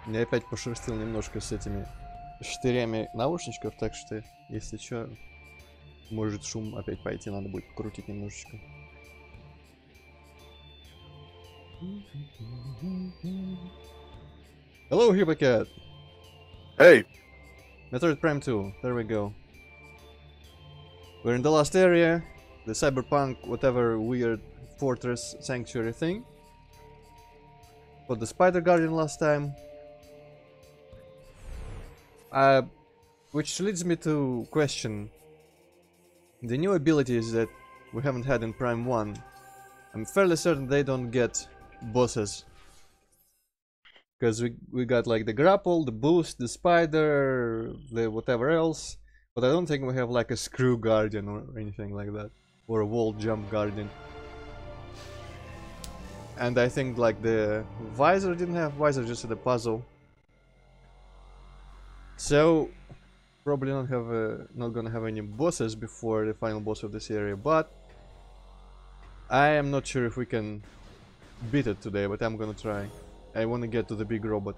Я опять пошерстил немножко с этими штырями наушничков, так что, если что, может шум опять пойти, надо будет покрутить немножечко. Hello, Hibacat! Hey! Metroid Prime 2, there we go. We're in the last area, the cyberpunk, whatever weird fortress sanctuary thing. For the Spider Guardian last time. Which leads me to question the new abilities that we haven't had in Prime 1. I'm fairly certain they don't get bosses. Because we got like the grapple, the boost, the spider, the whatever else. But I don't think we have like a screw guardian or anything like that. Or a wall jump guardian. And I think like the visor didn't have visor, just the puzzle. So probably not gonna have any bosses before the final boss of this area, but I am not sure if we can beat it today, but I'm gonna try. I wanna get to the big robot.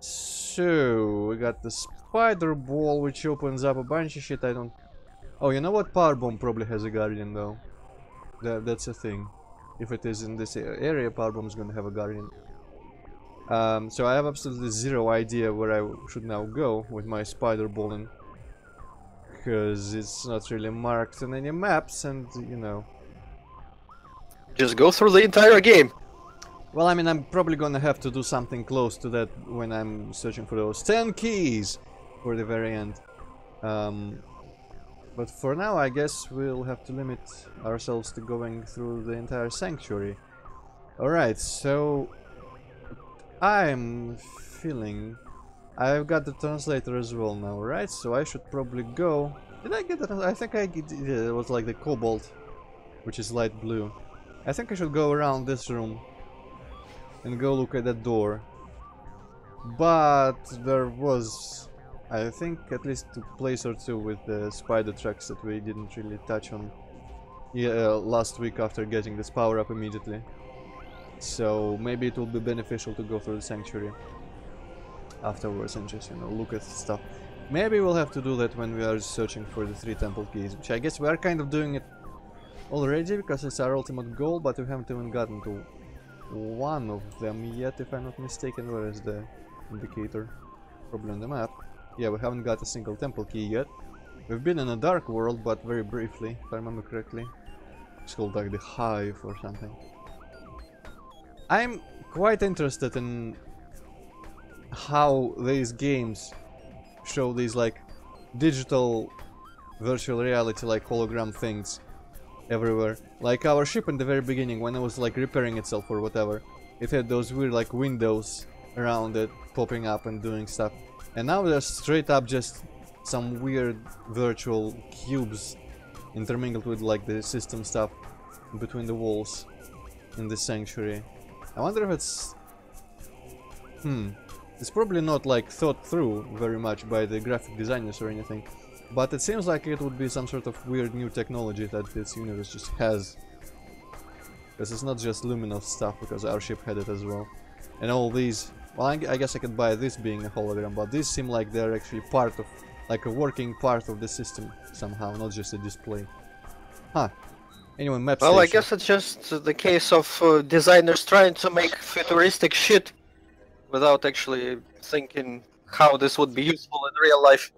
So we got the spider ball, which opens up a bunch of shit. I don't. Oh, you know what? Power bomb probably has a guardian though. That's a thing. If it is in this area, power bomb is gonna have a guardian. So I have absolutely zero idea where I should now go with my spider balling, because it's not really marked on any maps, and you know. Just go through the entire game. Well, I mean, I'm probably gonna have to do something close to that when I'm searching for those 10 keys for the very end. But for now, I guess we'll have to limit ourselves to going through the entire sanctuary. Alright, so I'm feeling I've got the translator as well now, right? So I should probably go. Did I get that? I think I did. It was like the cobalt, which is light blue. I think I should go around this room and go look at that door. But there was, I think, at least a place or two with the spider tracks that we didn't really touch on last week after getting this power up immediately. So maybe it will be beneficial to go through the sanctuary afterwards and just, you know, look at stuff. Maybe we'll have to do that when we are searching for the 3 temple keys, which I guess we are kind of doing it already because it's our ultimate goal, but we haven't even gotten to one of them yet, if I'm not mistaken. Where is the indicator? Probably on the map. Yeah, we haven't got a single temple key yet. We've been in a dark world, but very briefly, if I remember correctly. It's called like the Hive or something. I'm quite interested in how these games show these like digital virtual reality, like hologram things everywhere. Like our ship in the very beginning, when it was like repairing itself or whatever, it had those weird like windows around it popping up and doing stuff. And now there's straight up just some weird virtual cubes intermingled with like the system stuff between the walls in the sanctuary. I wonder if it's... It's probably not like thought through very much by the graphic designers or anything, but it seems like it would be some sort of weird new technology that this universe just has. Because it's not just Luminous stuff, because our ship had it as well. And all these... Well, I guess I could buy this being a hologram, but these seem like they're actually part of... like a working part of the system somehow, not just a display. Huh. Anyway, map Well, station. I guess it's just the case of designers trying to make futuristic shit without actually thinking how this would be useful in real life.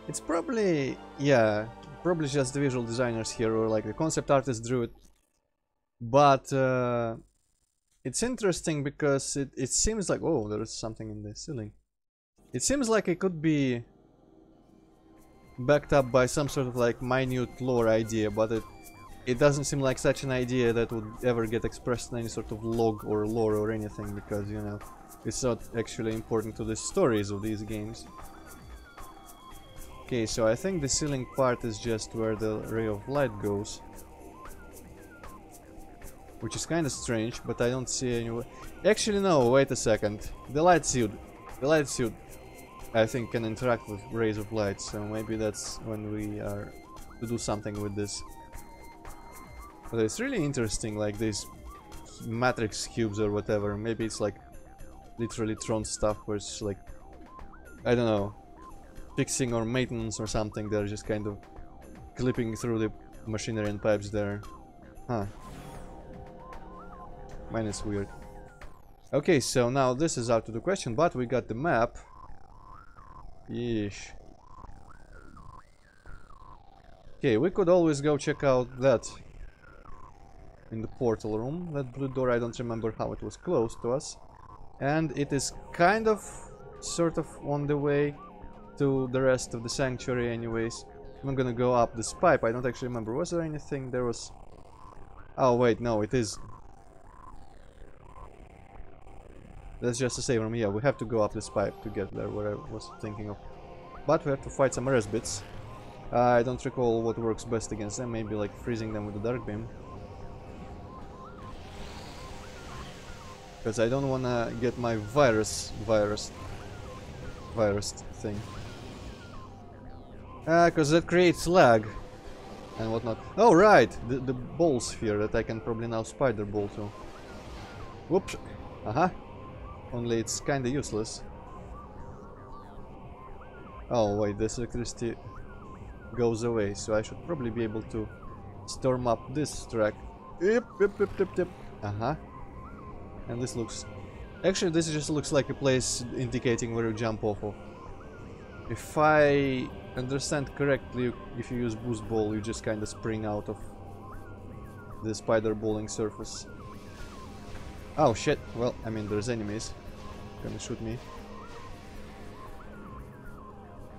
It's probably, yeah, probably just the visual designers here, or like the concept artist drew it. But it's interesting because it seems like, oh, there is something in the ceiling. It seems like it could be backed up by some sort of like minute lore idea, but it doesn't seem like such an idea that would ever get expressed in any sort of log or lore or anything, because, you know, it's not actually important to the stories of these games. Okay, so I think the ceiling part is just where the ray of light goes, which is kind of strange, but I don't see any... Actually, no, wait a second. The light suit, I think, can interact with rays of light, so maybe that's when we are to do something with this. But it's really interesting, like these matrix cubes or whatever. Maybe it's like literally Tron stuff where it's like, I don't know, fixing or maintenance or something. They're just kind of clipping through the machinery and pipes there. Huh. Mine is weird. Okay, so now this is out of the question, but we got the map. Yeesh. Okay, we could always go check out that in the portal room. That blue door, I don't remember how it was closed to us. And it is kind of, sort of on the way to the rest of the sanctuary anyways. I'm gonna go up this pipe. I don't actually remember. Was there anything? There was... Oh wait, no, it is... That's just a save room. Yeah, we have to go up this pipe to get there, what I was thinking of. But we have to fight some rest bits. I don't recall what works best against them. Maybe like freezing them with the dark beam. Because I don't wanna get my virus thing. Because that creates lag and whatnot. Oh right, the ball sphere that I can probably now spider ball to. Whoops. Only it's kinda useless. Oh wait, this electricity goes away, so I should probably be able to storm up this track. Yep. And this looks... Actually, this just looks like a place indicating where you jump off of. If I understand correctly, if you use boost ball, you just kind of spring out of the spider balling surface. Oh shit, well, I mean, there's enemies gonna shoot me.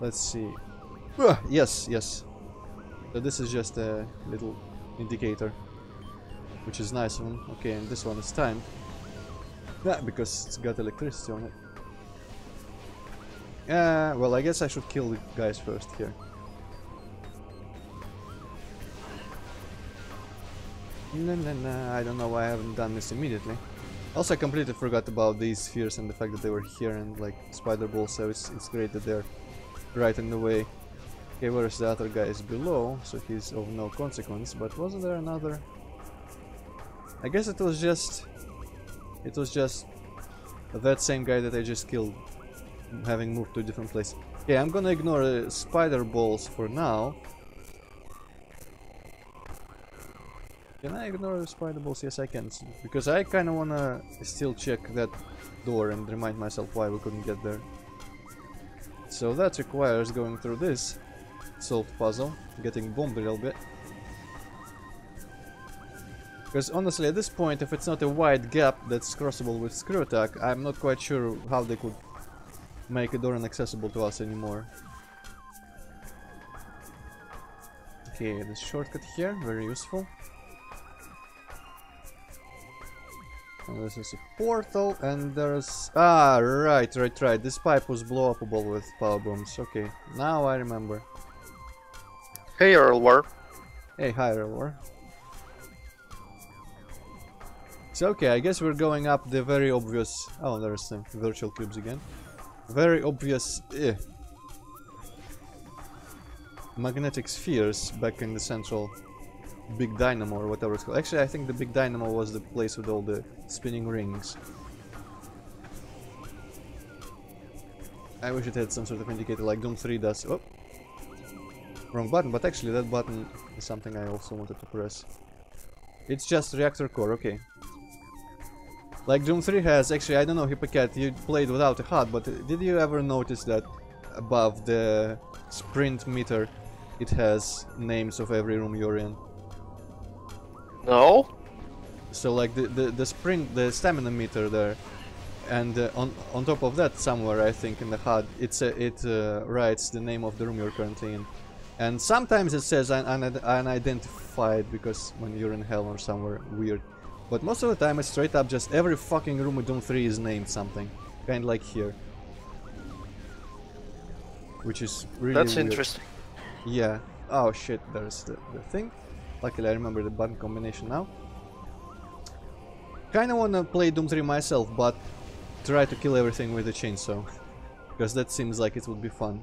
Let's see. Yes. So this is just a little indicator, which is nice one. Okay, and this one is timed. Yeah, because it's got electricity on it. Well, I guess I should kill the guys first here. Nah, I don't know why I haven't done this immediately. Also, I completely forgot about these spheres and the fact that they were here and like spider balls, so it's great that they're right in the way. Okay, whereas the other guy is below, so he's of no consequence, but wasn't there another? I guess it was just that same guy that I just killed, having moved to a different place. Okay, I'm gonna ignore spider balls for now. Can I ignore the spider balls? Yes, I can, because I kinda wanna still check that door and remind myself why we couldn't get there. So that requires going through this solved puzzle, getting bombed a little bit. Because honestly, at this point, if it's not a wide gap that's crossable with screw attack, I'm not quite sure how they could make a door inaccessible to us anymore. Okay, this shortcut here, very useful. And this is a portal, and there's... Ah, right. This pipe was blow-upable with power bombs. Okay, now I remember. Hey, Earl War. Hey, hi, Earl War. So, okay, I guess we're going up the very obvious... Oh, there's some virtual cubes again. Very obvious... magnetic spheres back in the central big dynamo or whatever it's called. Actually, I think the big dynamo was the place with all the spinning rings. I wish it had some sort of indicator like Doom 3 does. Oh! Wrong button, but actually that button is something I also wanted to press. It's just reactor core, okay. Like Doom 3 has, actually, I don't know, Hippocat, you played without a HUD, but did you ever notice that above the sprint meter it has names of every room you're in? No? So like the stamina meter there, and on top of that somewhere, I think in the HUD, it writes the name of the room you're currently in. And sometimes it says unidentified because when you're in hell or somewhere weird. But most of the time it's straight up just every fucking room with Doom 3 is named something. Kinda like here. Which is really That's weird. interesting. Yeah. Oh shit, there's the thing. Luckily I remember the button combination now. Kinda wanna play Doom 3 myself, but try to kill everything with a chainsaw. Because that seems like it would be fun.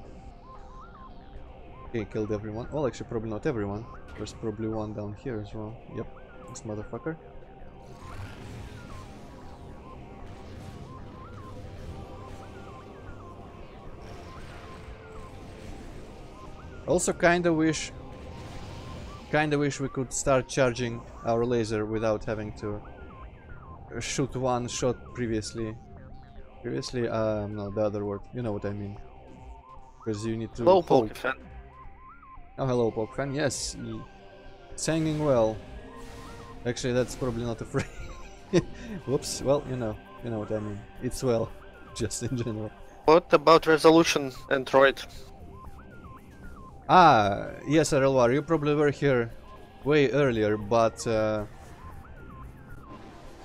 Okay, killed everyone. Well, actually probably not everyone. There's probably one down here as well. Yep, this motherfucker. Also, kinda wish we could start charging our laser without having to shoot one shot previously. No, the other word. You know what I mean. Because you need to Hello, hold. Pokefan. Oh, hello, Pokefan. Yes, it's hanging well. Actually, that's probably not a phrase. Whoops. Well, you know what I mean. It's well, just in general. What about resolution, Antroid? Ah, yes, Arelwar, you probably were here way earlier, but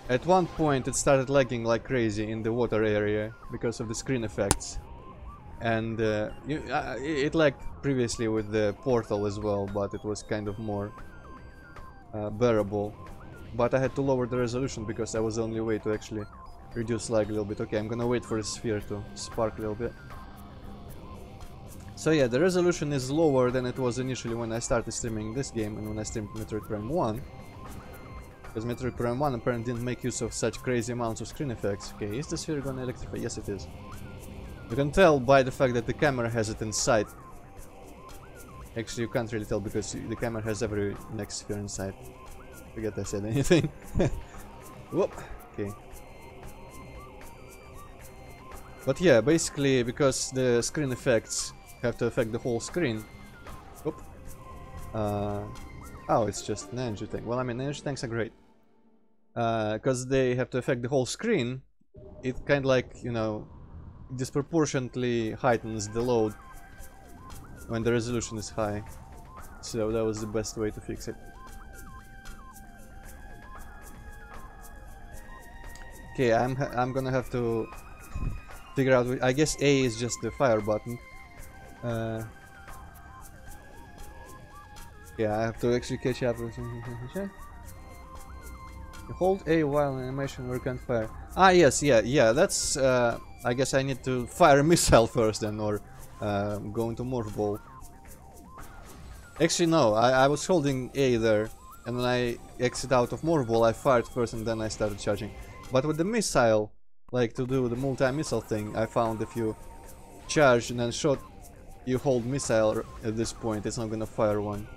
at one point it started lagging like crazy in the water area because of the screen effects. And it lagged previously with the portal as well, but it was kind of more bearable. But I had to lower the resolution because that was the only way to actually reduce lag a little bit. Okay, I'm gonna wait for the sphere to spark a little bit. So yeah, the resolution is lower than it was initially when I started streaming this game and when I streamed Metroid Prime 1. Because Metroid Prime 1 apparently didn't make use of such crazy amounts of screen effects. Okay, is the sphere gonna electrify? Yes, it is. You can tell by the fact that the camera has it inside. Actually, you can't really tell because the camera has every next sphere inside. Forget I said anything. Whoop. Okay. But yeah, basically, because the screen effects have to affect the whole screen. Whoop. Oh, it's just an energy tank. Well, I mean, energy tanks are great. Because they have to affect the whole screen, it kind of like, you know, disproportionately heightens the load when the resolution is high. So that was the best way to fix it. Okay, I'm gonna have to figure out. I guess A is just the fire button. Yeah, I have to actually catch up. Hold A while in animation or can't fire. Ah, yes, yeah. That's. I guess I need to fire a missile first, then, or go into morph ball. Actually, no. I was holding A there, and when I exit out of morph ball, I fired first, and then I started charging. But with the missile, like to do the multi-missile thing, I found if you charge and then shot, you hold missile at this point, it's not gonna fire one.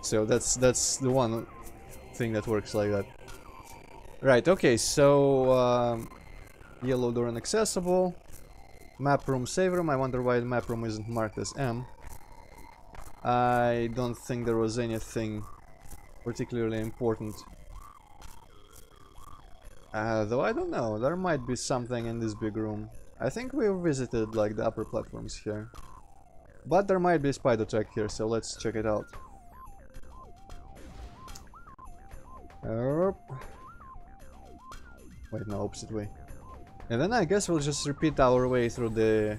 So that's the one thing that works like that. Right, okay, so yellow door inaccessible. Map room, save room. I wonder why the map room isn't marked as M. I don't think there was anything particularly important. Though I don't know, there might be something in this big room. I think we visited like the upper platforms here. But there might be a spider track here, so let's check it out. Wait, no, opposite way. And then I guess we'll just repeat our way through the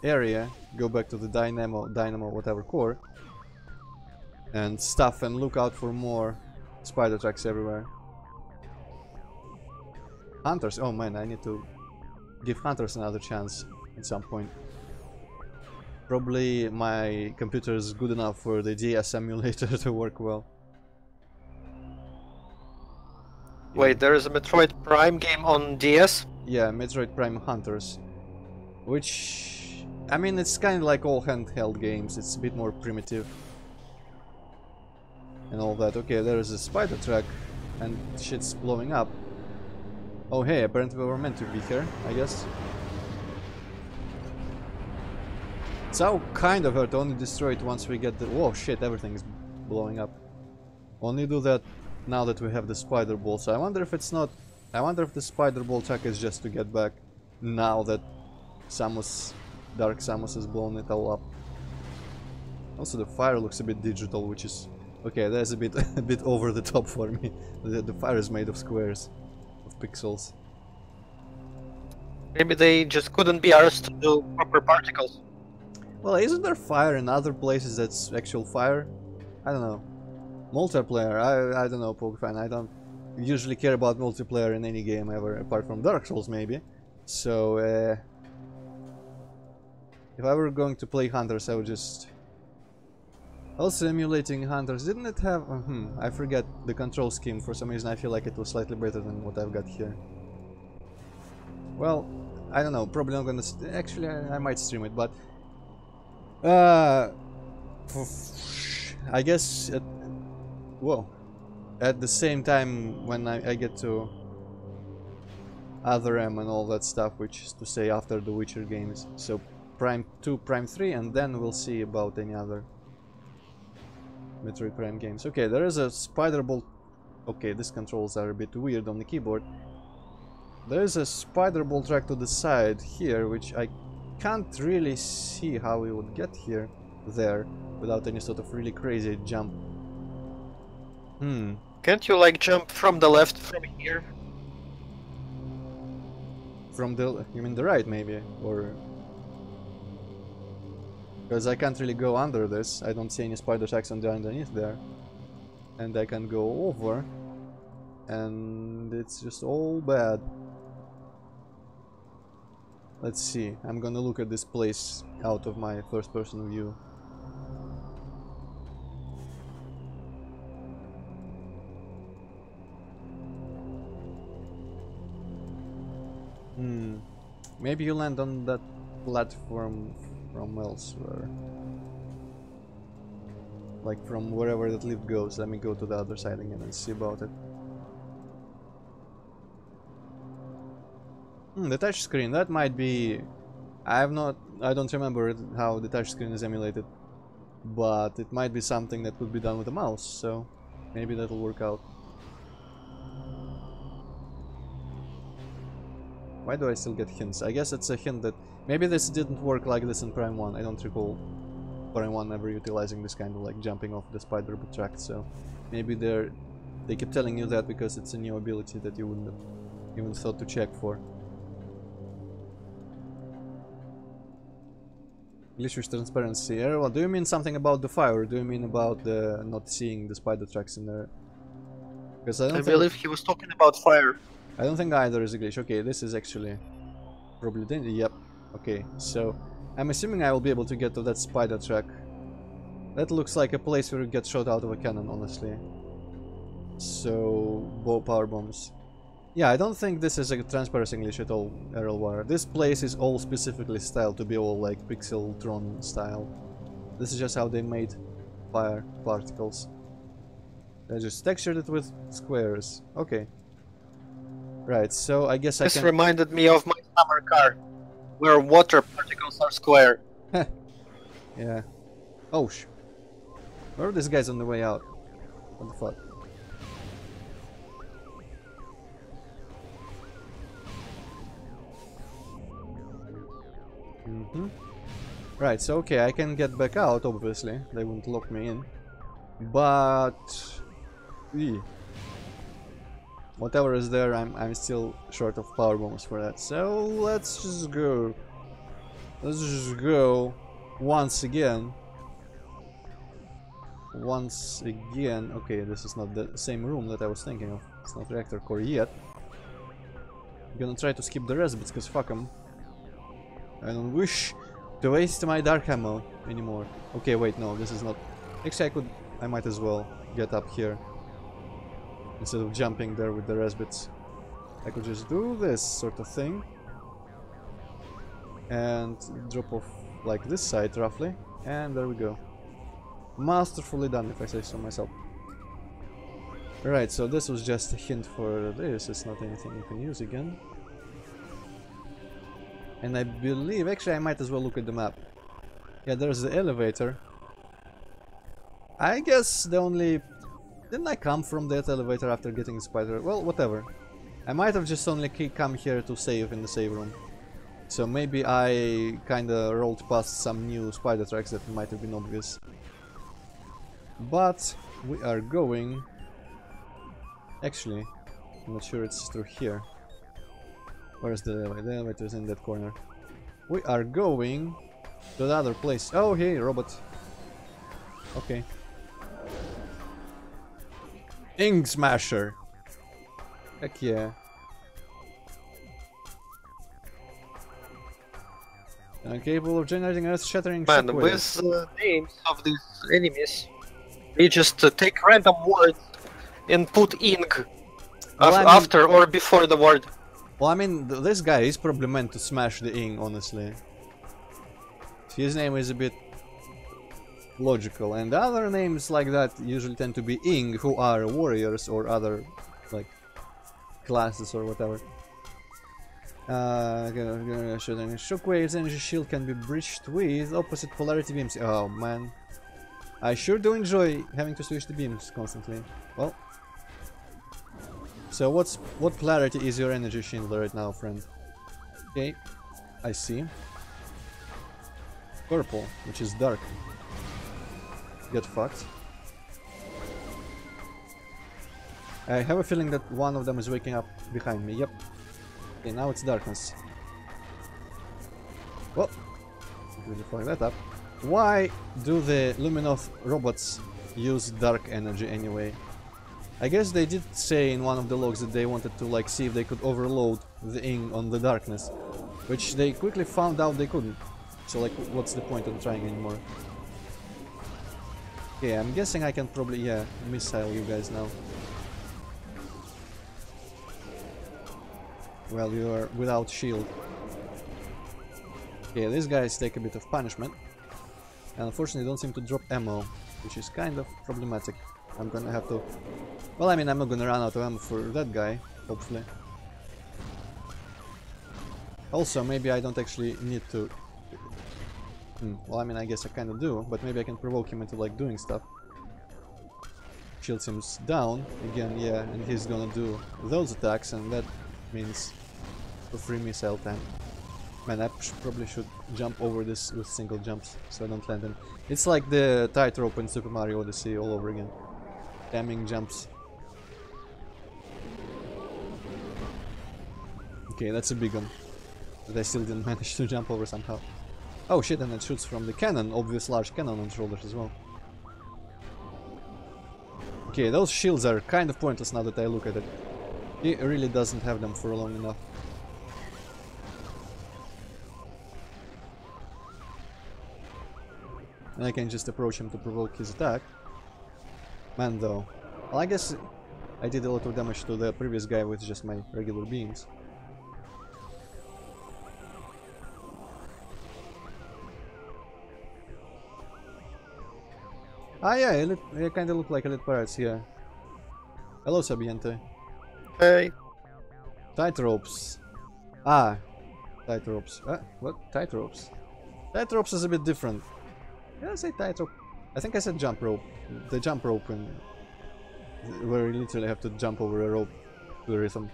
area, go back to the dynamo whatever core, and stuff and look out for more spider tracks everywhere. Hunters, oh man, I need to give hunters another chance at some point. Probably my computer is good enough for the DS emulator to work well. Wait, there is a Metroid Prime game on DS? Yeah, Metroid Prime Hunters. Which, I mean, it's kind of like all handheld games, it's a bit more primitive. And all that. Okay, there is a spider track, and shit's blowing up. Oh hey, apparently we were meant to be here, I guess. So kind of hurt, only destroy it once we get the... Whoa, shit, everything is blowing up. Only do that now that we have the spider ball, so I wonder if it's not... I wonder if the spider ball track is just to get back now that Dark Samus has blown it all up. Also the fire looks a bit digital, which is... Okay, that's a bit over the top for me. The fire is made of squares. Of pixels. Maybe they just couldn't be arsed to do proper particles. Well, isn't there fire in other places that's actual fire? I don't know. Multiplayer, I don't know, Pokefan. I don't usually care about multiplayer in any game ever, apart from Dark Souls maybe. So, if I were going to play Hunters, I would just... Also emulating Hunters, didn't it have... I forget the control scheme. For some reason I feel like it was slightly better than what I've got here. Well, I don't know, probably not gonna... Actually, I might stream it, but... Uh, I guess whoa. At the same time when I get to Other M and all that stuff, which is to say after the Witcher games. So Prime 2, Prime 3, and then we'll see about any other Metroid Prime games. Okay, there is a spider bolt. Okay, these controls are a bit weird on the keyboard. There is a spider bolt track to the side here, which I can't really see how we would get there without any sort of really crazy jump. Can't you like jump from the left from here? From the, you mean the right maybe, or because I can't really go under this. I don't see any spider tracks on the underneath there, and I can go over, and it's just all bad. Let's see. I'm gonna look at this place out of my first-person view. Maybe you land on that platform from elsewhere. Like from wherever that lift goes. Let me go to the other side again and see about it. The touch screen, that might be... I don't remember how the touch screen is emulated. But it might be something that could be done with a mouse, so maybe that'll work out. Why do I still get hints? I guess it's a hint that maybe this didn't work like this in Prime 1. I don't recall Prime 1 ever utilizing this kind of like jumping off the spider track, so maybe they keep telling you that because it's a new ability that you wouldn't have even thought to check for. Glitch with transparency. Well, do you mean something about the fire, or do you mean about the not seeing the spider tracks in there? Because I believe he was talking about fire. I don't think either is a glitch. Okay, this is actually probably danger. Yep. Okay, so I'm assuming I will be able to get to that spider track. That looks like a place where you get shot out of a cannon, honestly. So, power bombs. Yeah, I don't think this is a transparency glitch at all, Errolwire. This place is all specifically styled to be all like Pixeltron style. This is just how they made fire particles. They just textured it with squares. Okay. Right, so I guess This reminded me of my summer car, where water particles are square. Yeah. Oh, where are these guys on the way out? What the fuck? Right, so okay, I can get back out, obviously. They won't lock me in. But... whatever is there, I'm still short of power bombs for that. So let's just go. Let's just go once again. Once again. Okay, this is not the same room that I was thinking of. It's not reactor core yet. I'm gonna try to skip the rest bits, because fuck them. I don't wish to waste my dark ammo anymore. Okay, wait, no, this is not... Actually, I might as well get up here. Instead of jumping there with the rest bits. I could just do this sort of thing. And drop off like this side, roughly. And there we go. Masterfully done, if I say so myself. Right, so this was just a hint for this. It's not anything you can use again. And I believe... Actually, I might as well look at the map. Yeah, there's the elevator. I guess the only... Didn't I come from that elevator after getting the spider? Well, whatever. I might have just only come here to save in the save room. So maybe I kinda rolled past some new spider tracks that might have been obvious. But we are going... Actually, I'm not sure it's through here. Where's the elevator? The elevator is in that corner. We are going to the other place. Oh, hey, robot. Okay. Ink Smasher. Heck yeah. Capable of generating earth-shattering Man, with the names of these enemies, we just take random words and put ink after or before the word. Well, I mean, this guy is probably meant to smash the ink, honestly. His name is a bit logical. And other names like that usually tend to be Ing, who are warriors or other like classes or whatever. Shooting shockwaves, energy shield can be breached with opposite polarity beams. Oh man, I sure do enjoy having to switch the beams constantly. Well, so what polarity is your energy shield right now, friend? Okay, I see. Purple, which is dark. Get fucked. I have a feeling that one of them is waking up behind me. Yep. Okay, now it's darkness. Well, really fuck that up. Why do the Luminoth robots use dark energy anyway? I guess they did say in one of the logs that they wanted to like see if they could overload the Ing on the darkness, which they quickly found out they couldn't. So like, what's the point of trying anymore? Okay, I'm guessing I can probably, yeah, missile you guys now. Well, you are without shield. Okay, these guys take a bit of punishment. And unfortunately don't seem to drop ammo, which is kind of problematic. I'm gonna have to... Well, I mean, I'm not gonna run out of ammo for that guy, hopefully. Also, maybe I don't actually need to... Well, I mean, I guess I kinda do, but maybe I can provoke him into, like, doing stuff. Shield seems down, again, yeah, and he's gonna do those attacks, and that means a free missile time. Man, I probably should jump over this with single jumps, so I don't land in. It's like the tightrope in Super Mario Odyssey all over again. Timing jumps. Okay, that's a big one. But I still didn't manage to jump over somehow. Oh shit, and it shoots from the cannon, obvious large cannon on shoulders as well. Okay, those shields are kind of pointless now that I look at it. He really doesn't have them for long enough. And I can just approach him to provoke his attack. Man, though. Well, I guess I did a lot of damage to the previous guy with just my regular beams. Ah yeah, they kinda look like elite pirates here. Hello, Sabiente. Hey. Tightropes. Ah, tightropes. What? Tightropes. Tightropes is a bit different. Did I say tightrope? I think I said jump rope. The jump rope where you literally have to jump over a rope to the rhythm.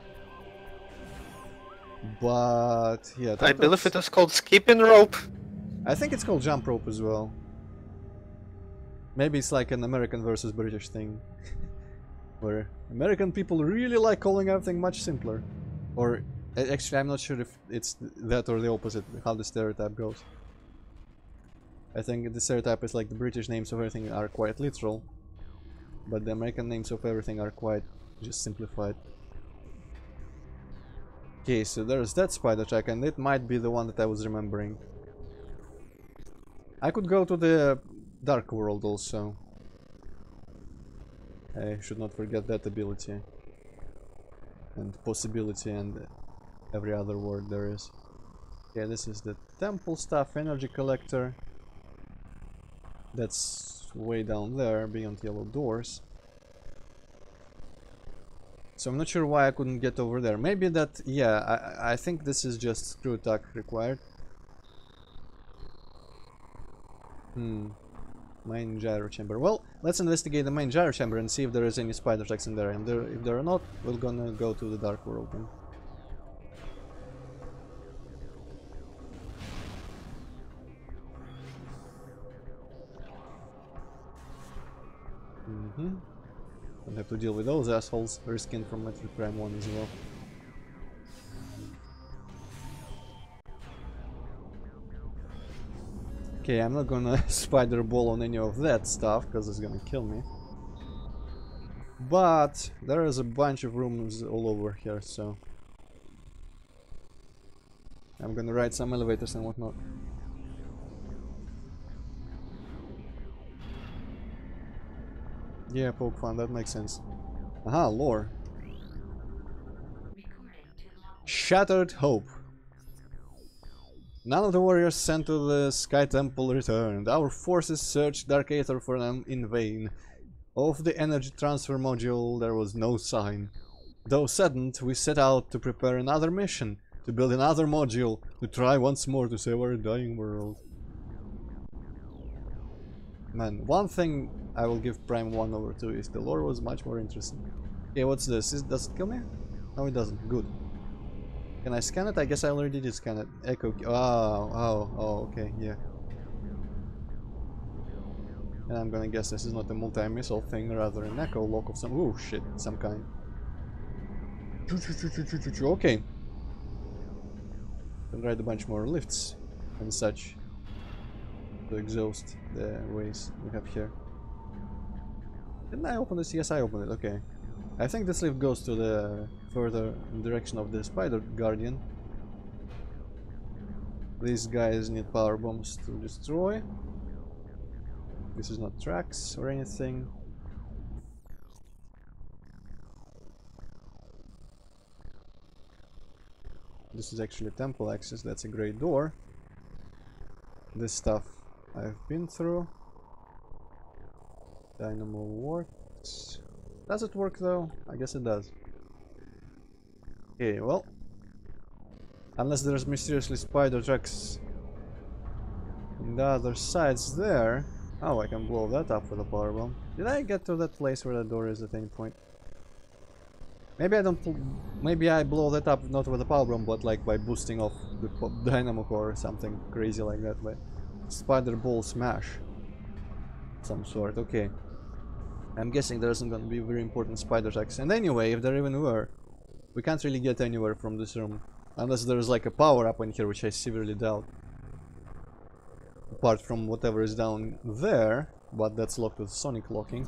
But yeah, I believe it is called skipping rope. I think it's called jump rope as well. Maybe it's like an American versus British thing. Where American people really like calling everything much simpler. Or actually, I'm not sure if it's that or the opposite, how the stereotype goes. I think the stereotype is like the British names of everything are quite literal, but the American names of everything are quite just simplified. Okay, so there's that spider track, and it might be the one that I was remembering. I could go to the Dark World also. I should not forget that ability. And possibility and every other word there is. Yeah, this is the temple stuff, energy collector. That's way down there, beyond yellow doors. So I'm not sure why I couldn't get over there. Maybe that, yeah, I think this is just screw attack required. Main gyro chamber. Well, let's investigate the main gyro chamber and see if there is any spider tracks in there. And if there are not, we're gonna go to the Dark World then. Don't have to deal with those assholes. Reskin from Metroid Prime 1 as well. Okay, I'm not gonna spider ball on any of that stuff, because it's gonna kill me. But there is a bunch of rooms all over here, so I'm gonna ride some elevators and whatnot. Yeah, poke fun, that makes sense. Aha, lore. Shattered Hope. None of the warriors sent to the Sky Temple returned. Our forces searched Dark Aether for them in vain. Of the energy transfer module there was no sign. Though saddened, we set out to prepare another mission, to build another module, to try once more to save our dying world. Man, one thing I will give Prime 1 over 2 is the lore was much more interesting. Okay, what's this? Does it kill me? No, it doesn't. Good. Can I scan it? I guess I already did scan it. Echo. Oh, okay, yeah. And I'm gonna guess this is not a multi-missile thing, rather an echo lock of some. Oh shit, some kind. Okay. Can ride a bunch more lifts and such to exhaust the ways we have here. Didn't I open this? Yes, I opened it. Okay. I think this lift goes to the further direction of the Spider Guardian. These guys need power bombs to destroy. This is not tracks or anything. This is actually temple access. That's a great door. This stuff I've been through. Dynamo works. Does it work though? I guess it does. Okay, well. Unless there's mysteriously spider tracks on the other sides there. Oh, I can blow that up with a power bomb. Did I get to that place where the door is at any point? Maybe I don't. Maybe I blow that up not with a power bomb, but like by boosting off the dynamo core or something crazy like that. By spider ball smash, some sort. Okay. I'm guessing there isn't gonna be very important spider attacks. And anyway, if there even were, we can't really get anywhere from this room unless there's like a power up in here, which I severely doubt. Apart from whatever is down there, but that's locked with sonic locking.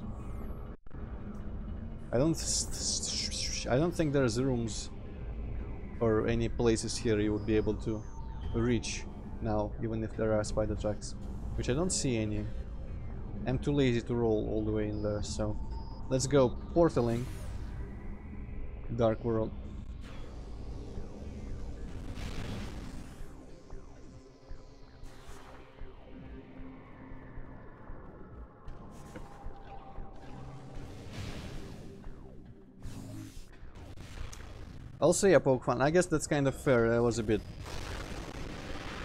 I don't think there's rooms or any places here you would be able to reach now, even if there are spider tracks, which I don't see any. I'm too lazy to roll all the way in there, so let's go portaling Dark World. Also, yeah, poke fun. I guess that's kind of fair. That was a bit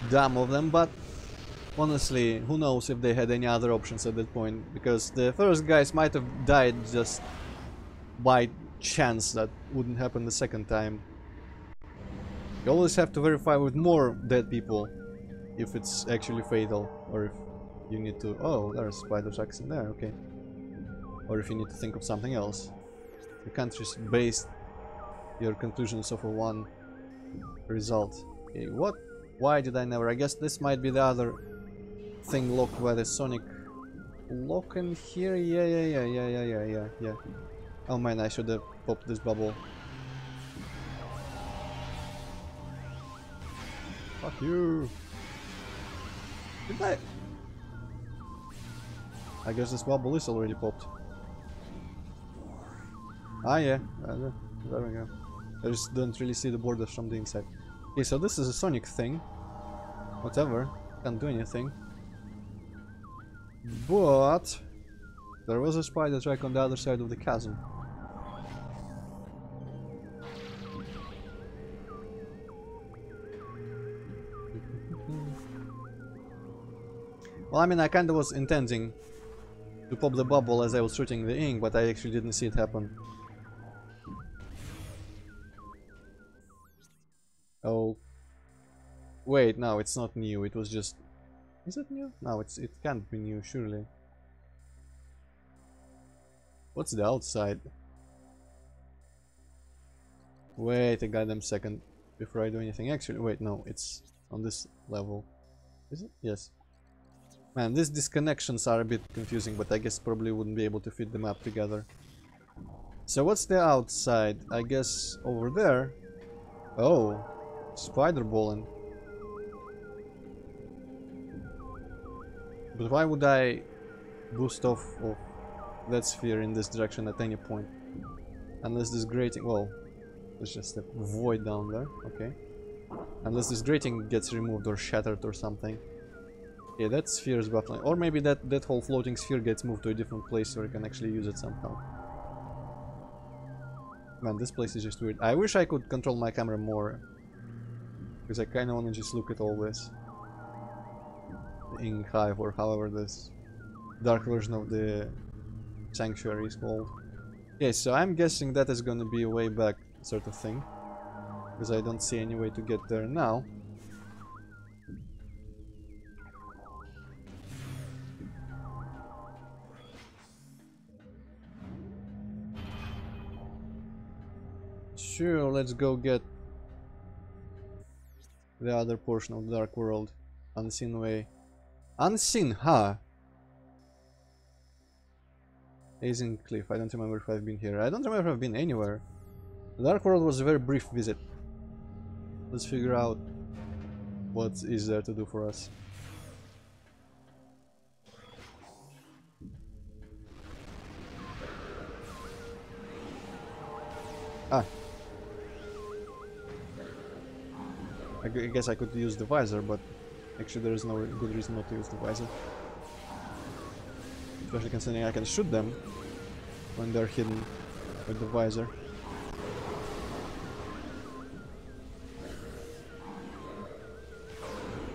dumb of them, but honestly, who knows if they had any other options at that point, because the first guys might have died just by chance. That wouldn't happen the second time. You always have to verify with more dead people if it's actually fatal, or if you need to... Oh, there's spider tracks in there, okay. Or if you need to think of something else. You can't just base your conclusions of a one result. Okay, what? Why did I never? I guess this might be the other thing locked by the sonic lock in here. Yeah. Oh man, I should have popped this bubble. Fuck you. Did I guess this bubble is already popped. Ah yeah, there we go. I just don't really see the borders from the inside. Okay, so this is a sonic thing. Whatever, can't do anything. But there was a spider track on the other side of the chasm. Well, I mean, I kinda was intending to pop the bubble as I was shooting the ink, but I actually didn't see it happen. Oh, wait, no, it's not new. It was just... Is it new? No, it can't be new, surely. What's the outside? Wait a goddamn second before I do anything. Actually, wait, no, it's on this level. Is it? Yes. Man, these disconnections are a bit confusing, but I guess probably wouldn't be able to fit them up together. So what's the outside? I guess over there. Oh. Spider balling. But why would I boost off of that sphere in this direction at any point? Unless this grating... Well, there's just a void down there. Okay. Unless this grating gets removed or shattered or something. Yeah, that sphere is baffling. Or maybe that whole floating sphere gets moved to a different place where you can actually use it somehow. Man, this place is just weird. I wish I could control my camera more. Because I kinda wanna just look at all this. In Hive or however this dark version of the sanctuary is called. Okay, so I'm guessing that is gonna be a way back sort of thing. Because I don't see any way to get there now. Sure, let's go get the other portion of the Dark World. Unseen way. Unseen, huh? Hazing Cliff. I don't remember if I've been here. I don't remember if I've been anywhere. The Dark World was a very brief visit. Let's figure out what is there to do for us. Ah. I guess I could use the visor, but actually there is no good reason not to use the visor. Especially considering I can shoot them when they're hidden with the visor.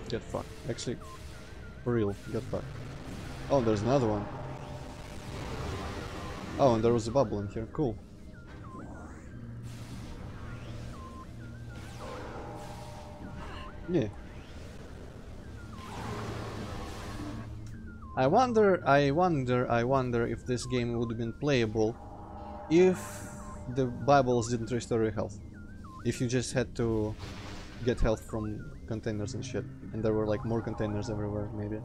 Get fucked. Actually, for real, get fucked. Oh, there's another one. Oh, and there was a bubble in here. Cool. Yeah. I wonder if this game would have been playable if the bubbles didn't restore your health. If you just had to get health from containers and shit. And there were like more containers everywhere, maybe.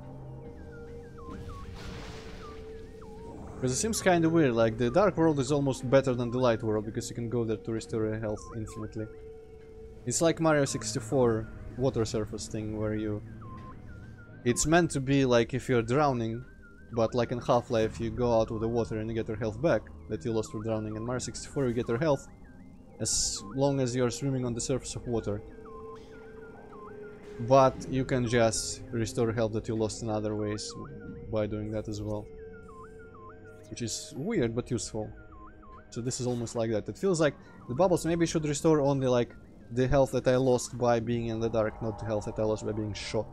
Because it seems kinda weird, like the Dark World is almost better than the Light World because you can go there to restore your health infinitely. It's like Mario 64 water surface thing where you... It's meant to be like if you're drowning, but like in Half-Life you go out with the water and you get your health back that you lost for drowning. In Mario 64 you get your health as long as you're swimming on the surface of water. But you can just restore health that you lost in other ways by doing that as well. Which is weird but useful. So this is almost like that. It feels like the bubbles maybe should restore only like the health that I lost by being in the dark, not the health that I lost by being shot.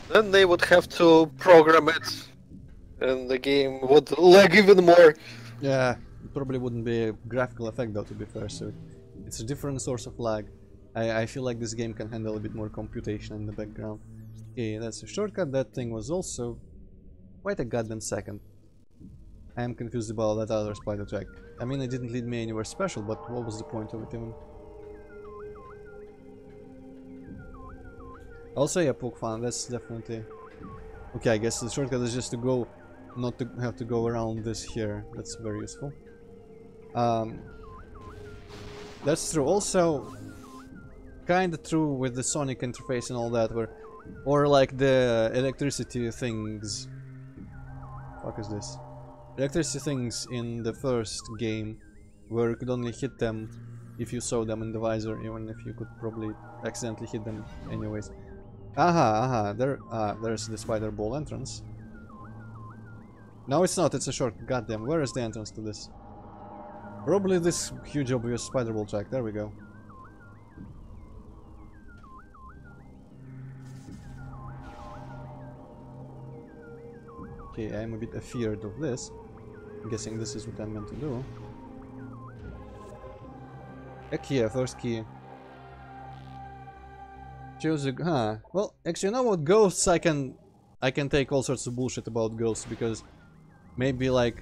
Then they would have to program it, and the game would lag even more. Yeah, it probably wouldn't be a graphical effect though, to be fair, so it's a different source of lag. I feel like this game can handle a bit more computation in the background. Okay, that's a shortcut. That thing was also... Wait a goddamn second. I am confused about that other spider track. I mean, it didn't lead me anywhere special, but what was the point of it even? Also, yeah, poke fun, that's definitely... Okay, I guess the shortcut is just to go... Not to have to go around this here. That's very useful. That's true. Also, kinda true with the Sonic interface and all that, where... Or like the electricity things... Fuck is this? Electricity things in the first game, where you could only hit them if you saw them in the visor, even if you could probably accidentally hit them anyways. Aha, there's the spider ball entrance. No, it's not, it's a short. Goddamn, where is the entrance to this? Probably this huge obvious spider ball track. There we go. Okay, I'm a bit afeared of this. I'm guessing this is what I'm meant to do. A key, a first key. Choose a... Huh. Well, actually, you know what? Ghosts, I can take all sorts of bullshit about ghosts, because maybe, like,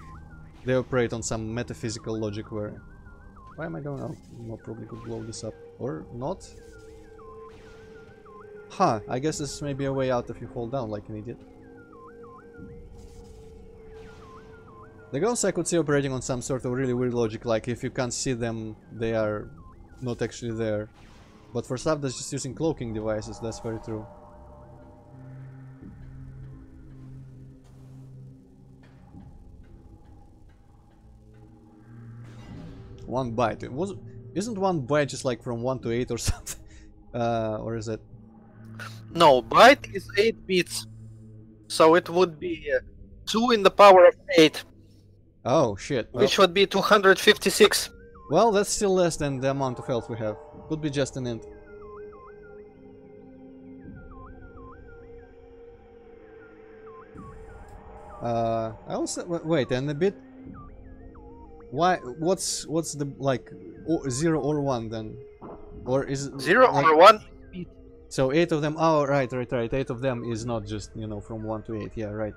they operate on some metaphysical logic where... Why am I going... Oh, I probably could blow this up. Or not? Huh, I guess this may be a way out if you fall down like an idiot. The ghosts I could see operating on some sort of really weird logic, like if you can't see them, they are not actually there. But for stuff that's just using cloaking devices, that's very true. One bite. Isn't one byte just like from 1 to 8 or something? Or is it? No, byte is 8 bits, so it would be 2 in the power of 8, Oh shit. Well, which would be 256. well, that's still less than the amount of health we have. Could be just an int. I also wait, and a bit. Why? What's the like 0 or 1 then, or is it 0 like, or 1? so 8 of them? Oh, right. 8 of them is not just from 1 to 8. Yeah, right.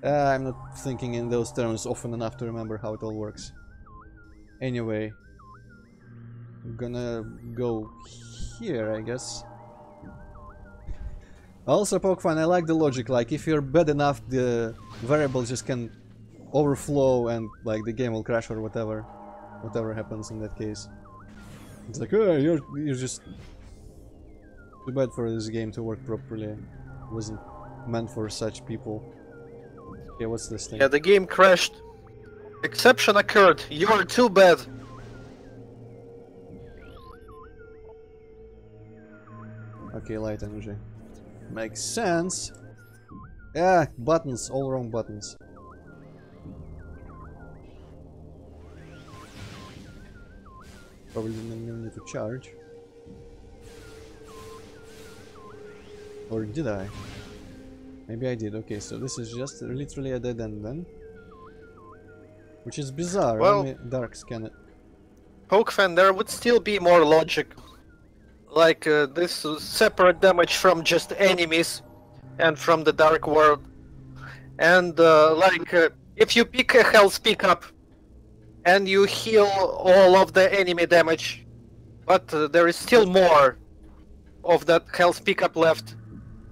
I'm not thinking in those terms often enough to remember how it all works. Anyway, I'm gonna go here, I guess. Also, Pokefan, I like the logic. Like, if you're bad enough, the variable just can overflow and like the game will crash or whatever happens in that case. It's like, oh, you're just too bad for this game to work properly. It wasn't meant for such people. Okay, what's this thing? Yeah, the game crashed. Exception occurred. You're too bad. Okay, light energy. Makes sense. Yeah, buttons, all wrong buttons. Probably didn't even need to charge. Or did I? Maybe I did. Okay, so this is just literally a dead end then. Which is bizarre. Well, let me dark scan it. Pokefan, there would still be more logic. Like this separate damage from just enemies and from the dark world. And if you pick a health pickup and you heal all of the enemy damage, but there is still more of that health pickup left.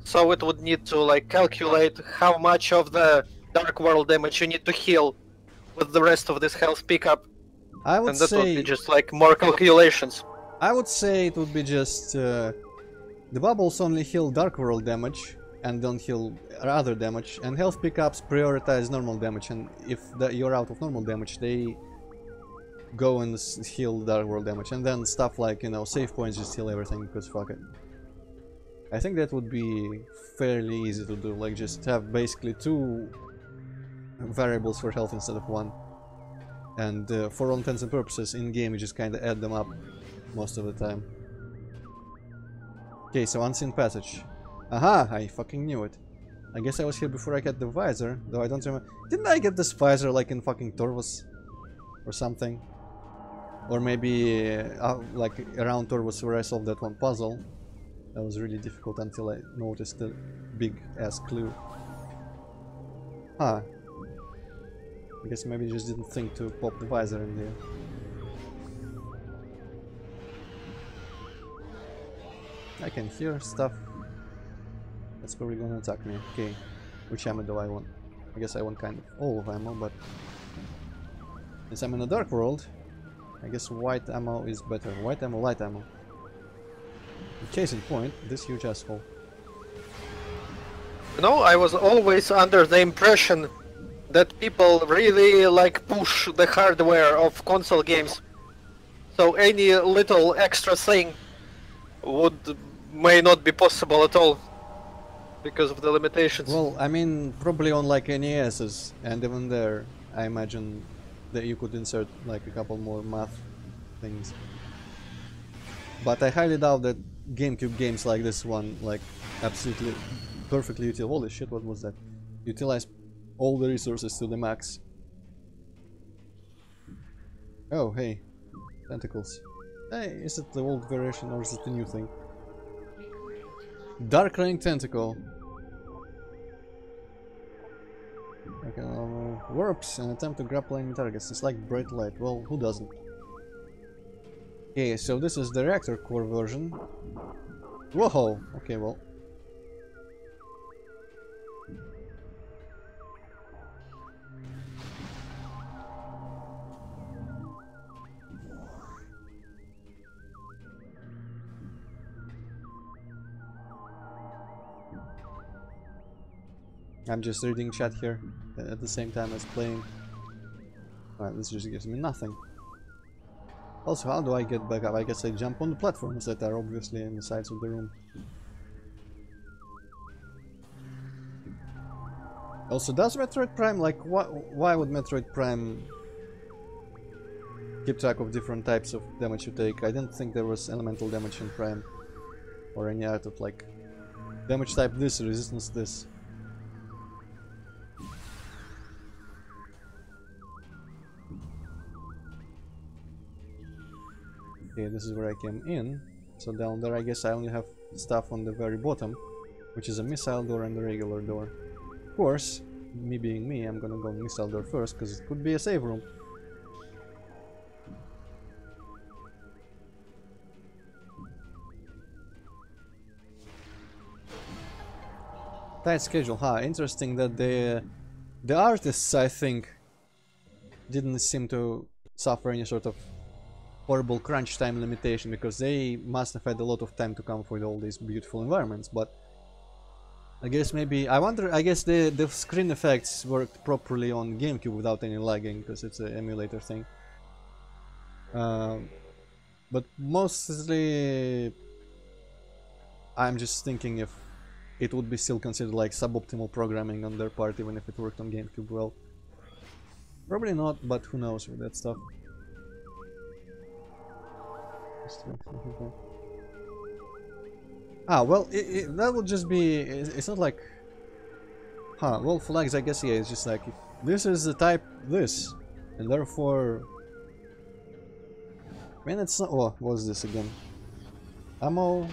So it would need to like calculate how much of the dark world damage you need to heal with the rest of this health pickup. I would And that say would be just like more calculations. I would say it would be just the bubbles only heal dark world damage and don't heal other damage, and health pickups prioritize normal damage, and if you're out of normal damage they go and heal dark world damage, and then stuff like save points just heal everything because fuck it. I think that would be fairly easy to do, like just have basically 2 variables for health instead of 1, and for all intents and purposes in game you just kind of add them up most of the time. Okay, so unseen passage. Aha, I fucking knew it. I guess I was here before I got the visor, though I don't remember. Didn't I get this visor like in fucking Torvus or something? Or maybe like around Torvus where I solved that one puzzle. That was really difficult until I noticed the big ass clue. Huh. I guess maybe I just didn't think to pop the visor in there. I can hear stuff. That's probably gonna attack me. Okay. Which ammo do I want? I guess I want kind of all of ammo, but since I'm in a dark world, I guess white ammo is better. White ammo, light ammo. Case in point, this huge asshole. I was always under the impression that people really like push the hardware of console games. So any little extra thing may not be possible at all because of the limitations. Well, I mean, probably on like NES's, and even there, I imagine that you could insert like a couple more math things. But I highly doubt that GameCube games like this one, like absolutely perfectly utilize. Holy shit, what was that? Utilize all the resources to the max. Oh, hey, tentacles. Hey, is it the old variation or is it the new thing? Dark Ring Tentacle. Okay, warps and attempt to grapple enemy targets. It's like bright light. Well, who doesn't? Okay, so this is the reactor core version. Whoa! Okay, well. I'm just reading chat here at the same time as playing. Alright, this just gives me nothing. Also, how do I get back up? I guess I jump on the platforms that are obviously in the sides of the room. Also, does Metroid Prime, like, why would Metroid Prime keep track of different types of damage you take? I didn't think there was elemental damage in Prime. Or any out of, like, damage type this, resistance this. Okay, this is where I came in. So down there I guess I only have stuff on the very bottom, which is a missile door and a regular door. Of course, me being me, I'm gonna go missile door first, because it could be a save room. Tight schedule, huh? Interesting that the artists, I think, didn't seem to suffer any sort of horrible crunch time limitation, because they must have had a lot of time to come up with all these beautiful environments. But I guess maybe, I wonder, I guess the screen effects worked properly on GameCube without any lagging, because it's an emulator thing. But mostly I'm just thinking if it would be still considered like suboptimal programming on their part, even if it worked on GameCube well. Probably not, but who knows with that stuff. Ah, well, that would just be... It's not like... Huh, well, flags, I guess, yeah, it's just like... This is the type this, and therefore... I mean, it's not... Oh, what's this again? Ammo...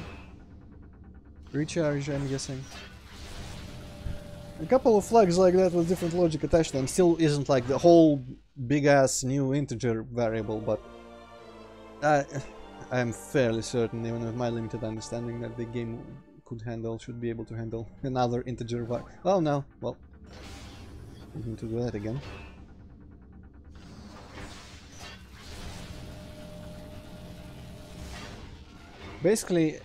Recharge, I'm guessing. A couple of flags like that with different logic attached to them still isn't like the whole big-ass new integer variable, but... I'm fairly certain, even with my limited understanding, that the game should be able to handle another integer variable. Oh no, well, I need to do that again. Basically,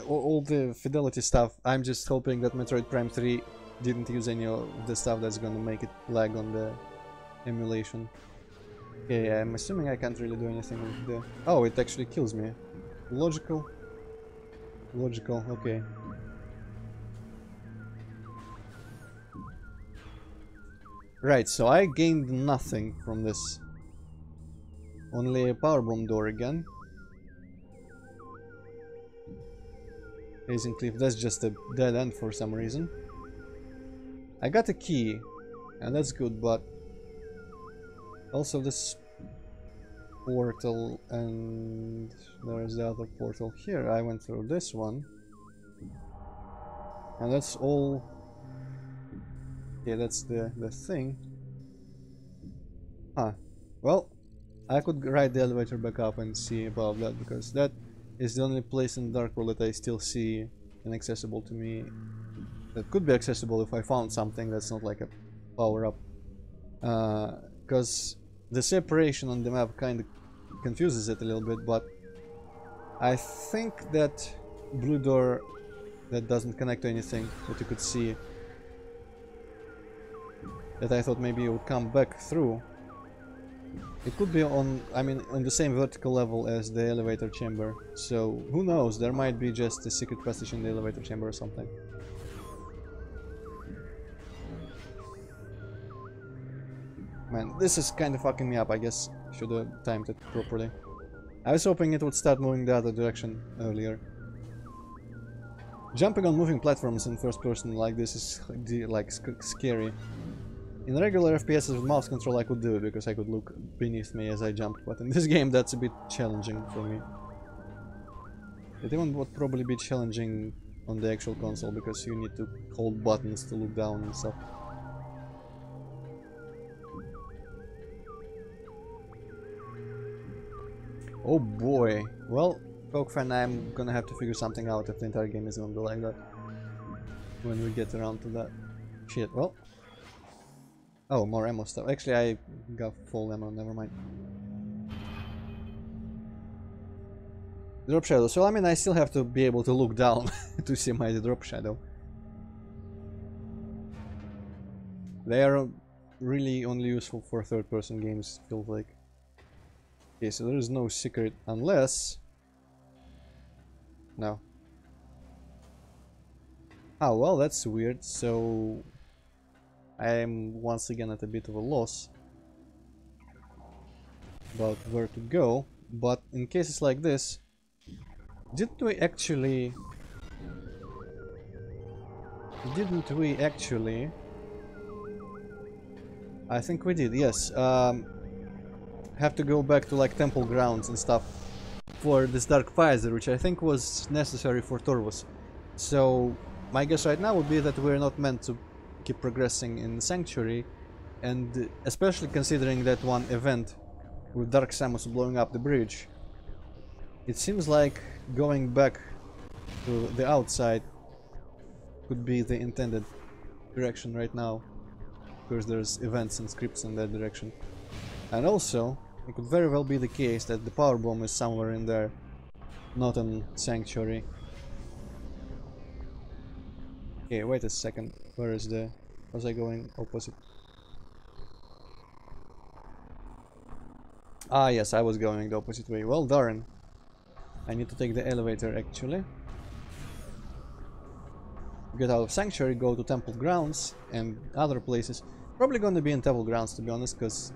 all the fidelity stuff, I'm just hoping that Metroid Prime 3 didn't use any of the stuff that's gonna make it lag on the emulation. Okay, I'm assuming I can't really do anything with the... Oh, it actually kills me. Logical. Logical, okay. Right, so I gained nothing from this. Only a powerbomb door again. Hazing Cliff, that's just a dead end for some reason. I got a key, and that's good, but... Also this portal, and there's the other portal here. I went through this one. And that's all... Yeah, that's the thing. Huh. Well, I could ride the elevator back up and see about that, because that is the only place in the Dark World that I still see inaccessible to me. That could be accessible if I found something that's not like a power-up. Because the separation on the map kind of confuses it a little bit, but I think that blue door that doesn't connect to anything that you could see, that I thought maybe it would come back through, it could be on, I mean, on the same vertical level as the elevator chamber, so who knows, there might be just a secret passage in the elevator chamber or something. Man, this is kind of fucking me up. I guess should have timed it properly. I was hoping it would start moving the other direction earlier. Jumping on moving platforms in first person like this is like scary. In regular FPS with mouse control I could do it because I could look beneath me as I jumped, but in this game that's a bit challenging for me. It even would probably be challenging on the actual console because you need to hold buttons to look down and stuff. Oh boy. Well, Coke fan, I'm gonna have to figure something out if the entire game is gonna be like that. When we get around to that. Shit, well. Oh, more ammo stuff. Actually, I got full ammo, never mind. Drop shadow. So, I mean, I still have to be able to look down to see my drop shadow. They are really only useful for third-person games, feels like. Okay, so there is no secret unless... No. Ah, well, that's weird. So I am once again at a bit of a loss about where to go. But in cases like this, didn't we actually... I think we did, yes. Have to go back to like temple grounds and stuff for this dark visor, which I think was necessary for Torvus. So my guess right now would be that we're not meant to keep progressing in Sanctuary, and especially considering that one event with Dark Samus blowing up the bridge, it seems like going back to the outside could be the intended direction right now, because there's events and scripts in that direction. And also, it could very well be the case that the power bomb is somewhere in there, not in Sanctuary. Okay, wait a second. Where is the... Was I going opposite? Ah, yes, I was going the opposite way. Well, darn. I need to take the elevator, actually. Get out of Sanctuary, go to Temple Grounds and other places. Probably gonna be in Temple Grounds, to be honest, because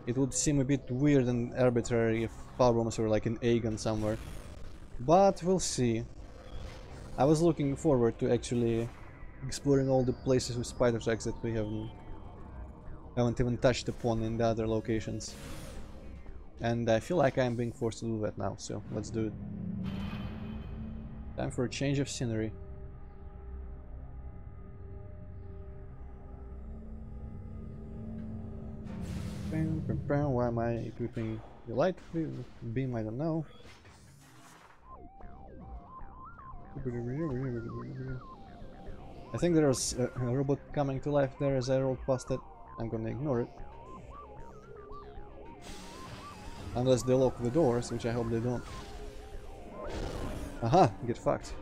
it would seem a bit weird and arbitrary if power bombs were like in Aegon somewhere. But we'll see. I was looking forward to actually exploring all the places with spider tracks that we haven't even touched upon in the other locations. And I feel like I'm being forced to do that now, so let's do it. Time for a change of scenery. Why am I equipping the light beam? I don't know. I think there's a robot coming to life there as I rolled past it. I'm gonna ignore it. Unless they lock the doors, which I hope they don't. Aha! Get fucked.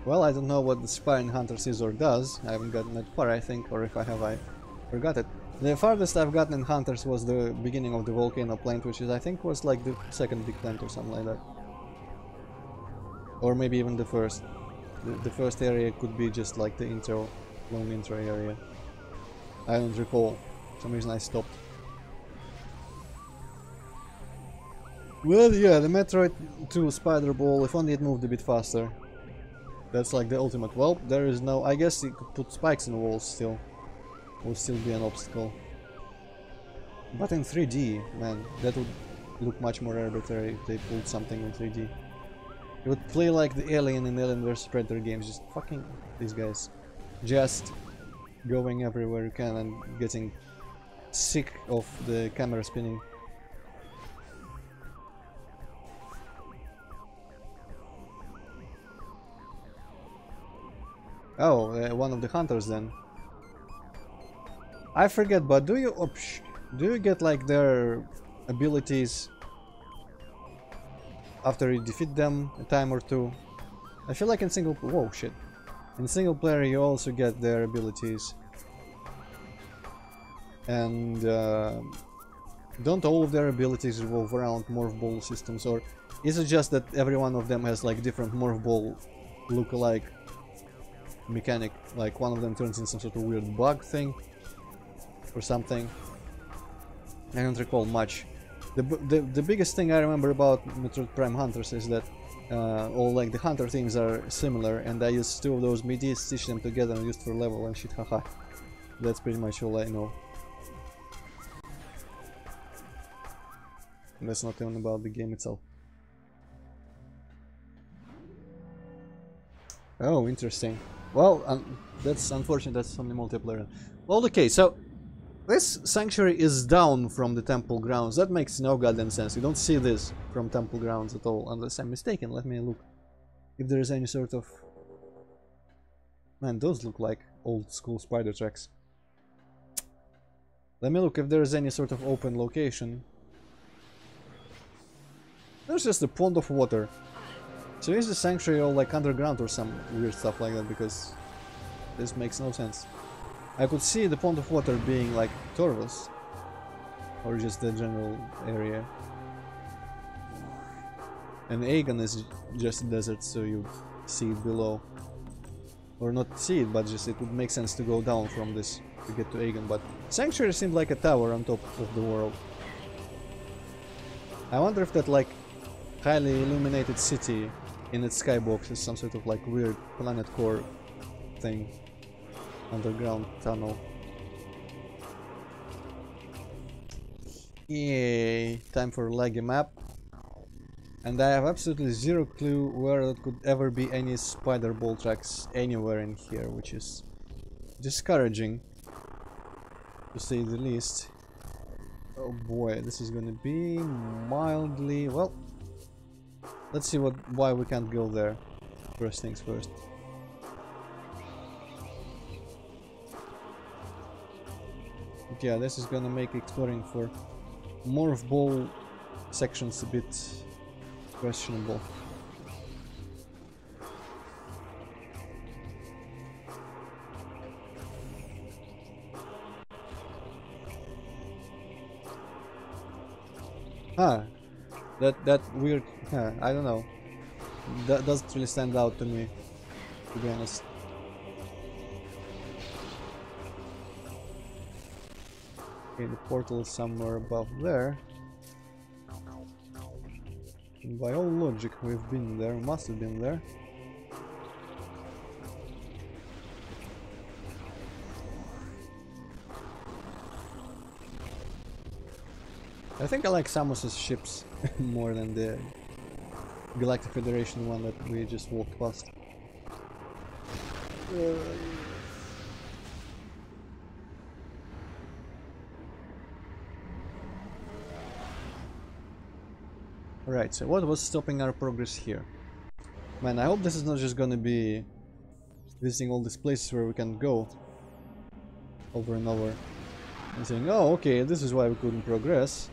Well, I don't know what the Spine Hunter Scissor does. I haven't gotten that far, I think, or if I have, I forgot it. The farthest I've gotten in Hunters was the beginning of the volcano plant, which is, I think, was like the second big plant or something like that. Or maybe even the first. The first area could be just like the intro, long intro area. I don't recall. For some reason I stopped. Well, yeah, the Metroid 2 Spider Ball, if only it moved a bit faster. That's like the ultimate. Well, there is no... I guess you could put spikes in the walls still. Will still be an obstacle. But in 3D, man, that would look much more arbitrary if they pulled something in 3D. It would play like the Alien in Alien vs Predator games, just fucking these guys. Just going everywhere you can and getting sick of the camera spinning. Oh, one of the hunters then. I forget, but do you get like their abilities after you defeat them a time or two? I feel like in single... Whoa, shit. In single player you also get their abilities. And don't all of their abilities revolve around morph ball systems, or is it just that every one of them has like different morph ball look-alike mechanic? Like one of them turns into some sort of weird bug thing or something. I don't recall much. The biggest thing I remember about Metroid Prime Hunters is that all like the hunter themes are similar, and I used two of those MIDI, stitched them together and used for level and shit, haha. That's pretty much all I know. And that's not even about the game itself. Oh, interesting. Well, that's unfortunate, that's only multiplayer. Well, okay, so this sanctuary is down from the temple grounds. That makes no goddamn sense. You don't see this from temple grounds at all, unless I'm mistaken. Let me look if there is any sort of... Man, those look like old school spider tracks. Let me look if there is any sort of open location. There's just a pond of water. So is the sanctuary all like underground or some weird stuff like that? Because this makes no sense. I could see the pond of water being like Torvus, or just the general area. And Aegon is just a desert, so you see it below. Or not see it, but just it would make sense to go down from this to get to Aegon. But Sanctuary seemed like a tower on top of the world. I wonder if that like highly illuminated city in its skybox is some sort of like weird planet core thing. Underground tunnel. Yay! Time for laggy map. And I have absolutely zero clue where there could ever be any spider ball tracks anywhere in here, which is discouraging, to say the least. Oh boy, this is gonna be mildly... well, let's see why we can't go there. First things first. Yeah, this is gonna make exploring for morph ball sections a bit questionable. Huh. That weird... huh, I don't know. That doesn't really stand out to me, to be honest. Okay, the portal is somewhere above there. And by all logic, we've been there, must have been there. I think I like Samus's ships more than the Galactic Federation one that we just walked past. Right, so what was stopping our progress here? Man, I hope this is not just gonna be visiting all these places where we can go over and over and saying, oh, okay, this is why we couldn't progress.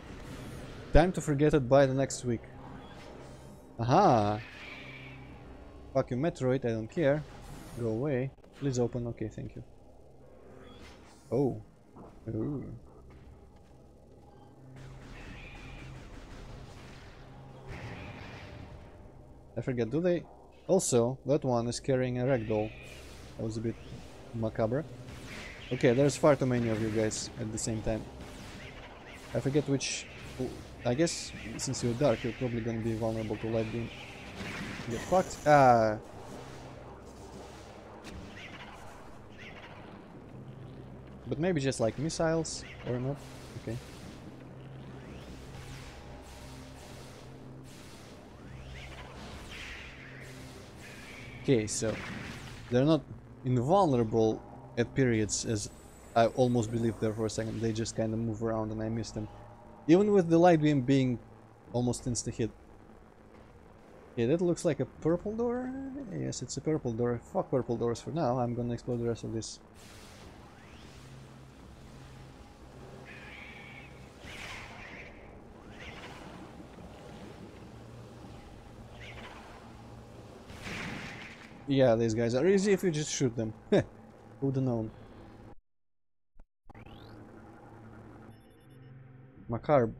Time to forget it by the next week. Aha! Fuck you, Metroid, I don't care. Go away. Please open. Okay, thank you. Oh. Ooh. I forget, do they... also, that one is carrying a ragdoll. That was a bit macabre. Okay, there's far too many of you guys at the same time. I forget which... oh, I guess, since you're dark, you're probably gonna be vulnerable to light beam. Get fucked. Ah! But maybe just like missiles, or not. Okay. Okay, so they're not invulnerable at periods, as I almost believed there for a second. They just kind of move around and I missed them. Even with the light beam being almost insta-hit. Yeah, that looks like a purple door? Yes, it's a purple door. Fuck purple doors for now. I'm gonna explore the rest of this. Yeah, these guys are easy if you just shoot them. Who'd have known? Macabre.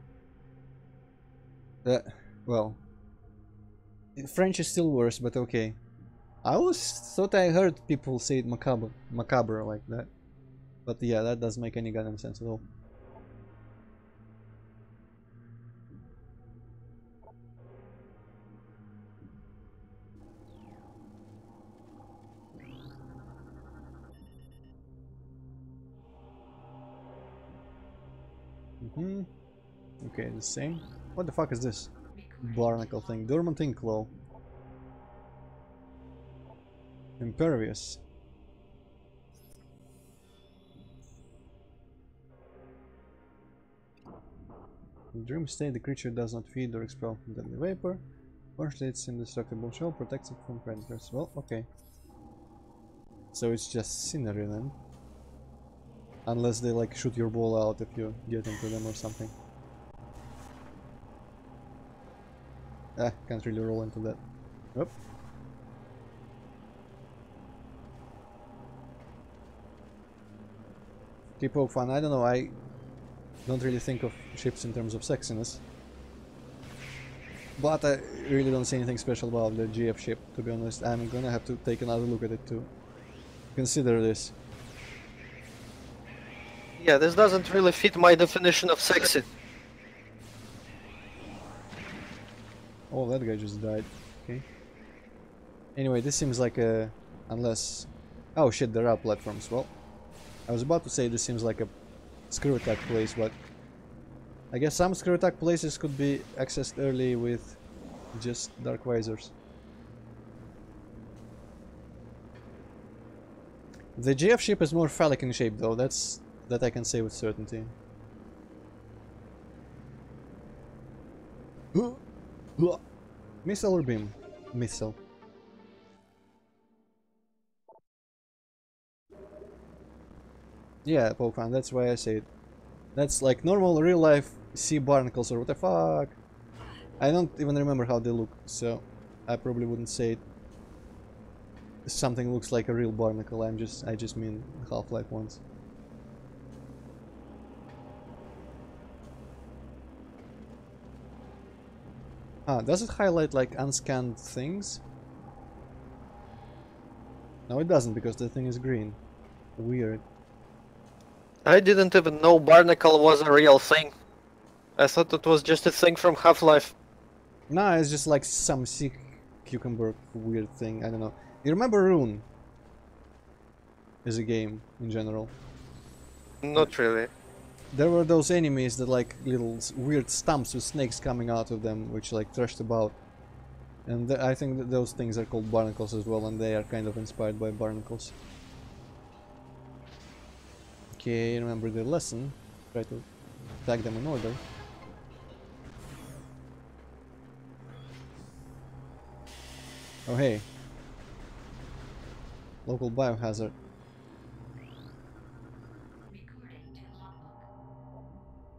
Well, French is still worse, but okay. I always thought I heard people say it macabre like that. But yeah, that doesn't make any goddamn sense at all. Okay, the same. What the fuck is this? Barnacle thing. Dormant Claw. Impervious. In dream state, the creature does not feed or expel deadly vapor. Partially, its indestructible shell protects it from predators. Well, okay. So it's just scenery then. Unless they like shoot your ball out if you get into them or something. Ah, can't really roll into that. Yep. Okay, poke fun. I don't know. I don't really think of ships in terms of sexiness. But I really don't see anything special about the GF ship, to be honest. I'm gonna have to take another look at it to consider this. Yeah, this doesn't really fit my definition of sexy. Oh, that guy just died. Okay. Anyway, this seems like a... unless... oh shit, there are platforms. Well, I was about to say this seems like a screw attack place, but... I guess some screw attack places could be accessed early with just dark visors. The GF ship is more phallic in shape though, that I can say with certainty. Missile or beam? Missile. Yeah, Pokemon, that's why I say it. That's like normal real life sea barnacles or what the fuck. I don't even remember how they look, so I probably wouldn't say it. Something looks like a real barnacle. I just mean Half-Life ones. Ah, does it highlight like unscanned things? No, it doesn't because the thing is green. Weird. I didn't even know barnacle was a real thing. I thought it was just a thing from Half-Life. Nah, it's just like some sea cucumber weird thing. I don't know. You remember Rune? As a game in general. Not really. There were those enemies that like little weird stumps with snakes coming out of them, which like thrashed about. And I think that those things are called barnacles as well, and they are kind of inspired by barnacles. Okay, remember the lesson. Try to tag them in order. Oh hey. Local biohazard.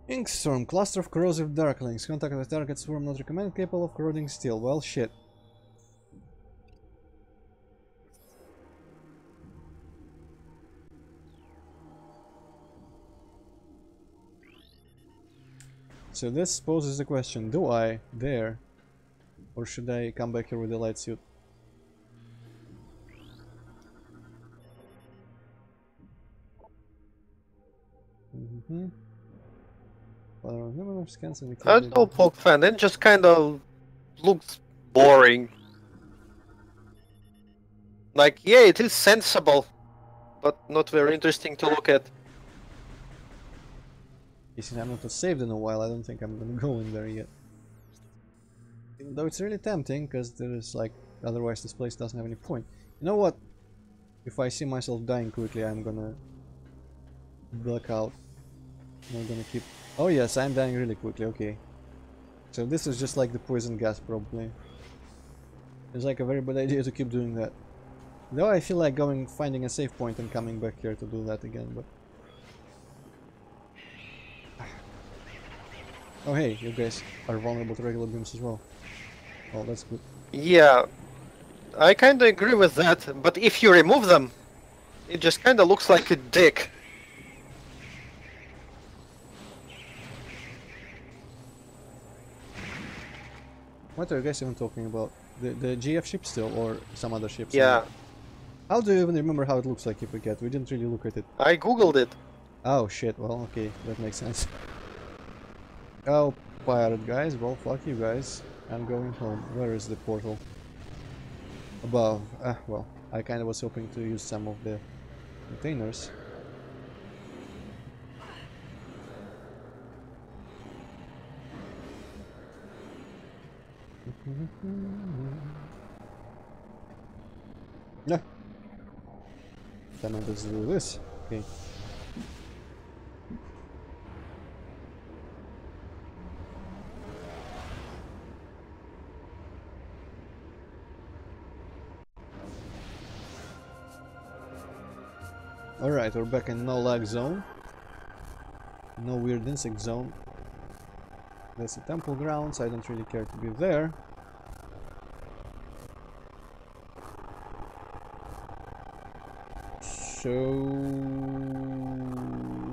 Inkstorm, cluster of corrosive darklings. Contact with target swarm not recommended, capable of corroding steel. Well, shit. So this poses the question, do I dare? Or should I come back here with the light suit? Mm-hmm. I don't know, Poke fan. It just kind of looks boring. Like, yeah, it is sensible, but not very interesting to look at. Since I'm not saved in a while, I don't think I'm gonna go in there yet. Even though it's really tempting, because there is like, otherwise this place doesn't have any point. You know what? If I see myself dying quickly, I'm gonna black out. I'm gonna keep... oh yes, I'm dying really quickly, okay. So this is just like the poison gas probably. It's like a very bad idea to keep doing that. Though I feel like finding a safe point and coming back here to do that again, but... oh hey, you guys are vulnerable to regular beams as well. Oh, that's good. Yeah, I kinda agree with that, but if you remove them, it just kinda looks like a dick. What are you guys even talking about? The GF ship still, or some other ships? Yeah. How do you even remember how it looks like, you forget? We didn't really look at it. I googled it. Oh shit, well okay, that makes sense. Oh, pirate guys, well fuck you guys. I'm going home. Where is the portal? Above. Ah, well, I kinda was hoping to use some of the containers. Yeah. Then let's do this. Okay. Alright, we're back in no lag zone. No weird insect zone. That's the temple grounds, I don't really care to be there. so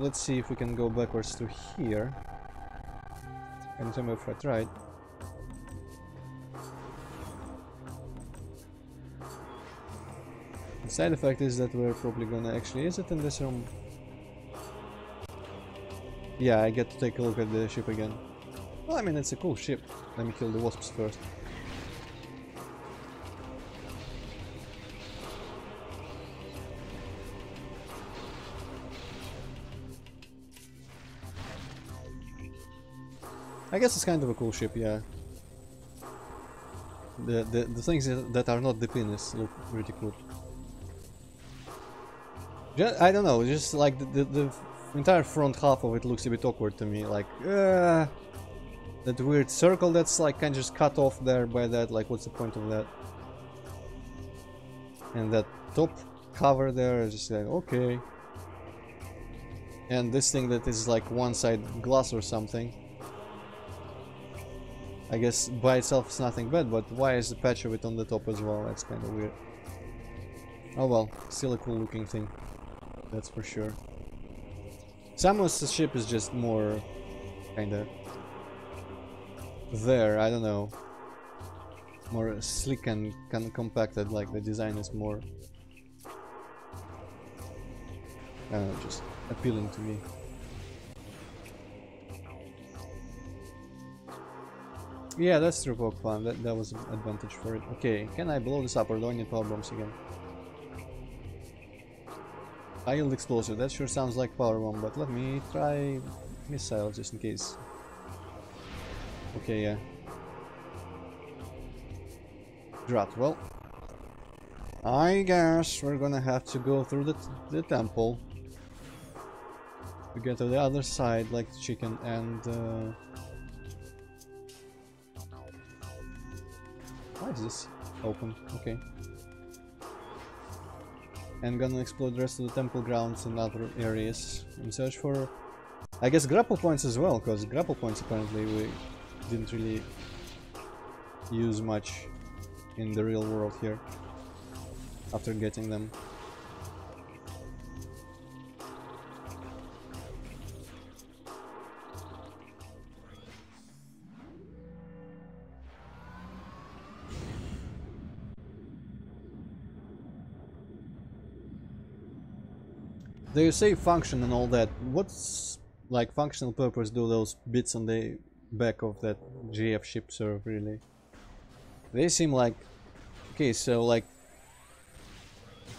let's see if we can go backwards to here. Can you tell me if I tried? The side effect is that we're probably gonna actually... Is it in this room? Yeah, I get to take a look at the ship again. Well, I mean, it's a cool ship. Let me kill the wasps first. I guess it's kind of a cool ship, yeah. The things that are not the penis look pretty cool. I don't know, just like the entire front half of it looks a bit awkward to me. Like, that weird circle that's like kind of just cut off there by that. Like, what's the point of that? And that top cover there is just like, okay. And this thing that is like one side glass or something. I guess by itself it's nothing bad, but why is the patch of it on the top as well? That's kind of weird. Oh well, still a cool looking thing. That's for sure. Samus's ship is just more kinda there, I don't know. More sleek and kind of compacted, like the design is more, I don't know, just appealing to me. Yeah, that's true, Pokemon. That was an advantage for it. Okay, can I blow this up or do I need power bombs again? High yield explosive, that sure sounds like power bomb, but let me try missile just in case. Okay, yeah. Dropped. Well, I guess we're gonna have to go through the temple to get to the other side, like the chicken, and why is this open? Okay. And gonna explore the rest of the temple grounds and other areas and search for, I guess, grapple points as well, because grapple points apparently we didn't really use much in the real world here after getting them. They say function and all that. What's like functional purpose do those bits on the back of that GF ship serve really? They seem like, okay, so like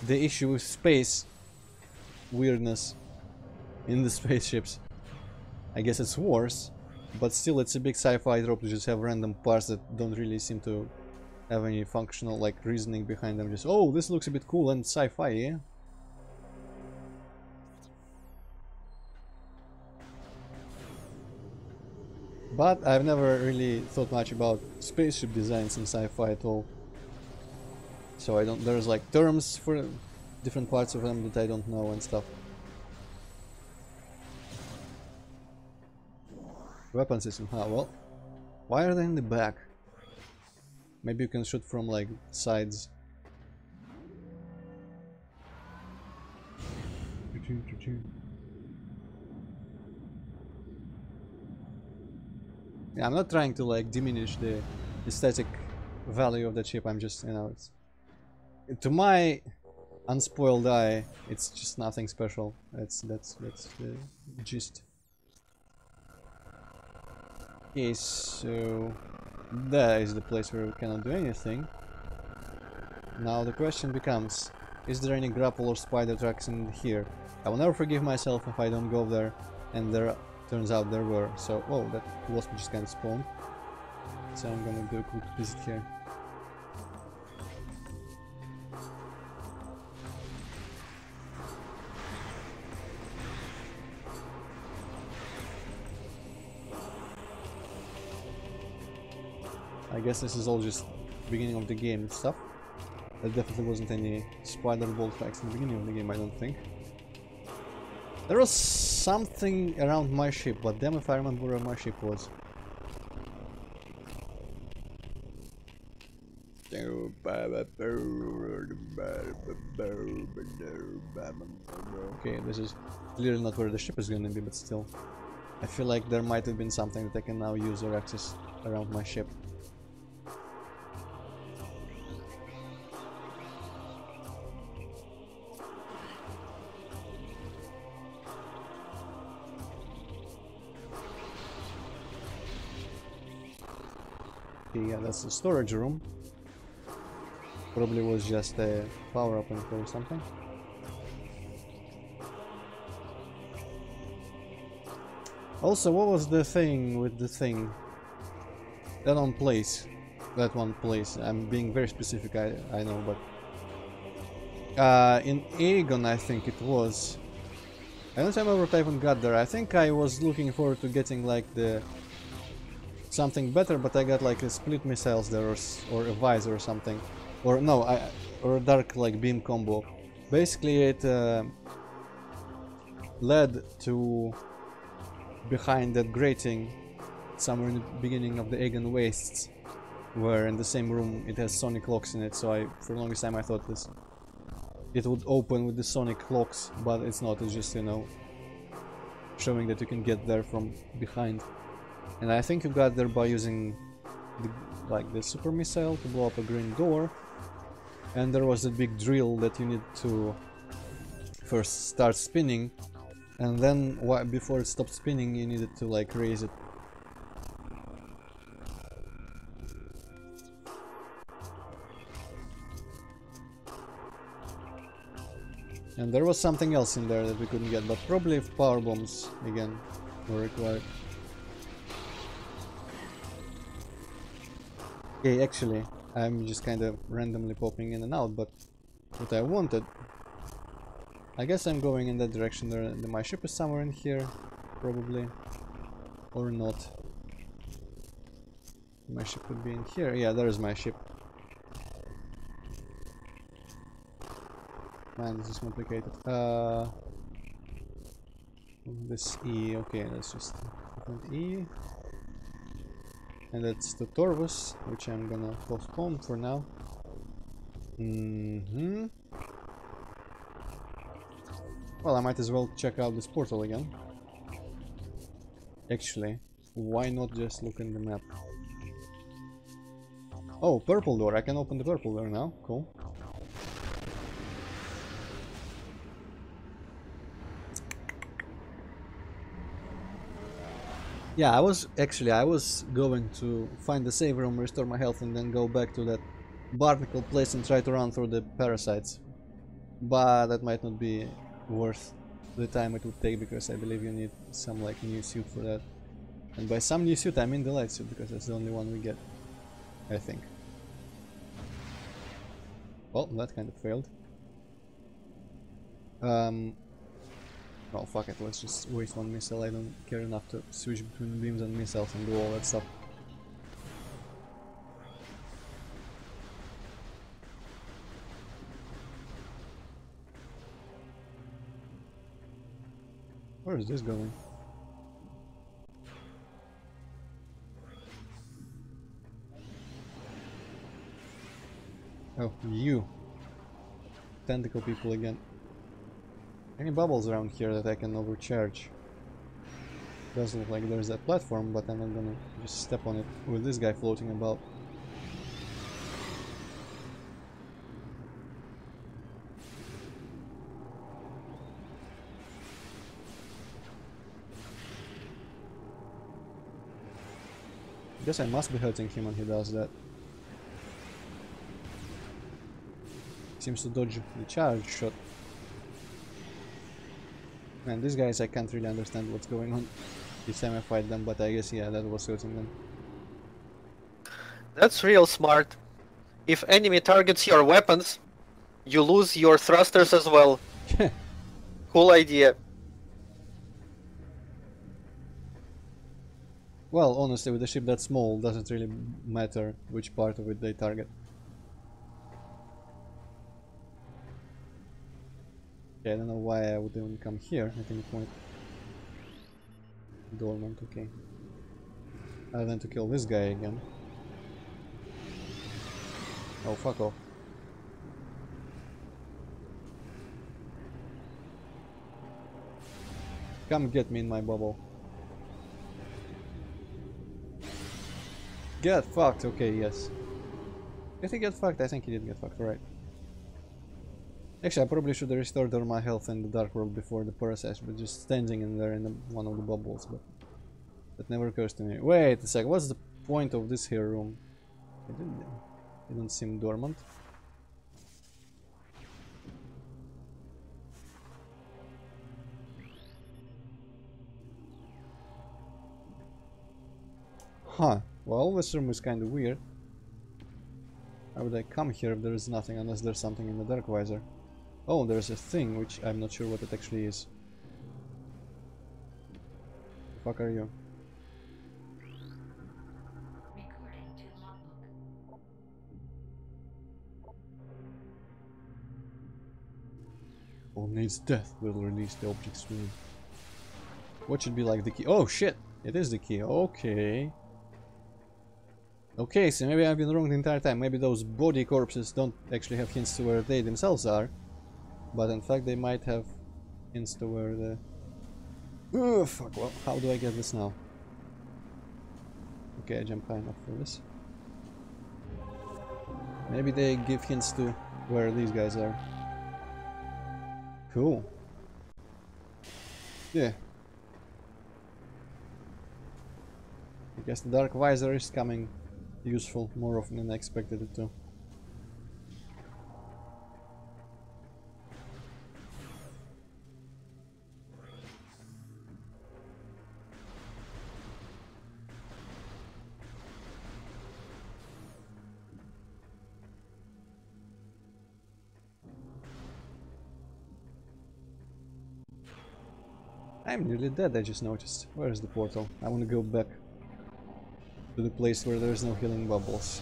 the issue with space weirdness in the spaceships, I guess it's worse, but still it's a big sci-fi trope to just have random parts that don't really seem to have any functional like reasoning behind them. Just, oh, this looks a bit cool and sci-fi, yeah? But I've never really thought much about spaceship designs in sci-fi at all. So I don't, there's like terms for different parts of them that I don't know and stuff. Weapon system, huh? Well, why are they in the back? Maybe you can shoot from like sides. Yeah, I'm not trying to like diminish the aesthetic value of the chip. I'm just, you know, it's, to my unspoiled eye, it's just nothing special. That's the gist. Okay, so that is the place where we cannot do anything. Now the question becomes, is there any grapple or spider tracks in here? I will never forgive myself if I don't go there, and there turns out there were. So, oh, that wasp just kind of spawned. So I'm gonna do a quick visit here. I guess this is all just beginning of the game and stuff. There definitely wasn't any spider ball tracks in the beginning of the game, I don't think. There was something around my ship, but damn if I remember where my ship was. Okay, this is clearly not where the ship is gonna be, but still. I feel like there might have been something that I can now use or access around my ship. Okay, yeah, that's the storage room. Probably was just a power-up info or something. Also, what was the thing with the thing? That one place. That one place. I'm being very specific, I know, but... in Aegon, I think it was. I don't remember what I even got there. I think I was looking forward to getting like the... something better, but I got like a split missiles there or a visor or something. Or no, or a dark like beam combo. Basically it led to behind that grating somewhere in the beginning of the Aegon Wastes, where in the same room it has sonic locks in it, so for the longest time I thought it would open with the sonic locks, but it's not, it's just, you know, showing that you can get there from behind. And I think you got there by using the super missile to blow up a green door. And there was a big drill that you need to first start spinning, and then before it stopped spinning you needed to like raise it. And there was something else in there that we couldn't get, but probably if power bombs again were required. Okay, actually, I'm just kind of randomly popping in and out, but what I wanted... I guess I'm going in that direction. My ship is somewhere in here, probably. Or not. My ship would be in here. Yeah, there's my ship. Man, this is complicated. This E, okay, that's just E. And that's the Torvus, which I'm gonna postpone for now. Well, I might as well check out this portal again. Actually, why not just look in the map? Oh, purple door. I can open the purple door now. Cool. Yeah, I was going to find the save room, restore my health, and then go back to that barnacle place and try to run through the parasites. But that might not be worth the time it would take, because I believe you need some like new suit for that. And by some new suit I mean the light suit, because that's the only one we get, I think. Well, that kind of failed. Well, fuck it, let's just waste one missile. I don't care enough to switch between beams and missiles and do all that stuff. Where is this going? Oh, you. Tentacle people again. Any bubbles around here that I can overcharge? Doesn't look like there's that platform, but I'm not gonna just step on it with this guy floating about. Guess I must be hurting him when he does that. Seems to dodge the charge shot. Man, these guys, I can't really understand what's going on each time I fight them, but I guess, yeah, that was hurting them. That's real smart. If enemy targets your weapons, you lose your thrusters as well. Cool idea. Well, honestly, with a ship that small, doesn't really matter which part of it they target. Okay, I don't know why I would even come here at any point. Dormant, okay. Other than to kill this guy again. Oh, fuck off. Come get me in my bubble. Get fucked, okay, yes. Did he get fucked? I think he did get fucked, right. Actually, I probably should have restored all my health in the Dark World before the parasite, but just standing in there in one of the bubbles, but that never occurs to me. Wait a sec, what's the point of this here room? It didn't seem dormant. Huh, well, this room is kind of weird. Why would I come here if there is nothing, unless there's something in the Dark Visor? Oh, there's a thing, which I'm not sure what it actually is. The fuck are you? All needs death will release the object's room. What should be like the key? Oh shit! It is the key, okay. Okay, so maybe I've been wrong the entire time. Maybe those body corpses don't actually have hints to where they themselves are. But in fact they might have hints to where the... Oh fuck, well, how do I get this now? Okay, I jump high enough for this. Maybe they give hints to where these guys are. Cool. Yeah. I guess the Dark Visor is coming useful more often than I expected it to. I'm nearly dead, I just noticed. Where is the portal? I want to go back to the place where there's no healing bubbles.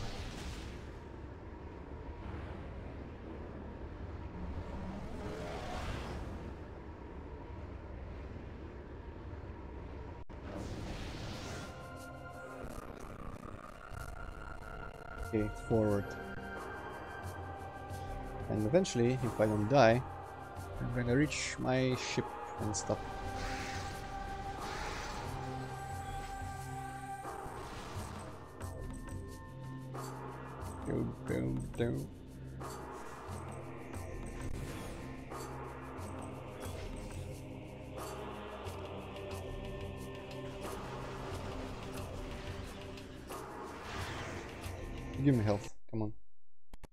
Okay, forward. And eventually, if I don't die, I'm gonna reach my ship and stop. Go. Give me health, come on.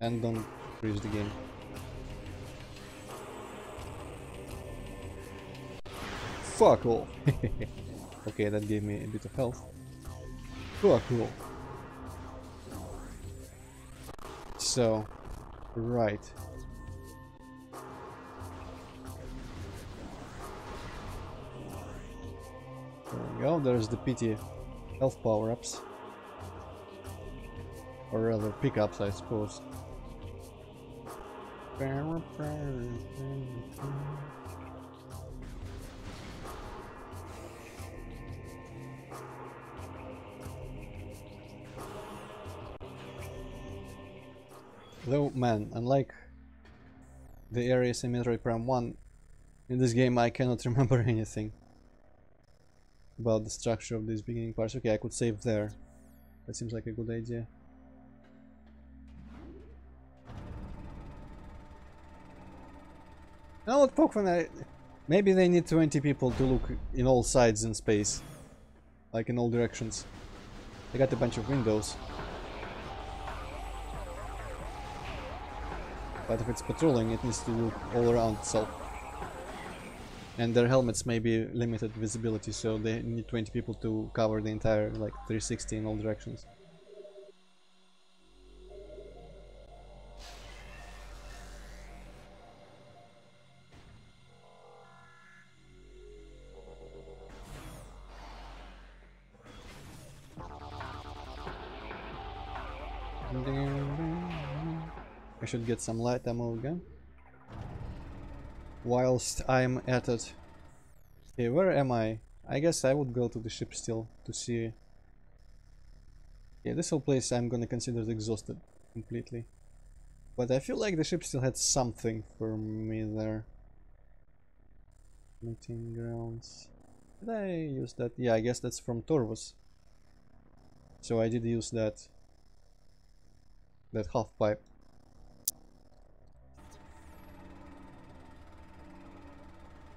And don't freeze the game. Fuck off! Okay, that gave me a bit of health. Fuck off. So, right. There we go, there's the PT health power-ups. Or rather, pickups, I suppose. Though, man, unlike the areas in Metroid Prime 1, in this game I cannot remember anything about the structure of these beginning parts. Okay, I could save there. That seems like a good idea. Now what Pokemon, maybe they need 20 people to look in all sides in space. Like in all directions. They got a bunch of windows. But if it's patrolling, it needs to look all around itself. And their helmets may be limited visibility, so they need 20 people to cover the entire, like, 360 in all directions. I should get some light ammo again. Whilst I'm at it. Okay, where am I? I guess I would go to the ship still to see. Yeah, this whole place I'm gonna consider exhausted completely. But I feel like the ship still had something for me there. Meeting grounds. Did I use that? Yeah, I guess that's from Torvus. So I did use that half pipe.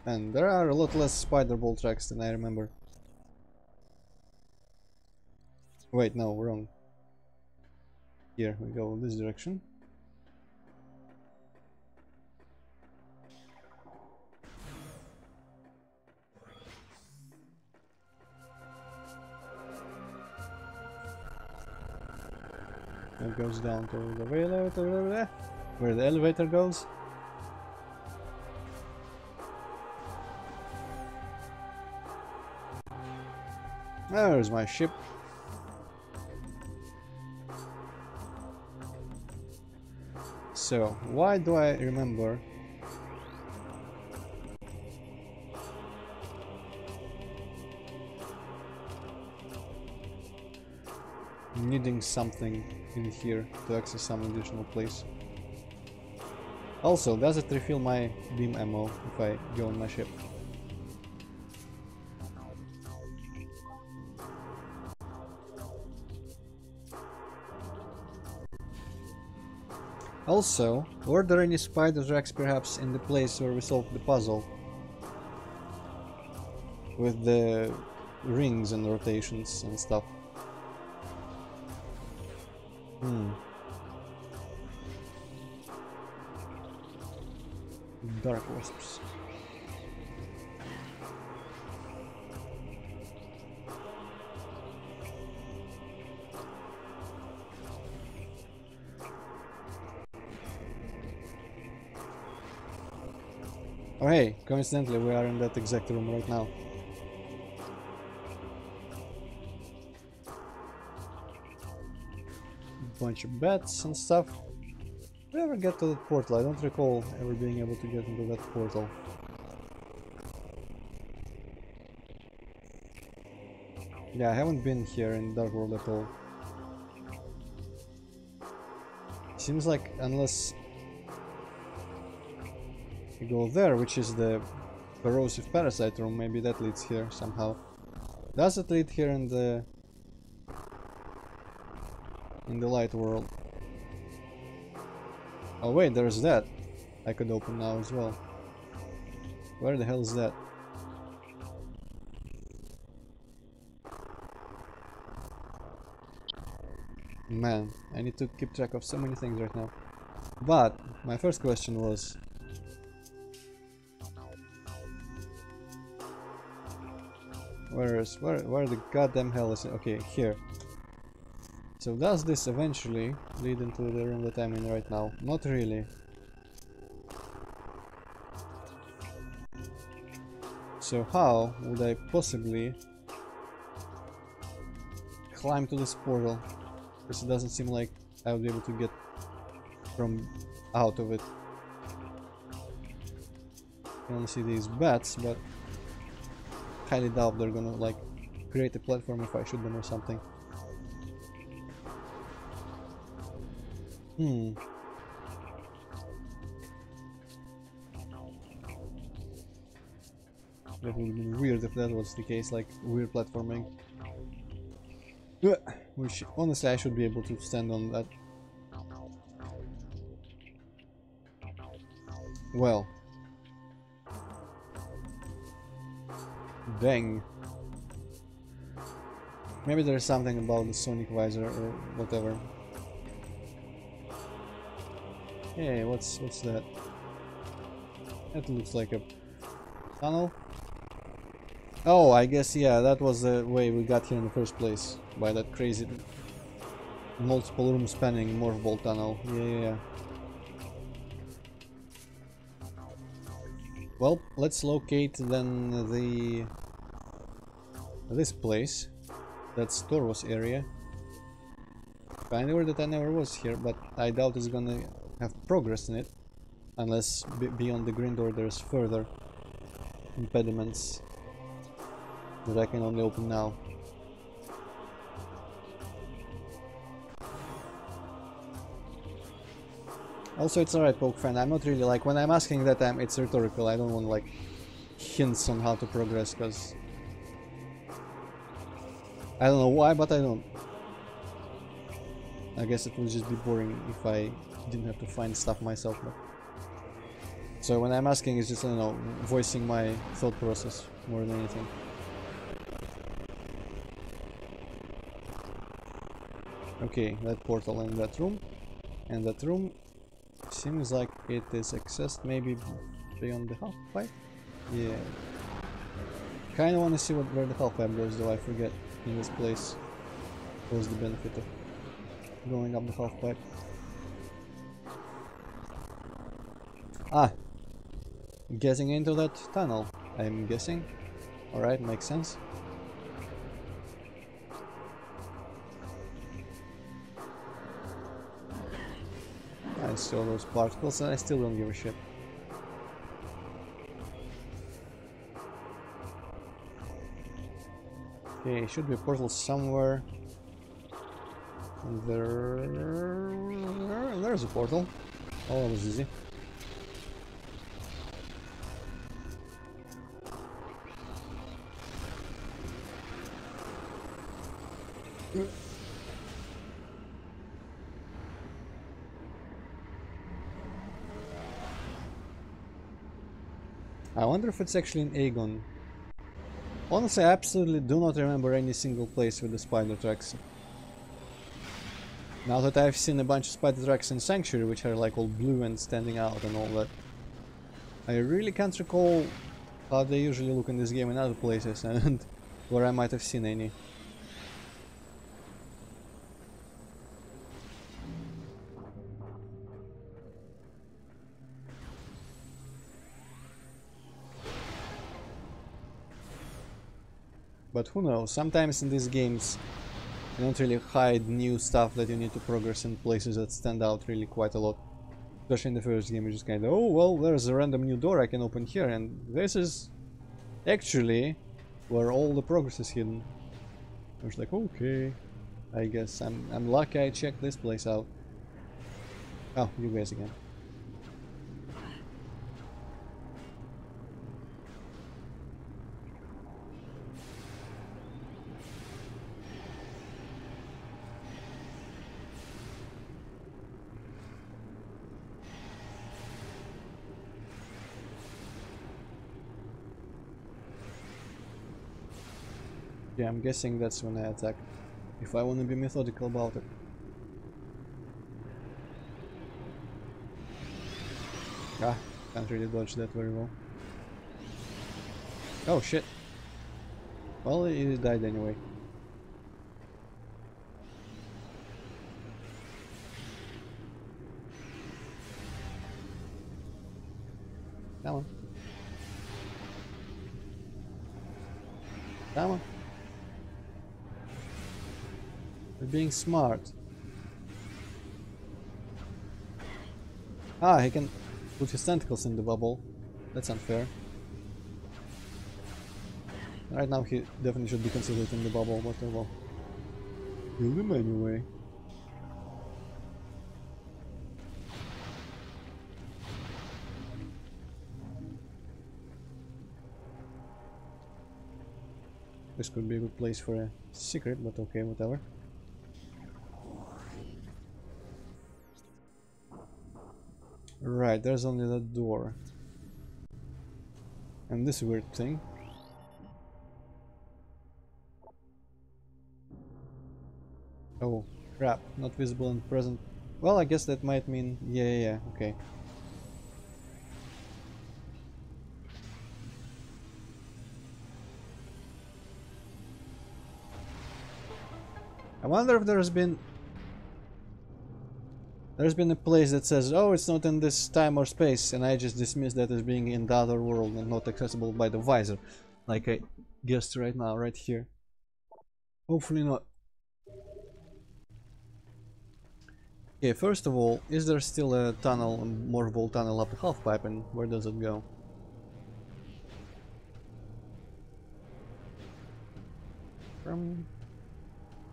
And there are a lot less spider ball tracks than I remember. Wait, no, wrong. Here we go, this direction. It goes down to the elevator, where the elevator goes. There's my ship. So, why do I remember needing something in here to access some additional place? Also, does it refill my beam ammo if I go on my ship? Also, were there any spider tracks perhaps in the place where we solved the puzzle? With the rings and rotations and stuff. Dark wasps. Oh hey, coincidentally we are in that exact room right now. Bunch of bats and stuff. Did we ever get to that portal? I don't recall ever being able to get into that portal. Yeah, I haven't been here in Dark World at all. Seems like unless we go there, which is the corrosive parasite room, maybe that leads here somehow. Does it lead here in the light world? Oh wait, there's that. I could open now as well. Where the hell is that? Man, I need to keep track of so many things right now. But my first question was, where the goddamn hell is it? Okay, here. So does this eventually lead into the room that I'm in right now? Not really. So how would I possibly climb to this portal? Because it doesn't seem like I would be able to get from out of it. I can only see these bats, but highly doubt they're gonna like create a platform if I shoot them or something. It would be weird if that was the case, like weird platforming. Which honestly I should be able to stand on that. Well. Dang. Maybe there's something about the sonic visor or whatever. Hey, what's that? That looks like a tunnel. Oh, I guess yeah, that was the way we got here in the first place. By that crazy multiple room spanning morph ball tunnel. Yeah. Well, let's locate then this place. That's Torvus area. Kinda weird that I never was here, but I doubt it's gonna have progress in it. Unless beyond the green door there's further impediments that I can only open now. Also, it's alright, poke friend. I'm not really like when I'm asking that it's rhetorical. I don't want like hints on how to progress because I don't know why, but I don't. I guess it would just be boring if I didn't have to find stuff myself. But so when I'm asking, it's just, I don't know, voicing my thought process more than anything. Okay, that portal in that room. And that room seems like it is accessed maybe beyond the half pipe. Yeah. Kinda wanna see where the half pipe goes, though I forget in this place. What's the benefit of going up the half pipe? Ah! Getting into that tunnel, I'm guessing. Alright, makes sense. I saw those particles and I still don't give a shit. Okay, should be a portal somewhere. And there's a portal. Oh, that was easy. I wonder if it's actually in Aegon. Honestly, I absolutely do not remember any single place with the spider tracks. Now that I've seen a bunch of spider tracks in Sanctuary, which are like all blue and standing out and all that, I really can't recall how they usually look in this game in other places and where I might have seen any. But who knows, sometimes in these games you don't really hide new stuff that you need to progress in places that stand out really quite a lot. Especially in the first game, you just kind of, oh well, there's a random new door I can open here, and this is actually where all the progress is hidden. I was like, okay, I guess I'm lucky I checked this place out. Oh, you guys again. Yeah, I'm guessing that's when I attack, if I want to be methodical about it. Ah, can't really dodge that very well. Oh shit. Well, he died anyway. Come on. Come on. We're being smart. Ah, he can put his tentacles in the bubble. That's unfair. Right now he definitely should be considered in the bubble, but well. Kill him anyway. This could be a good place for a secret, but okay, whatever. Right, there's only that door. And this weird thing. Oh, crap, not visible and present. Well, I guess that might mean... yeah, okay. I wonder if there's been a place that says, oh, it's not in this time or space, and I just dismiss that as being in the other world and not accessible by the visor, like I guessed right now, right here. Hopefully not. Okay, first of all, is there still a tunnel, a morphable tunnel up the half pipe, and where does it go?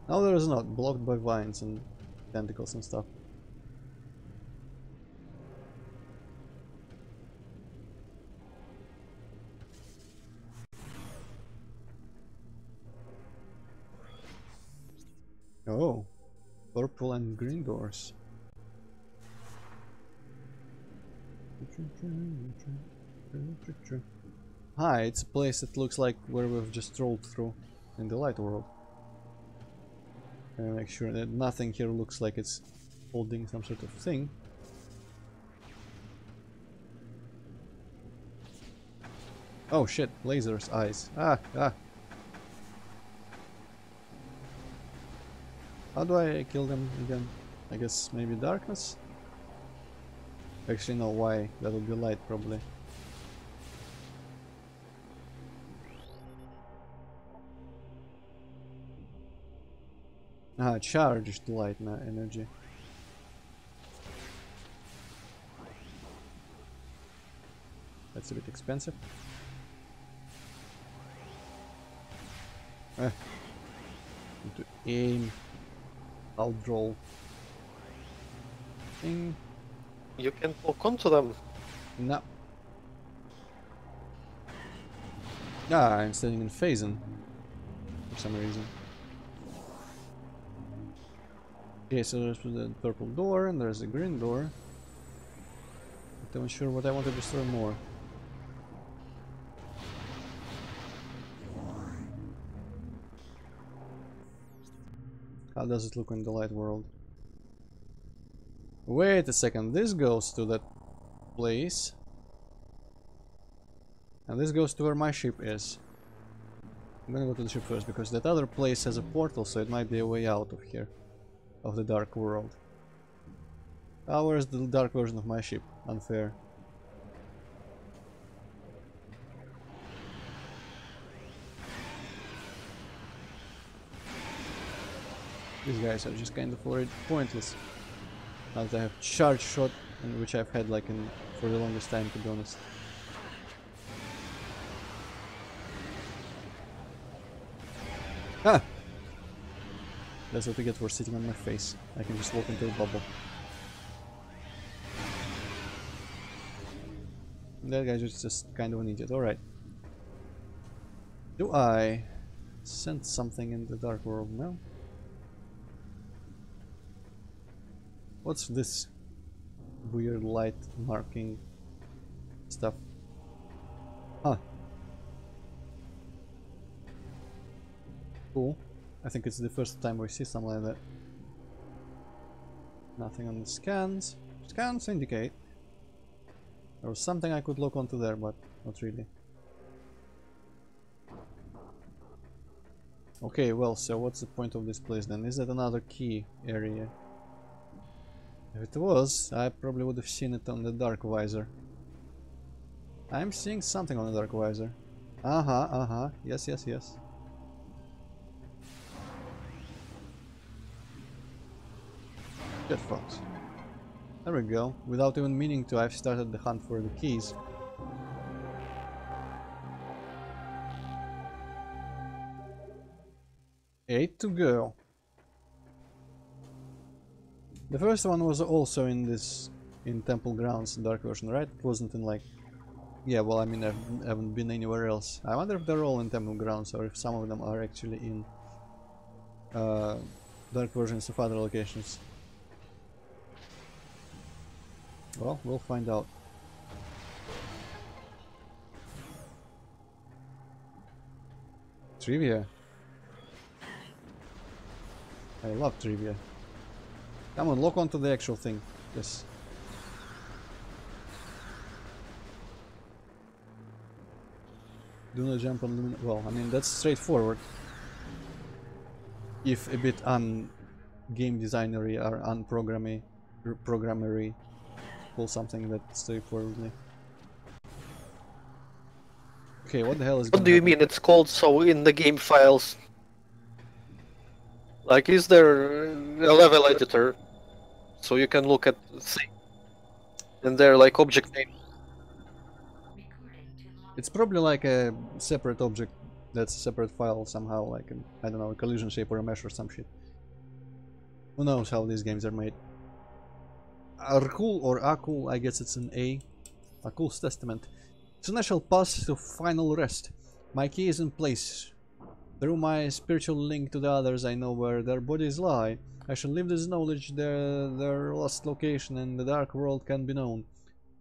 No, there is not, blocked by vines and tentacles and stuff. Oh, purple and green doors. Hi, it's a place that looks like where we've just strolled through in the light world. Make sure that nothing here looks like it's holding some sort of thing. Oh shit, lasers, eyes. Ah. How do I kill them again? I guess maybe darkness? Actually no, why? That would be light probably. Ah, charged light energy. That's a bit expensive. Need to aim. I'll draw. Thing. You can walk onto them. No. Ah, I'm standing in phasing for some reason. Okay, so there's the purple door and there's a green door. Not even sure what I want to destroy more. How does it look in the light world? Wait a second, this goes to that place. And this goes to where my ship is. I'm gonna go to the ship first because that other place has a portal, so it might be a way out of here. Of the dark world. Ah, where's the dark version of my ship? Unfair. These guys are just kind of already pointless. Now that I have charge shot, and which I've had like for the longest time, to be honest. Ah! That's what I get for sitting on my face. I can just walk into a bubble. That guy's just kind of an idiot. Alright. Do I sense something in the dark world now? What's this weird light marking stuff? Huh. Cool. I think it's the first time we see something like that. Nothing on the scans. Scans indicate there was something I could look onto there, but not really. Okay, well, so what's the point of this place then? Is that another key area? If it was, I probably would have seen it on the dark visor. I'm seeing something on the dark visor. Yes. Good folks. There we go. Without even meaning to, I've started the hunt for the keys. Eight to go. The first one was also in Temple Grounds, dark version, right? It wasn't in like... Yeah, well, I mean, I haven't been anywhere else. I wonder if they're all in Temple Grounds or if some of them are actually in dark versions of other locations. Well, we'll find out. Trivia. I love trivia. Come on, lock onto the actual thing. Yes. Do not jump on the... Well, I mean, that's straightforward. If a bit game designery or programmery, pull something that straightforwardly. Okay, what the hell is going on? What do you mean it's called so in the game files? Like, is there a level editor so you can look at things and they're like object name? It's probably like a separate object that's a separate file somehow, like I don't know, a collision shape or a mesh or some shit. Who knows how these games are made. Arkul or Akul, I guess it's an A. Akul's Testament. Soon I shall pass to final rest. My key is in place. Through my spiritual link to the others, I know where their bodies lie. I shall leave this knowledge their lost location in the dark world can be known.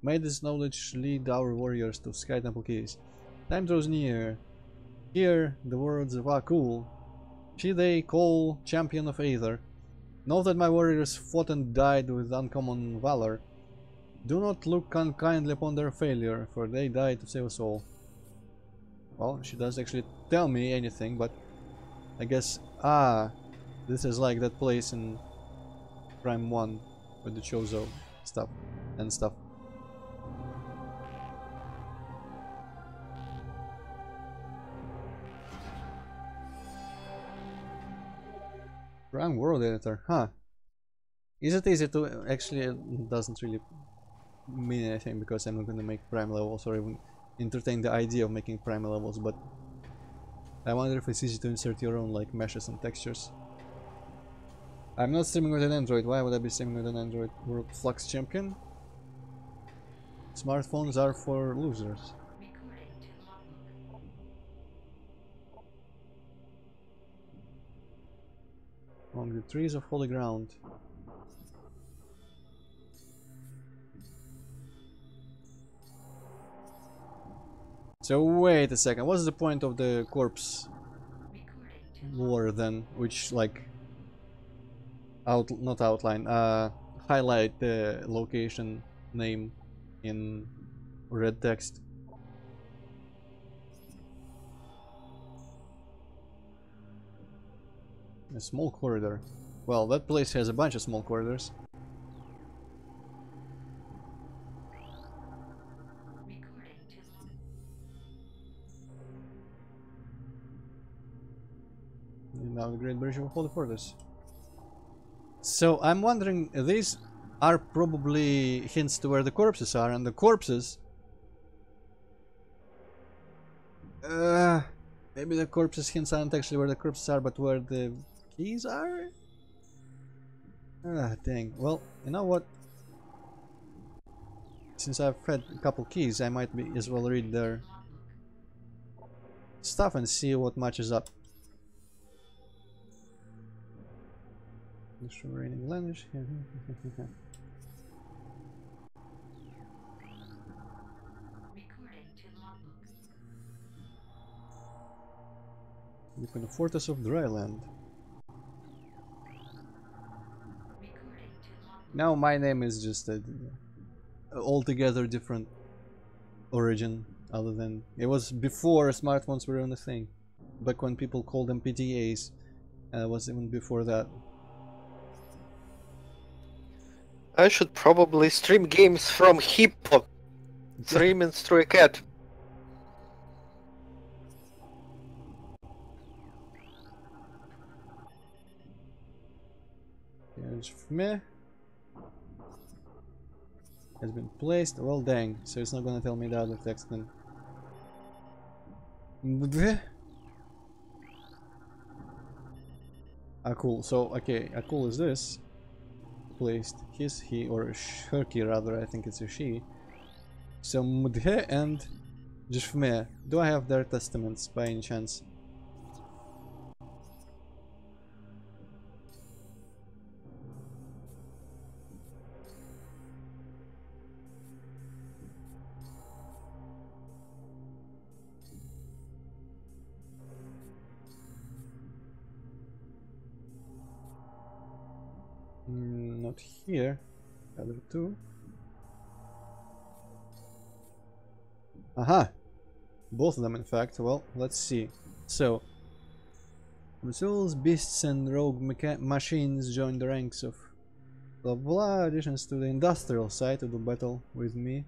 May this knowledge lead our warriors to Sky Temple Keys. Time draws near. Hear the words of Akul. She they call champion of Aether. Know that my warriors fought and died with uncommon valor. Do not look unkindly upon their failure, for they died to save us all. Well, she doesn't actually tell me anything, but I guess... Ah, this is like that place in Prime 1 with the Chozo stuff and stuff. Prime World Editor, huh? Is it easy to... Actually, it doesn't really mean anything because I'm not gonna make Prime levels or even entertain the idea of making Prime levels, but I wonder if it's easy to insert your own like meshes and textures. I'm not streaming with an Android. Why would I be streaming with an Android? World Flux Champion? Smartphones are for losers. Among the trees of holy ground. So wait a second, what's the point of the corpse war then? Which like not outline, highlight the location name in red text. A small corridor. Well, that place has a bunch of small corridors. And now the Great Bridge of Holy Fortress. So I'm wondering, these are probably hints to where the corpses are, and the corpses... maybe the corpses hints aren't actually where the corpses are, but where the keys are? Ah, dang. Well, you know what? Since I've had a couple keys, I might be as well read their stuff and see what matches up. Raining language. Deep in the Fortress of Dryland. Now my name is just a altogether different origin, other than it was before smartphones were on a thing. Back when people called them PTAs, and it was even before that. I should probably stream games from Hippo. 3 minutes through a cat. Meh. Has been placed. Well, dang. So it's not gonna tell me the other text then. Ah, cool. So, okay, ah, cool is this. Placed his, he, or her key rather, I think it's a she. So, Mudhe and Jishfme. Do I have their testaments by any chance? Not here. Other two. Aha! Both of them, in fact. Well, let's see. So, tools, beasts, and rogue machines join the ranks of blah blah. Additions to the industrial side to do battle with me.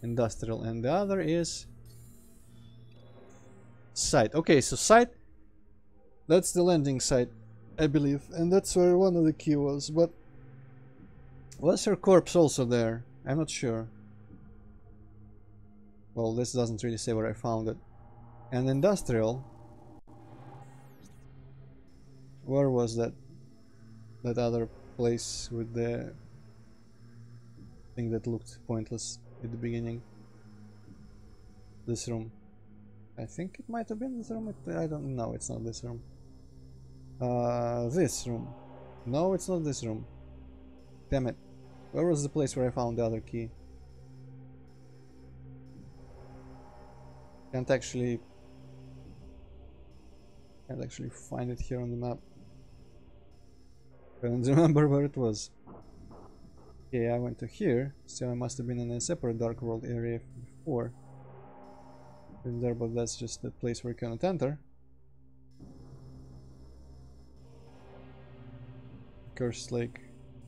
Industrial, and the other is site. Okay, so site. That's the landing site, I believe, and that's where one of the key was. But was her corpse also there? I'm not sure. Well, this doesn't really say where I found it. And industrial. Where was that? That other place with the thing that looked pointless at the beginning. This room. I think it might have been this room. I don't know. It's not this room. This room. No, it's not this room. Damn it. Where was the place where I found the other key? Can't actually find it here on the map. I don't remember where it was. Okay, I went to here, so I must have been in a separate Dark World area before. Been there, but that's just the place where you cannot enter. Cursed Lake.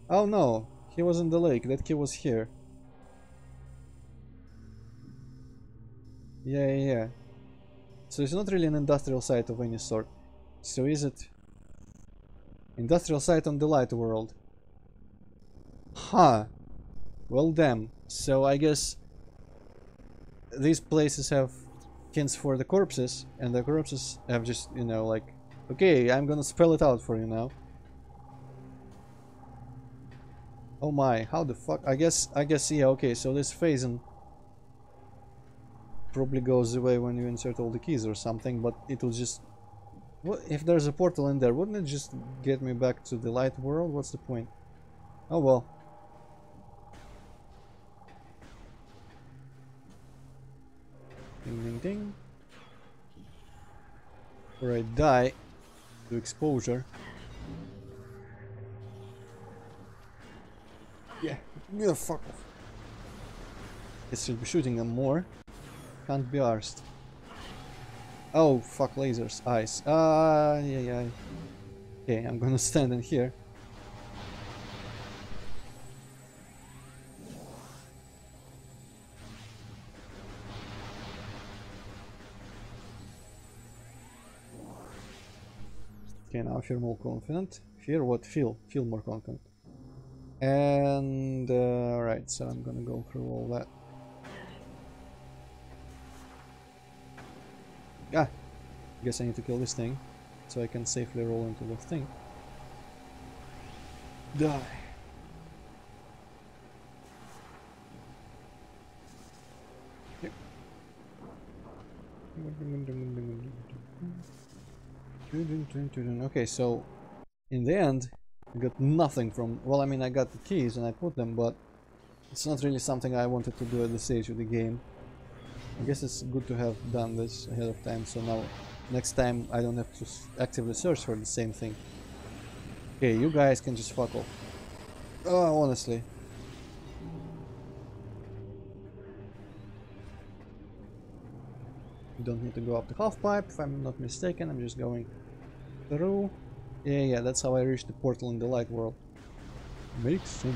Oh no, he was in the lake, that key was here. Yeah. So it's not really an industrial site of any sort. So is it industrial site on the light world? Huh. Well damn. So I guess these places have hints for the corpses, and the corpses have just, you know, like, okay, I'm gonna spell it out for you now. Oh my, how the fuck? I guess, yeah, okay, so this phasing probably goes away when you insert all the keys or something, but it will just... What if there's a portal in there? Wouldn't it just get me back to the light world? What's the point? Oh well. Ding ding ding. Or I die to exposure. Yeah, get the fuck off. Guess she'll be shooting them more. Can't be arsed. Oh, fuck, lasers, eyes. Yeah. Okay, I'm gonna stand in here. Okay, now I feel more confident. Fear what? Feel more confident. And right, so I'm gonna go through all that. Ah, guess I need to kill this thing so I can safely roll into the thing. Die. Yep. Okay, so in the end I got nothing from... Well, I mean, I got the keys and I put them, but it's not really something I wanted to do at this stage of the game. I guess it's good to have done this ahead of time, so now next time I don't have to actively search for the same thing. Okay, you guys can just fuck off. Oh, honestly. You don't need to go up the half pipe, if I'm not mistaken. I'm just going through. Yeah, that's how I reached the portal in the light world. Makes sense.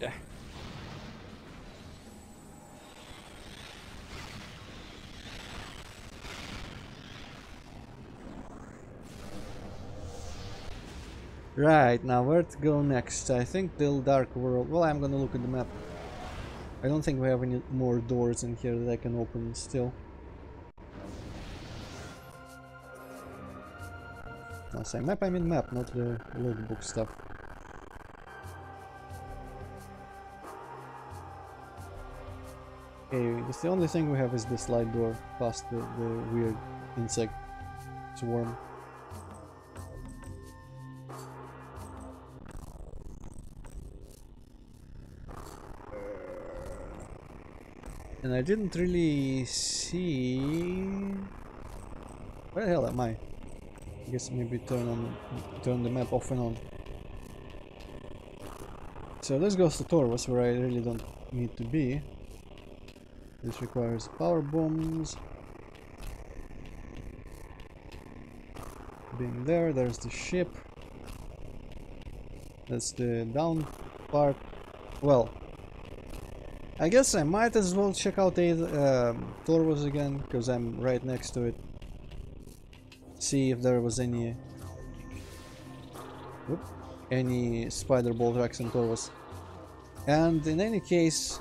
Yeah. Right, now where to go next? I think the dark world. Well, I'm gonna look at the map. I don't think we have any more doors in here that I can open still. When I say map, I mean map, not the logbook stuff. Okay, it's the only thing we have is the slide door past the weird insect swarm. And I didn't really see... Where the hell am I? I guess maybe turn the map off and on. So this goes to Torvus, where I really don't need to be. This requires power bombs. Being there, there's the ship. That's the down part. Well, I guess I might as well check out Torvus again, because I'm right next to it. See if there was any spider ball tracks in Torvus. And in any case,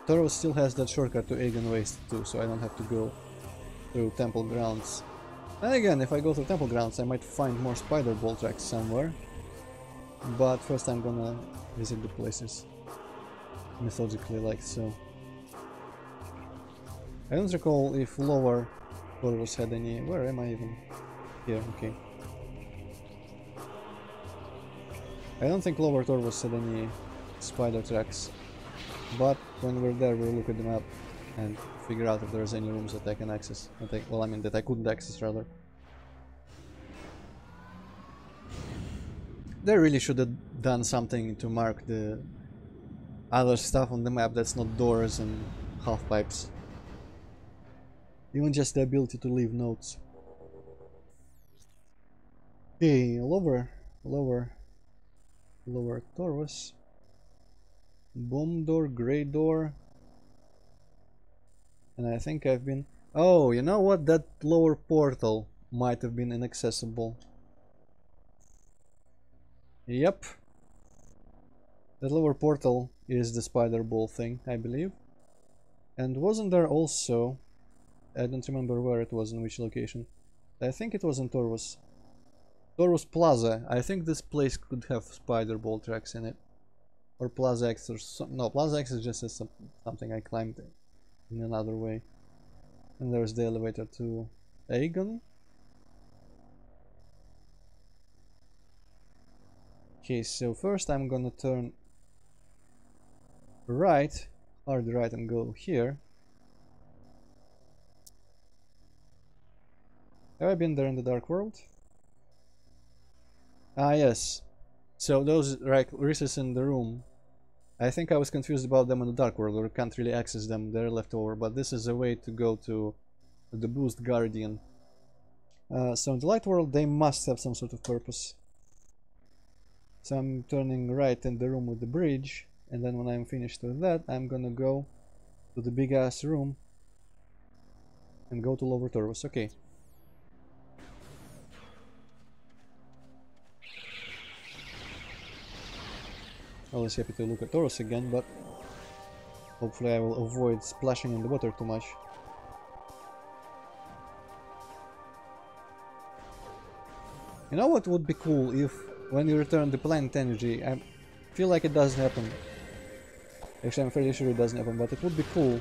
Torvus still has that shortcut to Aegon Waste too, so I don't have to go through temple grounds. And again, if I go through temple grounds, I might find more spider ball tracks somewhere. But first I'm gonna visit the places methodically, like so. I don't recall if lower Torvos had any... Where am I even? Here, okay. I don't think lower Torvos had any spider tracks. But when we're there, we'll look at the map and figure out if there's any rooms that I can access. Well, I mean that I couldn't access, rather. They really should have done something to mark the other stuff on the map that's not doors and half pipes. Even just the ability to leave notes. Okay, lower Torvos. Boom door, grey door. And I think I've been... Oh, you know what? That lower portal might have been inaccessible. Yep. That lower portal is the spider ball thing, I believe. And wasn't there also... I don't remember where it was, in which location. I think it was in Torvos. Torvos Plaza. I think this place could have spider ball tracks in it. Or Plaza X or something. No, Plaza X is just something I climbed in another way. And there's the elevator to Aegon. Okay, so first I'm gonna turn right, hard right, and go here. Have I been there in the Dark World? Ah, yes. So those recesses in the room, I think I was confused about them in the Dark World, or can't really access them, they're left over, but this is a way to go to the Boost Guardian. So in the Light World they must have some sort of purpose. So I'm turning right in the room with the bridge, and then when I'm finished with that, I'm gonna go to the big ass room and go to Lower Torvos. Okay. Always happy to look at Torvos again, but hopefully I will avoid splashing in the water too much. You know what would be cool if, when you return the planet energy, I feel like it doesn't happen. Actually, I'm fairly sure it doesn't happen, but it would be cool.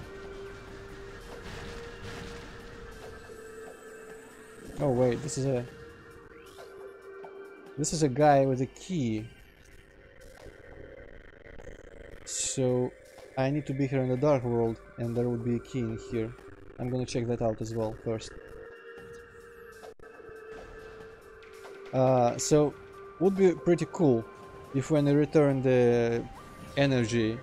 Oh wait, this is a guy with a key. So I need to be here in the Dark World, and there would be a key in here. I'm gonna check that out as well first. So would be pretty cool if when I return the energy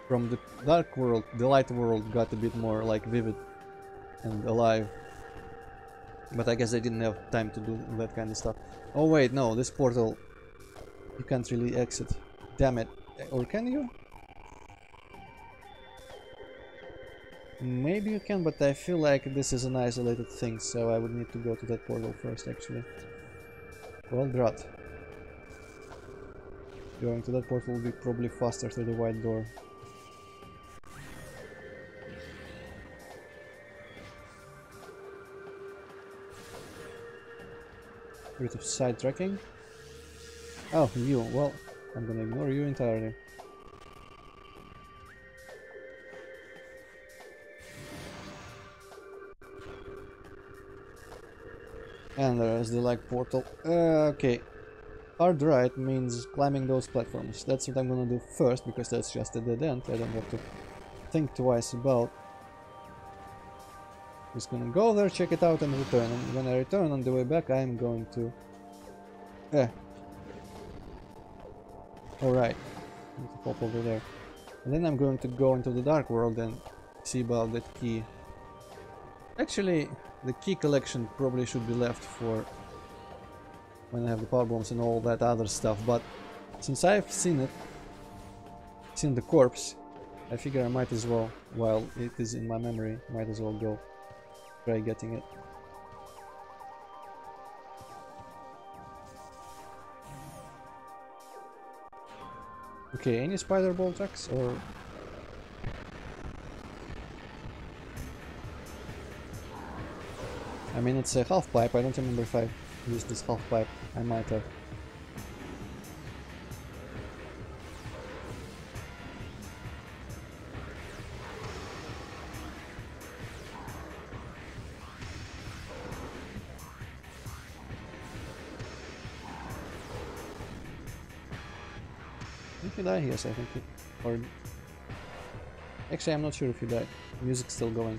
from the Dark World, the Light World got a bit more like vivid and alive. But I guess I didn't have time to do that kind of stuff. Oh wait, no, this portal you can't really exit. Damn it. Or can you? Maybe you can, but I feel like this is an isolated thing, so I would need to go to that portal first, actually. Well, drat. Going to that portal will be probably faster through the white door. Bit of sidetracking. Oh, you. Well, I'm gonna ignore you entirely. And there's the lag portal. Okay. Hard right means climbing those platforms. That's what I'm gonna do first, because that's just a dead end. I don't have to think twice about. Just gonna go there, check it out, and return. And when I return on the way back, I'm going to... Alright. Need to pop over there. And then I'm going to go into the Dark World and see about that key. Actually, the key collection probably should be left for when I have the power bombs and all that other stuff, but since I've seen the corpse, I figure I might as well, while it is in my memory, might as well go try getting it. Okay, any spider ball tracks or... I mean, it's a half pipe. I don't remember if I used this half pipe. I might have. If he died, yes, I think he... Or... Actually, I'm not sure if he died. Music's still going.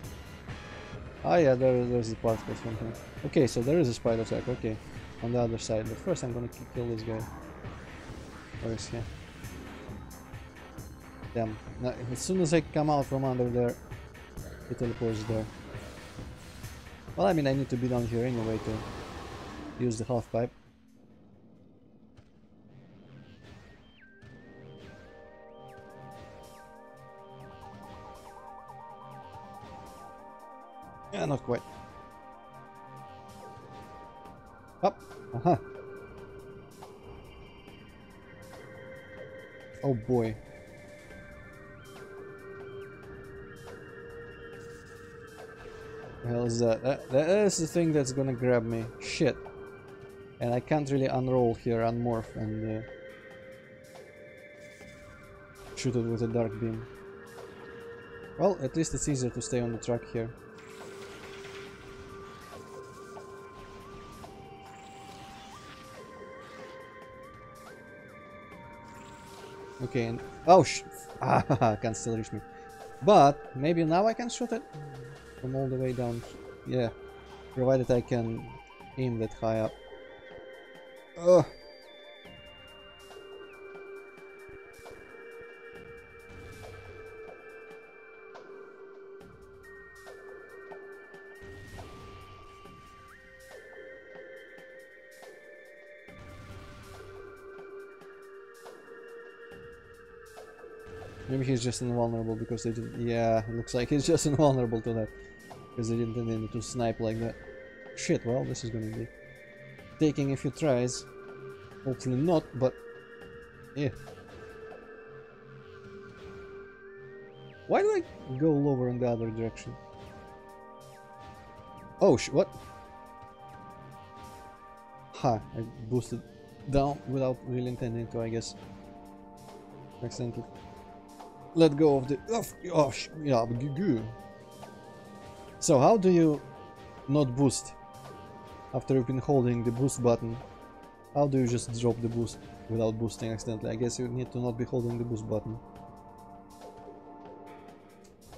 Ah yeah, there's the particles from him. Okay, so there is a spider attack, okay. On the other side, but first I'm gonna kill this guy. Where is he? Damn. Now, as soon as I come out from under there, it teleports there. Well, I mean, I need to be down here anyway to use the half pipe. Yeah, not quite. Up. Aha. Oh boy. The hell is that? That is the thing that's gonna grab me. Shit. And I can't really unroll here, unmorph, and shoot it with a dark beam. Well, at least it's easier to stay on the track here. Okay, and oh can't still reach me. But maybe now I can shoot it from all the way down. Yeah, provided I can aim that high up. Ugh. Maybe he's just invulnerable because they didn't... Yeah, it looks like he's just invulnerable to that. Because they didn't intend to snipe like that. Shit, well, this is gonna be taking a few tries. Hopefully not, but... Yeah. Why do I go lower in the other direction? Oh, what? Ha, I boosted down without really intending to, I guess. Accidentally. Let go of the... Oh, yeah, goo. So, how do you not boost after you've been holding the boost button? How do you just drop the boost without boosting accidentally? I guess you need to not be holding the boost button.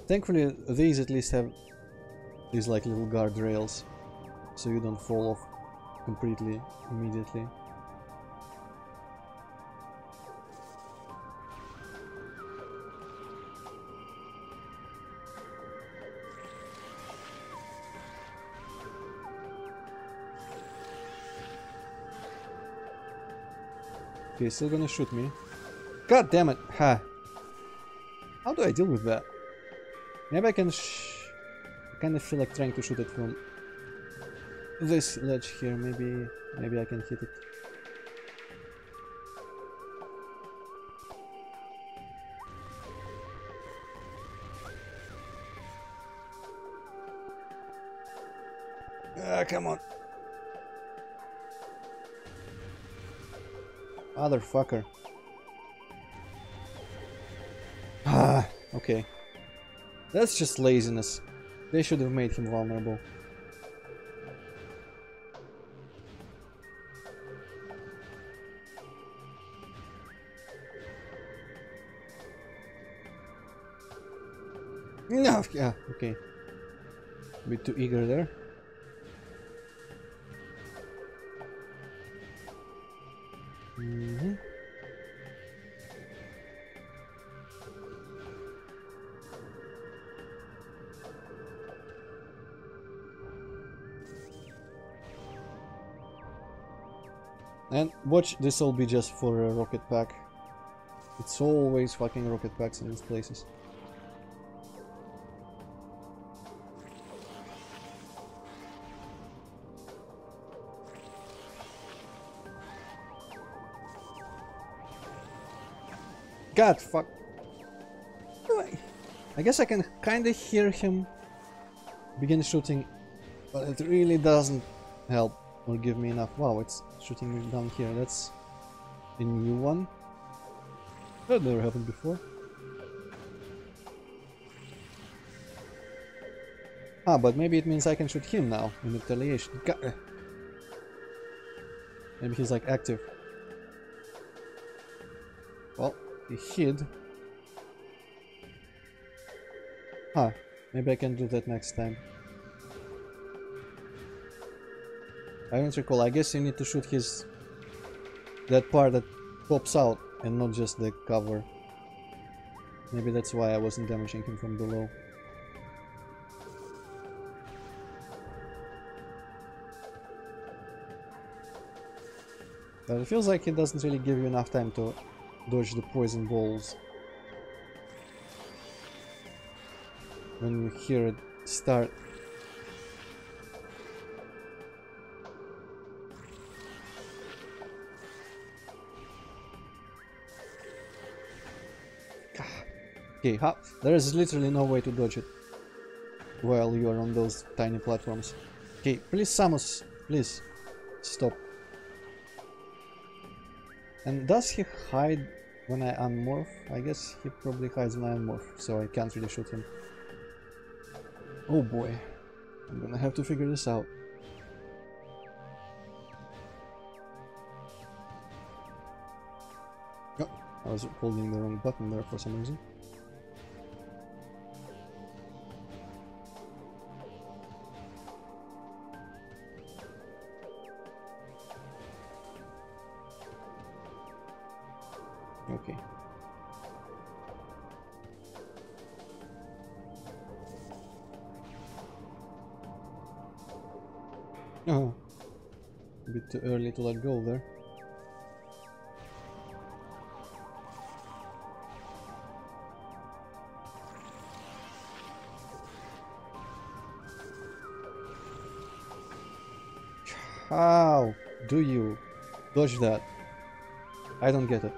Thankfully, these at least have these like little guardrails, so you don't fall off completely immediately. Okay, still gonna shoot me. God damn it! Ha! How do I deal with that? Maybe I can I kind of feel like trying to shoot it from this ledge here. Maybe I can hit it. Ah, come on. Motherfucker. Ah, okay. That's just laziness. They should have made him vulnerable. No, yeah, okay. A bit too eager there. And watch, this will be just for a rocket pack. It's always fucking rocket packs in these places. God, fuck. I guess I can kinda hear him begin shooting But it really doesn't help or give me enough. Wow, it's shooting me down here. That's a new one. That never happened before. Ah, but maybe it means I can shoot him now in retaliation. Maybe he's like active. Well, he hid. Ah, maybe I can do that next time. I don't recall. I guess you need to shoot his... that part that pops out and not just the cover. Maybe that's why I wasn't damaging him from below. But it feels like it doesn't really give you enough time to dodge the poison balls. When you hear it start. Okay, there is literally no way to dodge it while you are on those tiny platforms. Okay, please Samus, please stop. And does he hide when I unmorph? I guess he probably hides when I unmorph, so I can't really shoot him. Oh boy, I'm gonna have to figure this out. Oh, I was holding the wrong button there for some reason. Okay. Oh, a bit too early to let go there. How do you dodge that? I don't get it.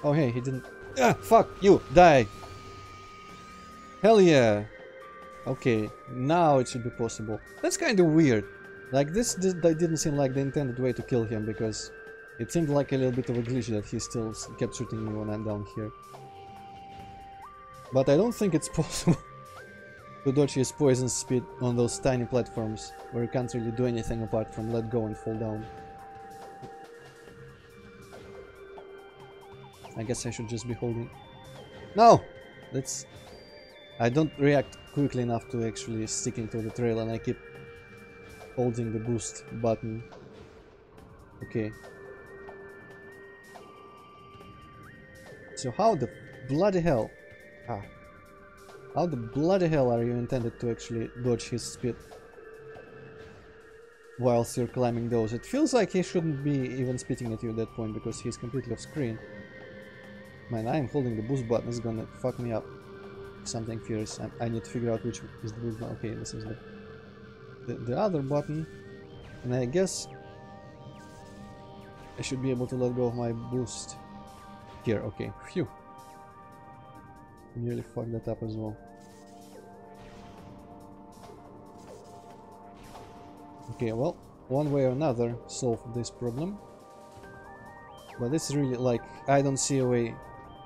Oh hey, he didn't... Ah, fuck you! Die! Hell yeah! Okay, now it should be possible. That's kind of weird. Like, this didn't seem like the intended way to kill him, because it seemed like a little bit of a glitch that he still kept shooting me when I'm down here. But I don't think it's possible to dodge his poison speed on those tiny platforms, where you can't really do anything apart from let go and fall down. I guess I should just be holding... No! That's... I don't react quickly enough to actually sticking to the trail, and I keep holding the boost button. Okay. So how the bloody hell... Ah. How the bloody hell are you intended to actually dodge his speed whilst you're climbing those? It feels like he shouldn't be even spitting at you at that point, because he's completely off screen. Man, I am holding the boost button, it's gonna fuck me up. Something fierce. I need to figure out which is the boost button. Okay, this is the other button. And I guess I should be able to let go of my boost here. Okay, phew. Nearly fucked that up as well. Okay, well, one way or another solve this problem. But it's really like, I don't see a way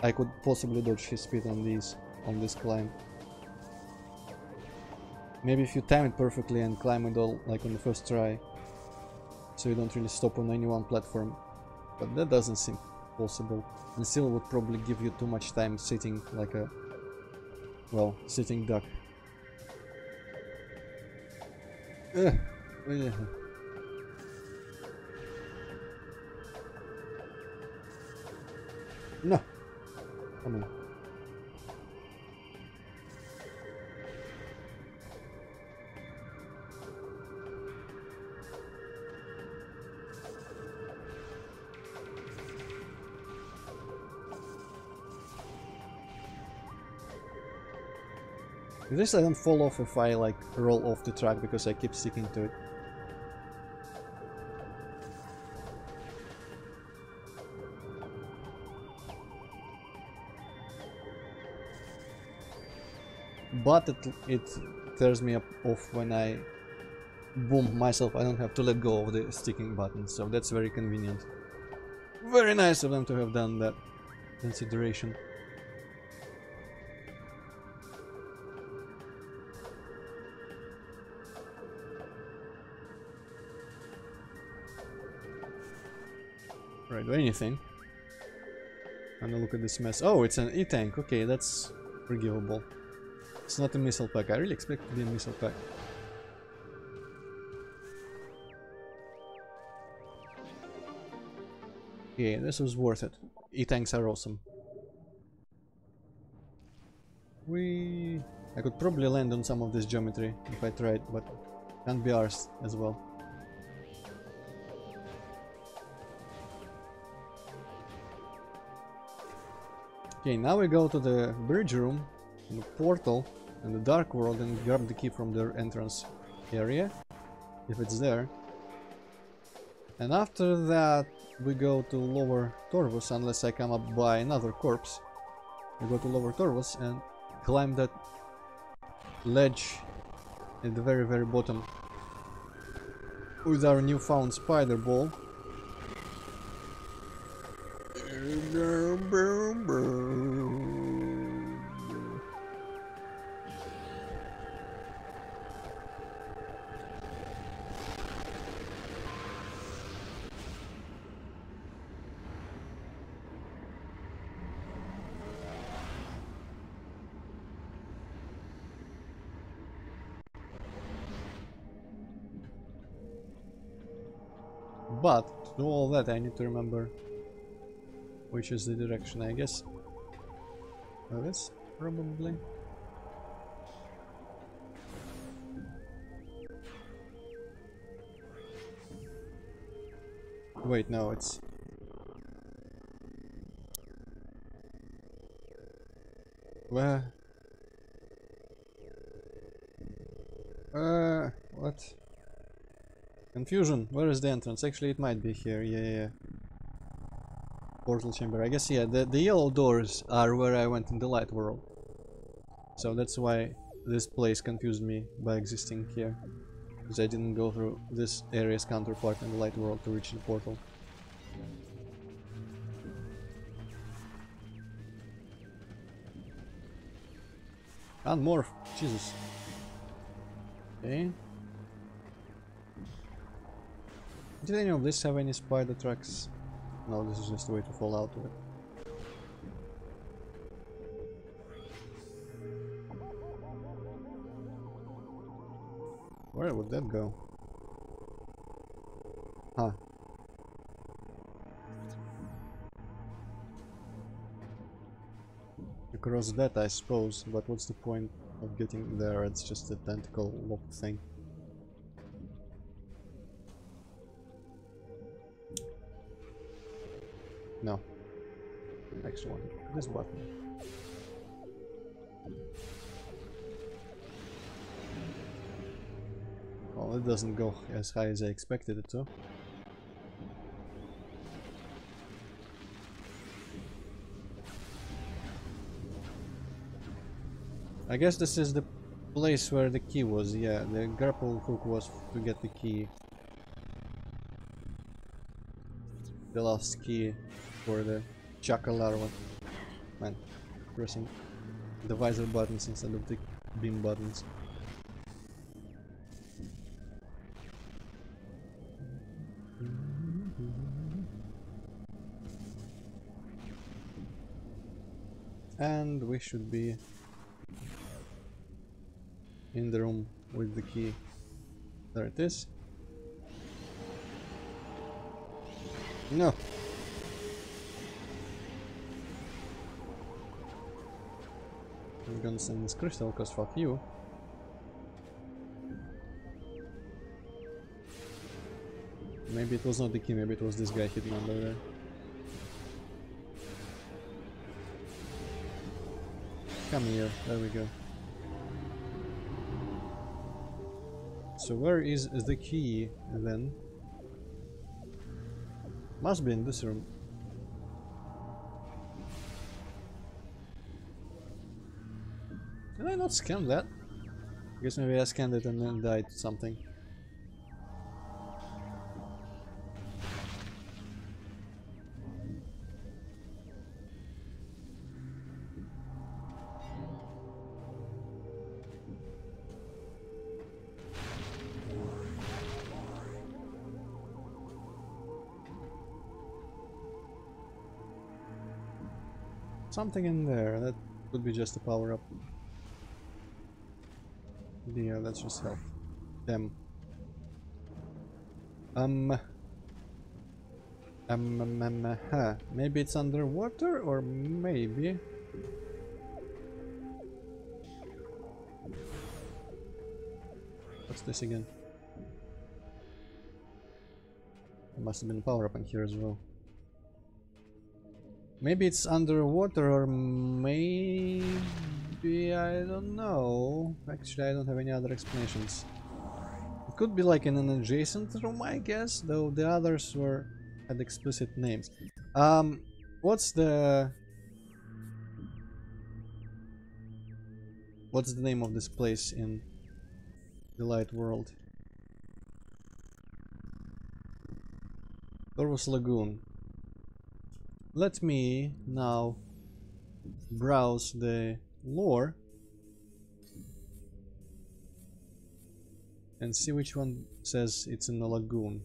I could possibly dodge his speed on this climb. Maybe if you time it perfectly and climb it all like on the first try, so you don't really stop on any one platform. But that doesn't seem possible, and still would probably give you too much time sitting like a, well, sitting duck. Yeah. No. Come on. At least I don't fall off if I like roll off the track, because I keep sticking to it. but it tears me off when I boom myself. I don't have to let go of the sticking button, so that's very convenient. Very nice of them to have done that consideration. Right, do anything. And look at this mess. Oh, it's an E-tank. Okay, that's forgivable. It's not a missile pack. I really expect it to be a missile pack. Okay, this was worth it. E-tanks are awesome. I could probably land on some of this geometry if I tried, but can't be arsed as well. Okay, now we go to the bridge room, the portal, and the dark world, and grab the key from the entrance area, if it's there. And after that, we go to Lower Torvus, unless I come up by another corpse. We go to Lower Torvus and climb that ledge at the very, very bottom with our newfound spider ball. But to do all that, I need to remember which is the direction, I guess. This, probably. Wait, no, it's... Where? What? Confusion. Where is the entrance? Actually, it might be here. Yeah. Portal chamber. I guess, yeah, the yellow doors are where I went in the light world. So that's why this place confused me by existing here. Because I didn't go through this area's counterpart in the light world to reach the portal. And morph. Jesus. Okay. Did any of this have any spider tracks? No, this is just a way to fall out of it. Where would that go? Huh. Across that, I suppose, but what's the point of getting there? It's just a tentacle locked thing. No. Next one. This button. Well, it doesn't go as high as I expected it to. I guess this is the place where the key was. Yeah, the grapple hook was to get the key. The last key for the Chaka larva. Man, pressing the visor buttons instead of the beam buttons. And we should be in the room with the key. There it is. No. I'm gonna send this crystal, cause fuck you. Maybe it was not the key, maybe it was this guy hidden under there. Come here, there we go. So where is the key then? Must be in this room. Did I not scan that? I guess maybe I scanned it and then died to something. Something in there, that could be just a power-up. Yeah, that's just health. Them. Huh. Maybe it's underwater, or maybe... What's this again? There must have been a power-up in here as well. Maybe it's underwater, or maybe... I don't know. Actually, I don't have any other explanations. It could be like in an adjacent room, I guess, though the others had explicit names. What's the name of this place in the light world? Torvos Lagoon. Let me now browse the lore and see which one says it's in the lagoon.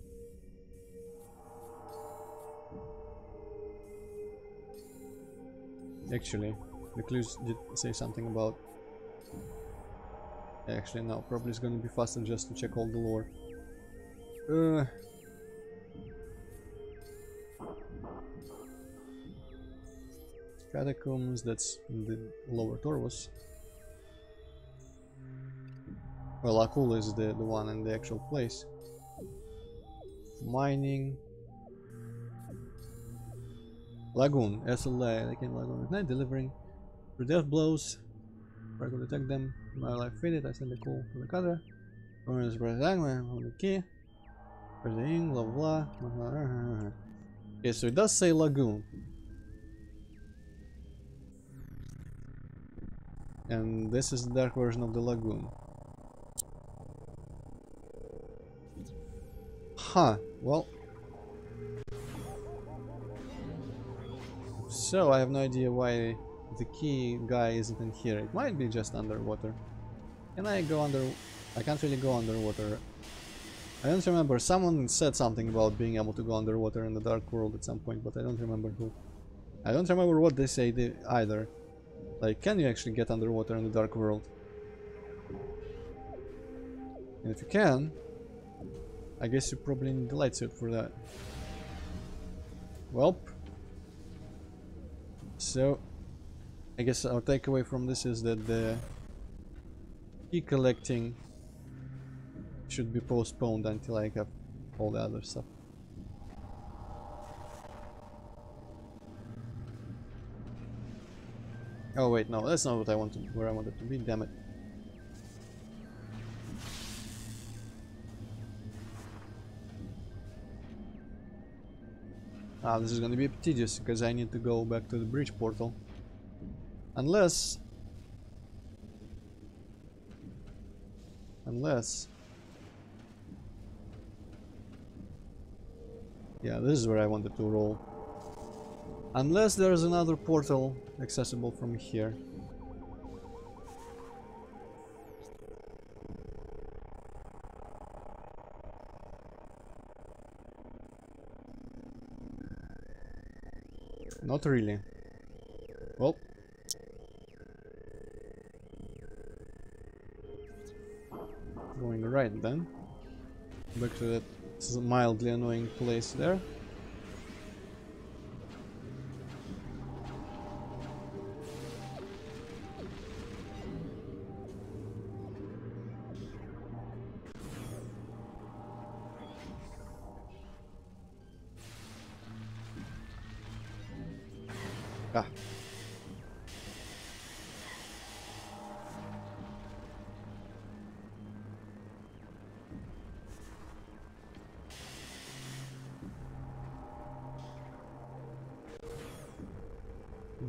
Actually, the clues did say something about... Actually, no, probably it's gonna be faster just to check all the lore. Catacombs, that's in the lower Torvos. Well, Akul is the one in the actual place. Mining. Lagoon, SLA, they came lagoon at night, delivering for death blows. I could attack them. My life faded, I sent a call to the cutter. Or is on the key. Where's the ing, blah blah blah. Okay, so it does say lagoon. And this is the dark version of the lagoon. Huh, well. So I have no idea why the key guy isn't in here. It might be just underwater. Can I go under... I can't really go underwater. I don't remember. Someone said something about being able to go underwater in the dark world at some point, but I don't remember who. I don't remember what they say either. Like, can you actually get underwater in the dark world? And if you can, I guess you probably need the light suit for that. Welp. So, I guess our takeaway from this is that the key collecting should be postponed until I have all the other stuff. Oh wait, no, that's not what I wanted, where I wanted to be, damn it. Ah, this is gonna be tedious, because I need to go back to the bridge portal. Unless... Yeah, this is where I wanted to roll. Unless there's another portal accessible from here. Not really. Well. Going right then. Back to that mildly annoying place there. Ah.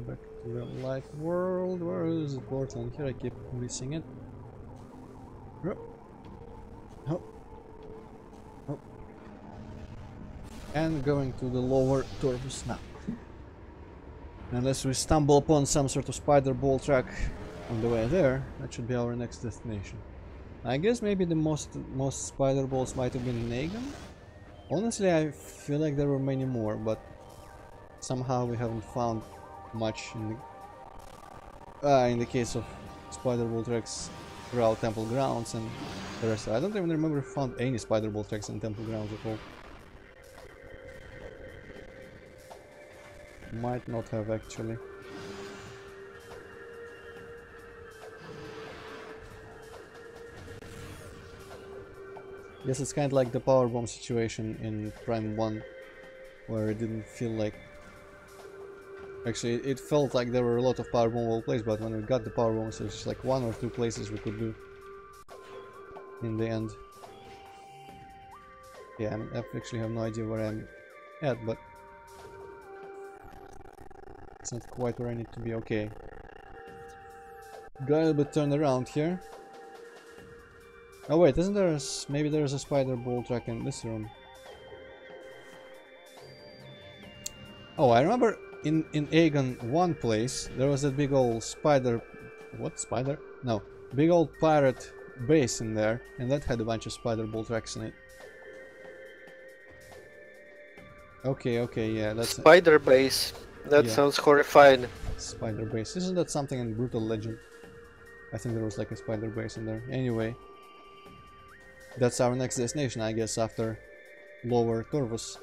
back to the light world. Where is the portal? Here I keep missing it. Oh. Oh. Oh. And going to the lower torus now. Unless we stumble upon some sort of spider ball track on the way there, that should be our next destination. I guess maybe the most spider balls might have been in Aegon. Honestly, I feel like there were many more, but somehow we haven't found much in the case of spider ball tracks throughout temple grounds and the rest. I don't even remember if we found any spider ball tracks in temple grounds at all. Might not have actually. Guess it's kind of like the power bomb situation in Prime 1, where it didn't feel like... Actually, it felt like there were a lot of power bomb all places, but when we got the power bombs, there's just like 1 or 2 places we could do in the end. Yeah, I actually have no idea where I'm at, but it's not quite where I need to be. Okay. Got a bit turned around here. Oh wait, isn't there a... maybe there's a spider ball track in this room. Oh, I remember in Aegon one place, there was that big old spider... What? Spider? No. Big old pirate base in there, and that had a bunch of spider ball tracks in it. Okay, okay, yeah, that's... Spider base. That sounds horrifying. Spider base. Isn't that something in Brutal Legend? I think there was like a spider base in there. Anyway. That's our next destination, I guess, after Lower Torvus.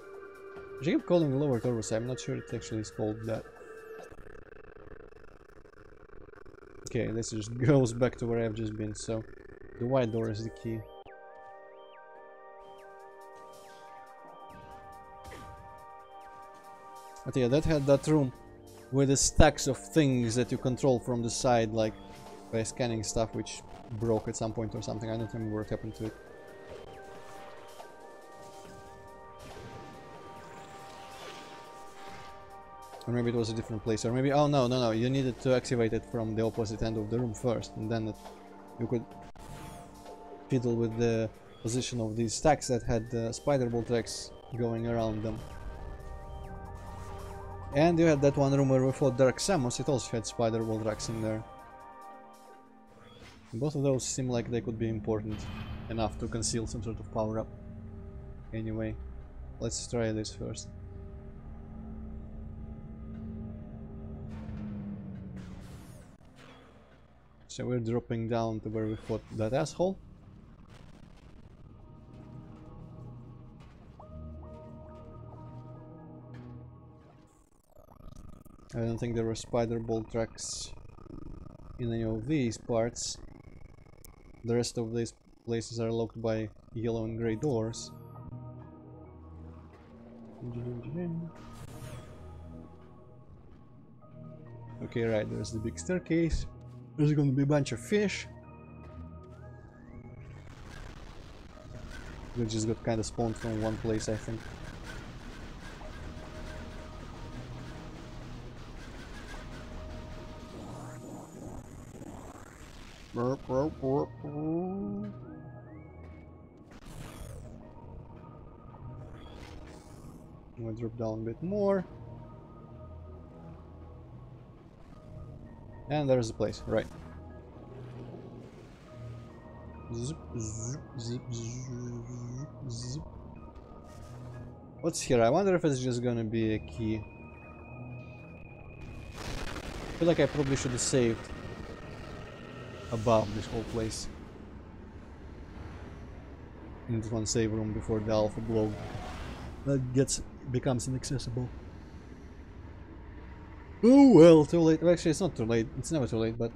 I keep calling it Lower Torvus, I'm not sure it actually is called that. Okay, this just goes back to where I've just been, so the white door is the key. But yeah, that had that room with the stacks of things that you control from the side, like by scanning stuff, which broke at some point or something. I don't remember what happened to it. Or maybe it was a different place, or maybe... oh no, you needed to activate it from the opposite end of the room first, and then you could fiddle with the position of these stacks that had spider ball tracks going around them. And you had that one room where we fought Dark Samus, it also had spider ball tracks in there. And both of those seem like they could be important enough to conceal some sort of power-up. Anyway, let's try this first. So we're dropping down to where we fought that asshole. I don't think there were spider ball tracks in any of these parts. The rest of these places are locked by yellow and grey doors. Okay, right, there's the big staircase. There's gonna be a bunch of fish. They just got kind of spawned from one place, I think. Burp, burp, burp, burp. I'm gonna drop down a bit more. And there's the place, right. Zip, zip, zip, zip, zip. What's here? I wonder if it's just gonna be a key. I feel like I probably should have saved above this whole place. In this one save room before the alpha blow that becomes inaccessible. Oh well, too late. Well, actually, it's not too late. It's never too late, but...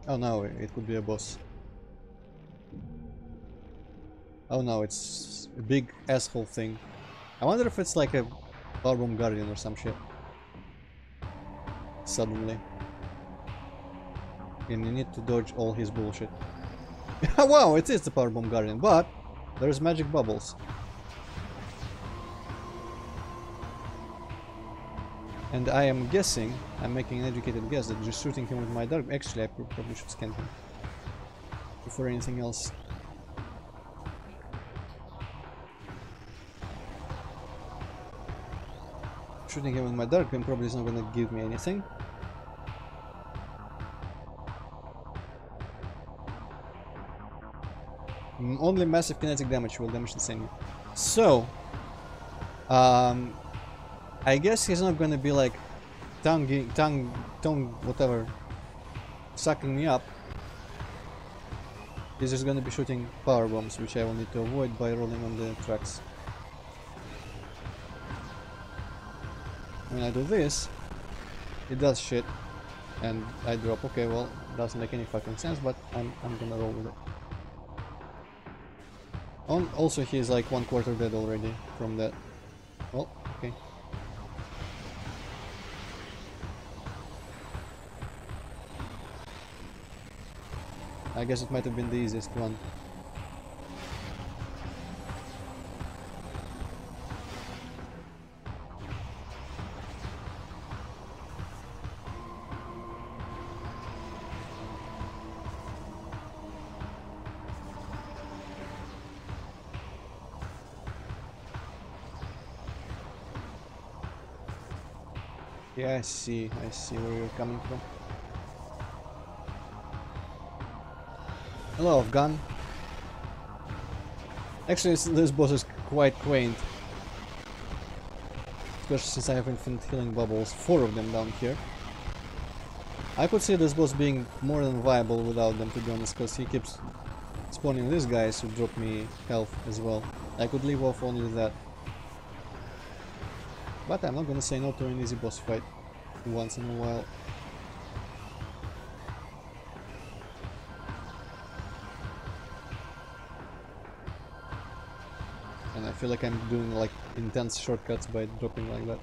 oh no, it could be a boss. Oh no, it's a big asshole thing. I wonder if it's like a Powerbomb Guardian or some shit. Suddenly. And you need to dodge all his bullshit. Wow, it is the Powerbomb Guardian, but there's magic bubbles. And I am guessing, I'm making an educated guess that just shooting him with my dark... Actually, I probably should scan him before anything else. Shooting him with my dark beam probably is not gonna give me anything. Only massive kinetic damage will damage the same. So, I guess he's not gonna be like tongue, whatever, sucking me up. He's just gonna be shooting power bombs, which I will need to avoid by rolling on the tracks. When I do this, it does shit, and I drop. Okay, well, doesn't make any fucking sense, but I'm gonna roll with it. Also, he's like 1/4 dead already from that. Well, okay. I guess it might have been the easiest one. Yeah, I see where you're coming from. Hello, gun. Actually, this boss is quite quaint. Especially since I have infinite healing bubbles, 4 of them down here. I could see this boss being more than viable without them, to be honest, because he keeps spawning these guys who drop me health as well. I could leave off only that. But I'm not gonna say no to an easy boss fight once in a while. And I feel like I'm doing like intense shortcuts by dropping like that.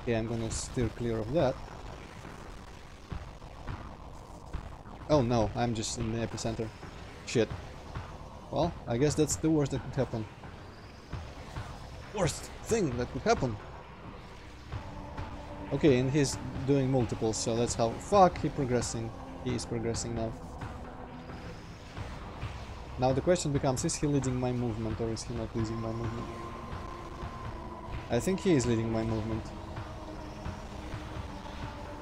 Okay, I'm gonna steer clear of that. Oh no, I'm just in the epicenter. Shit. Well, I guess that's the worst that could happen. Worst thing that could happen. Okay, and he's doing multiples, so that's how... Fuck, he is progressing now. Now the question becomes, is he leading my movement or is he not leading my movement? I think he is leading my movement.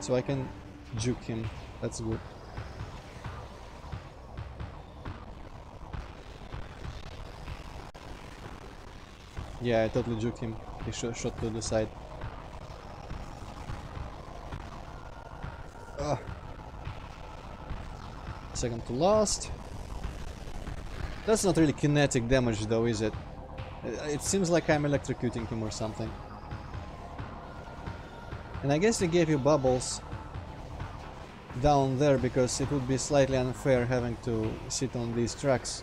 So I can juke him, that's good. Yeah, I totally juked him, he shot to the side. Second to last. That's not really kinetic damage though, is it? It seems like I'm electrocuting him or something. And I guess they gave you bubbles down there because it would be slightly unfair having to sit on these tracks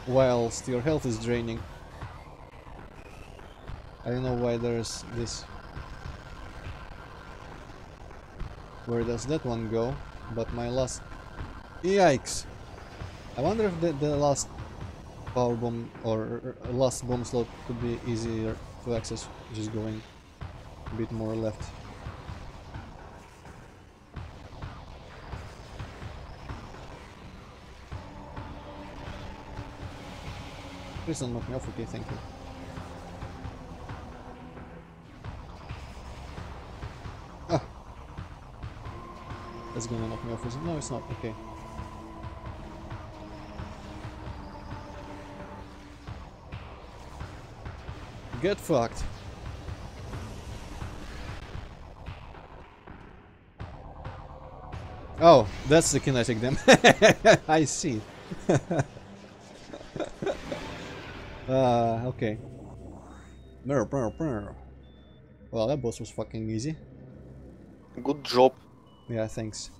whilst your health is draining. I don't know why there's this. Where does that one go? But my last... Yikes! I wonder if the last power bomb or last bomb slot could be easier to access, just going a bit more left. Please don't knock me off, okay, thank you. That's gonna knock me off, is it? No, it's not. Okay. Get fucked. Oh, that's the kinetic damage. I see. Okay. Well, that boss was fucking easy. Good job. Yeah, thanks.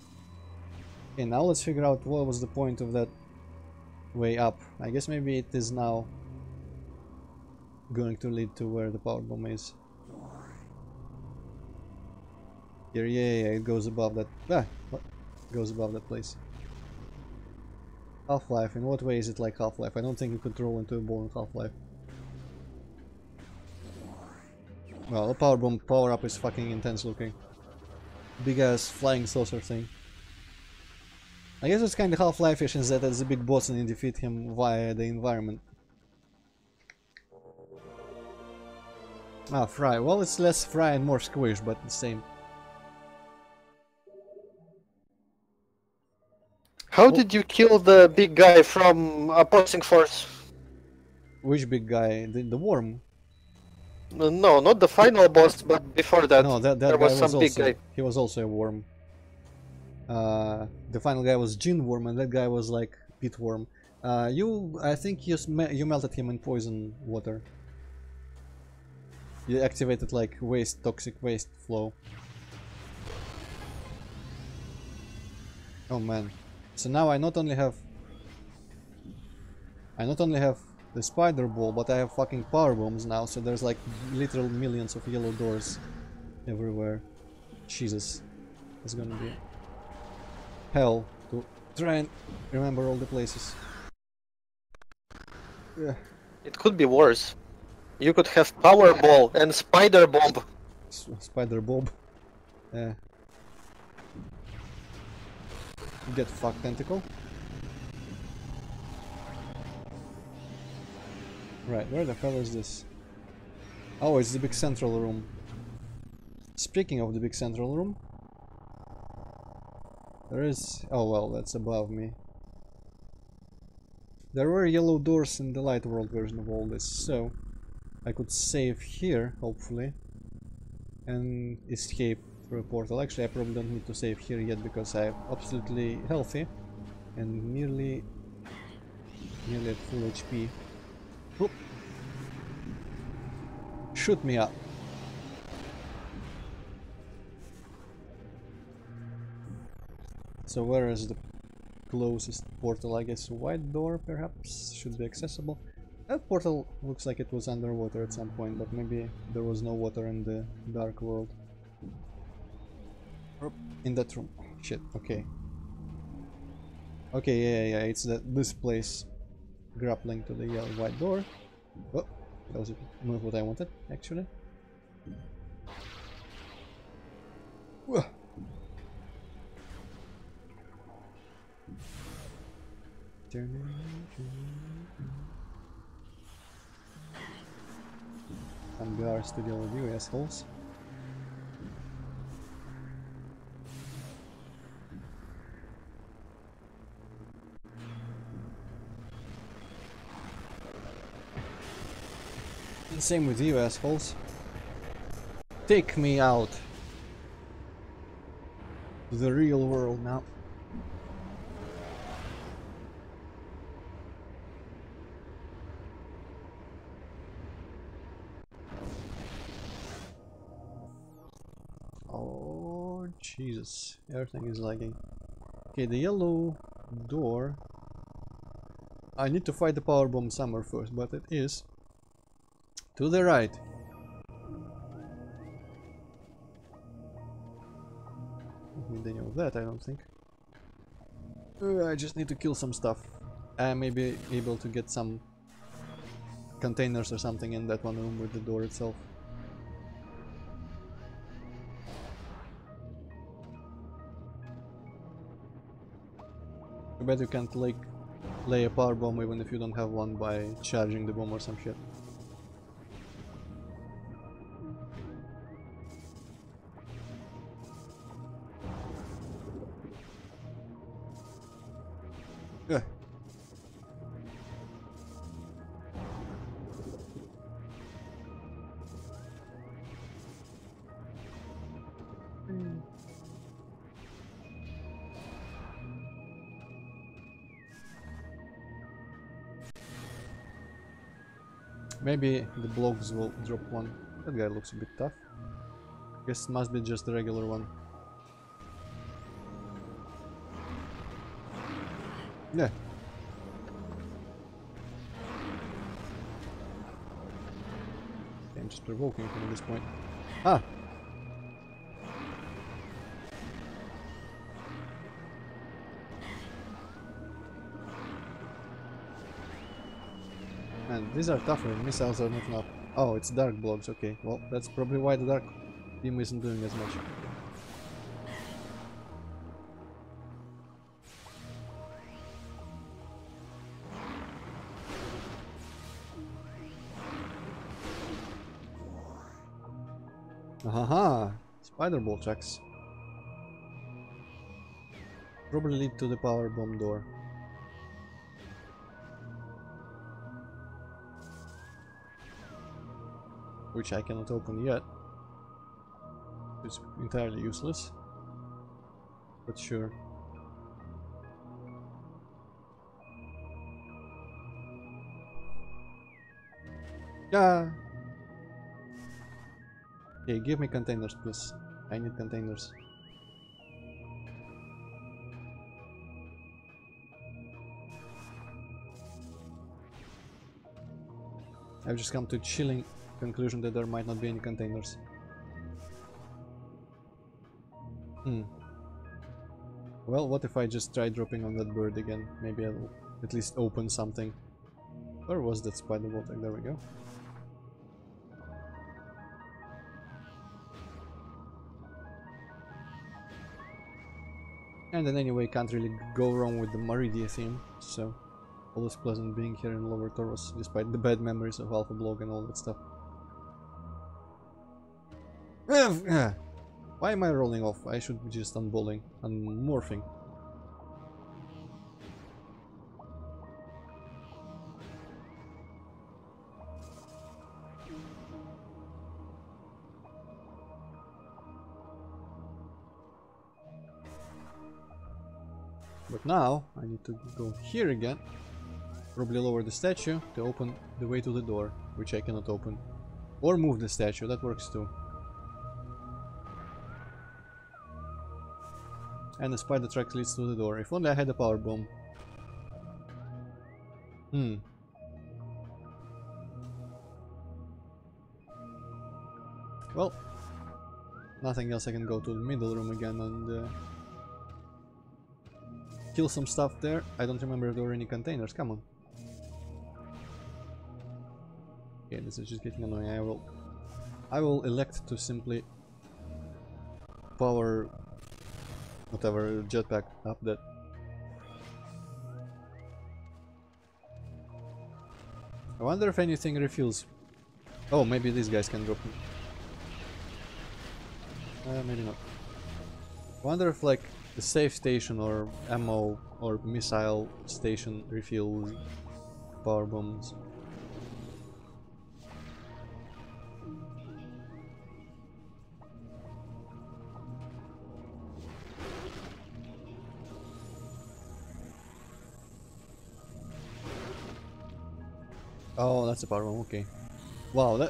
Okay, now let's figure out what was the point of that way up. I guess maybe it is now going to lead to where the power bomb is. Here, yeah, it goes above that. What? Goes above that place. Half-Life. In what way is it like Half-Life? I don't think you could roll into a ball in Half-Life. Well, the power bomb power up is fucking intense looking. Big ass flying saucer thing. I guess it's kinda Half-Life-ish in that as a big boss and you defeat him via the environment. Ah, fry. Well, it's less fry and more squish, but the same. How did you kill the big guy from opposing force? Which big guy? The worm? No, not the final boss, but before that. No, that there guy was some big also guy. he was also a worm. The final guy was Gin Worm, and that guy was like Pit Worm. I think you melted him in poison water. You activated like toxic waste flow. Oh man! So now I not only have the spider ball, but I have fucking power bombs now. So there's like literal millions of yellow doors everywhere. Jesus, it's gonna be hell to try and remember all the places. Yeah. It could be worse. You could have power ball and spider bomb. Spider Bob. Yeah. Get fucked, tentacle. Right, where the hell is this? Oh, it's the big central room. Speaking of the big central room, there is... oh well, that's above me. There were yellow doors in the light world version of all this, so I could save here, hopefully, and escape through a portal. Actually, I probably don't need to save here yet because I'm absolutely healthy and nearly at full HP. Oop. Shoot me up. So where is the closest portal? I guess white door perhaps should be accessible. That portal looks like it was underwater at some point, but maybe there was no water in the dark world. In that room. Shit, okay. Okay, yeah, it's this place grappling to the yellow white door. Oh, that was not what I wanted, actually. Whoa. Some guards to deal with you, assholes. And same with you, assholes. Take me out to the real world now. Oh, Jesus. Everything is lagging. Okay, the yellow door. I need to fight the power bomb somewhere first, but it is to the right. Don't need any of that, I don't think. I just need to kill some stuff. I may be able to get some containers or something in that one room with the door itself. I bet you can't like lay a power bomb even if you don't have one by charging the bomb or some shit. Yeah. Maybe the blocks will drop one. That guy looks a bit tough. Guess it must be just the regular one. Yeah. I'm just provoking him at this point. Ah! Man, these are tougher. Missiles are not enough. Oh, it's dark blocks, okay. Well, that's probably why the dark beam isn't doing as much. Aha! Spider ball tracks. Probably lead to the power bomb door. Which I cannot open yet. It's entirely useless. But sure. Yeah! Okay, give me containers, please. I need containers. I've just come to a chilling conclusion that there might not be any containers. Well, what if I just try dropping on that bird again? Maybe I'll at least open something. Where was that spider bolt? There we go. And then anyway, can't really go wrong with the Maridia theme, so always pleasant being here in Lower Taurus, despite the bad memories of Alpha Blog and all that stuff. Why am I rolling off? I should be just unbolting, unmorphing. But now, I need to go here again, probably lower the statue to open the way to the door, which I cannot open. Or move the statue, that works too. And the spider track leads to the door. If only I had a power bomb. Well, nothing else. I can go to the middle room again and kill some stuff there. I don't remember if there were any containers. Come on. Okay, this is just getting annoying. I will elect to simply power whatever jetpack up that. I wonder if anything refuels. Oh, maybe these guys can drop me. Maybe not. I wonder if like the safe station or ammo or missile station refuels power bombs. Oh, that's a power bomb, okay. Wow,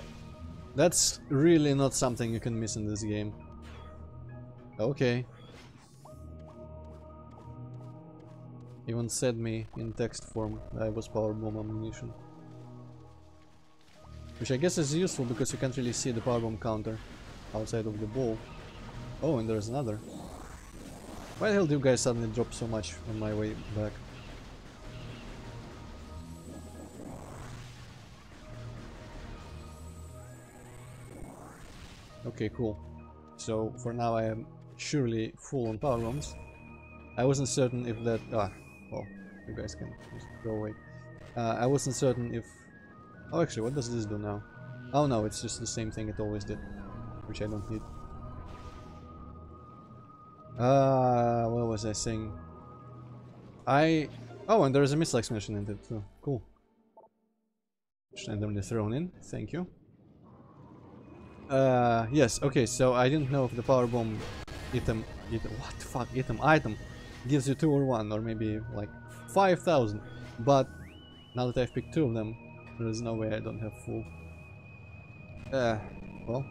that's really not something you can miss in this game. Okay. Even said me in text form that I was power bomb ammunition. Which I guess is useful because you can't really see the power bomb counter outside of the ball. Oh, and there's another. Why the hell do you guys suddenly drop so much on my way back? Okay, cool. So for now I am surely full on power bombs. I wasn't certain if that... well, you guys can just go away. I wasn't certain if... Oh, actually, what does this do now? Oh no, it's just the same thing it always did, which I don't need. What was I saying? Oh, and there's a missile explosion in it too. Cool. Just randomly thrown in, thank you. Yes, okay, so I didn't know if the power bomb item what the fuck, item gives you 2 or 1 or maybe like 5,000, but now that I've picked 2 of them, there is no way I don't have full. Well.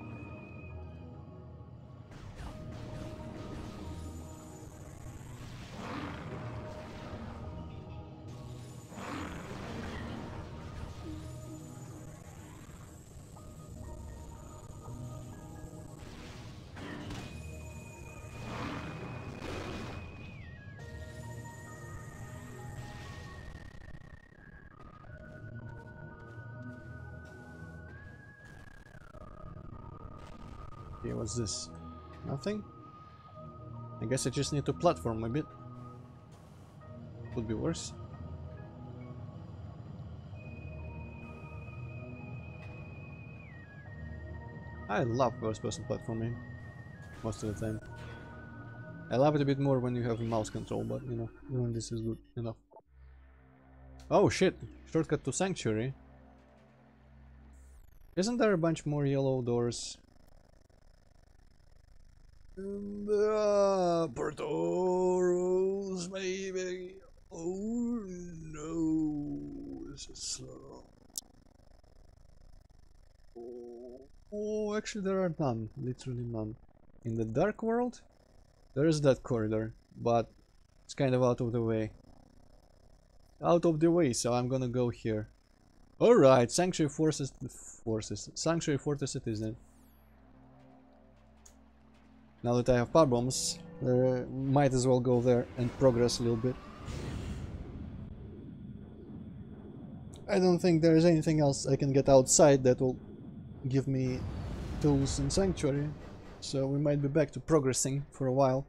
Okay, what's this? Nothing? I guess I just need to platform a bit. Could be worse. I love first-person platforming most of the time. I love it a bit more when you have mouse control, but you know, even this is good enough. Oh shit! Shortcut to Sanctuary. Isn't there a bunch more yellow doors? Portals, maybe. Oh no, this is slow. Oh, actually there are none, literally none. In the dark world, there is that corridor, but it's kind of out of the way. Out of the way, so I'm gonna go here. Alright, Sanctuary Sanctuary Fortress it is then. Now that I have power bombs, might as well go there and progress a little bit. I don't think there is anything else I can get outside that will give me tools in Sanctuary, so we might be back to progressing for a while,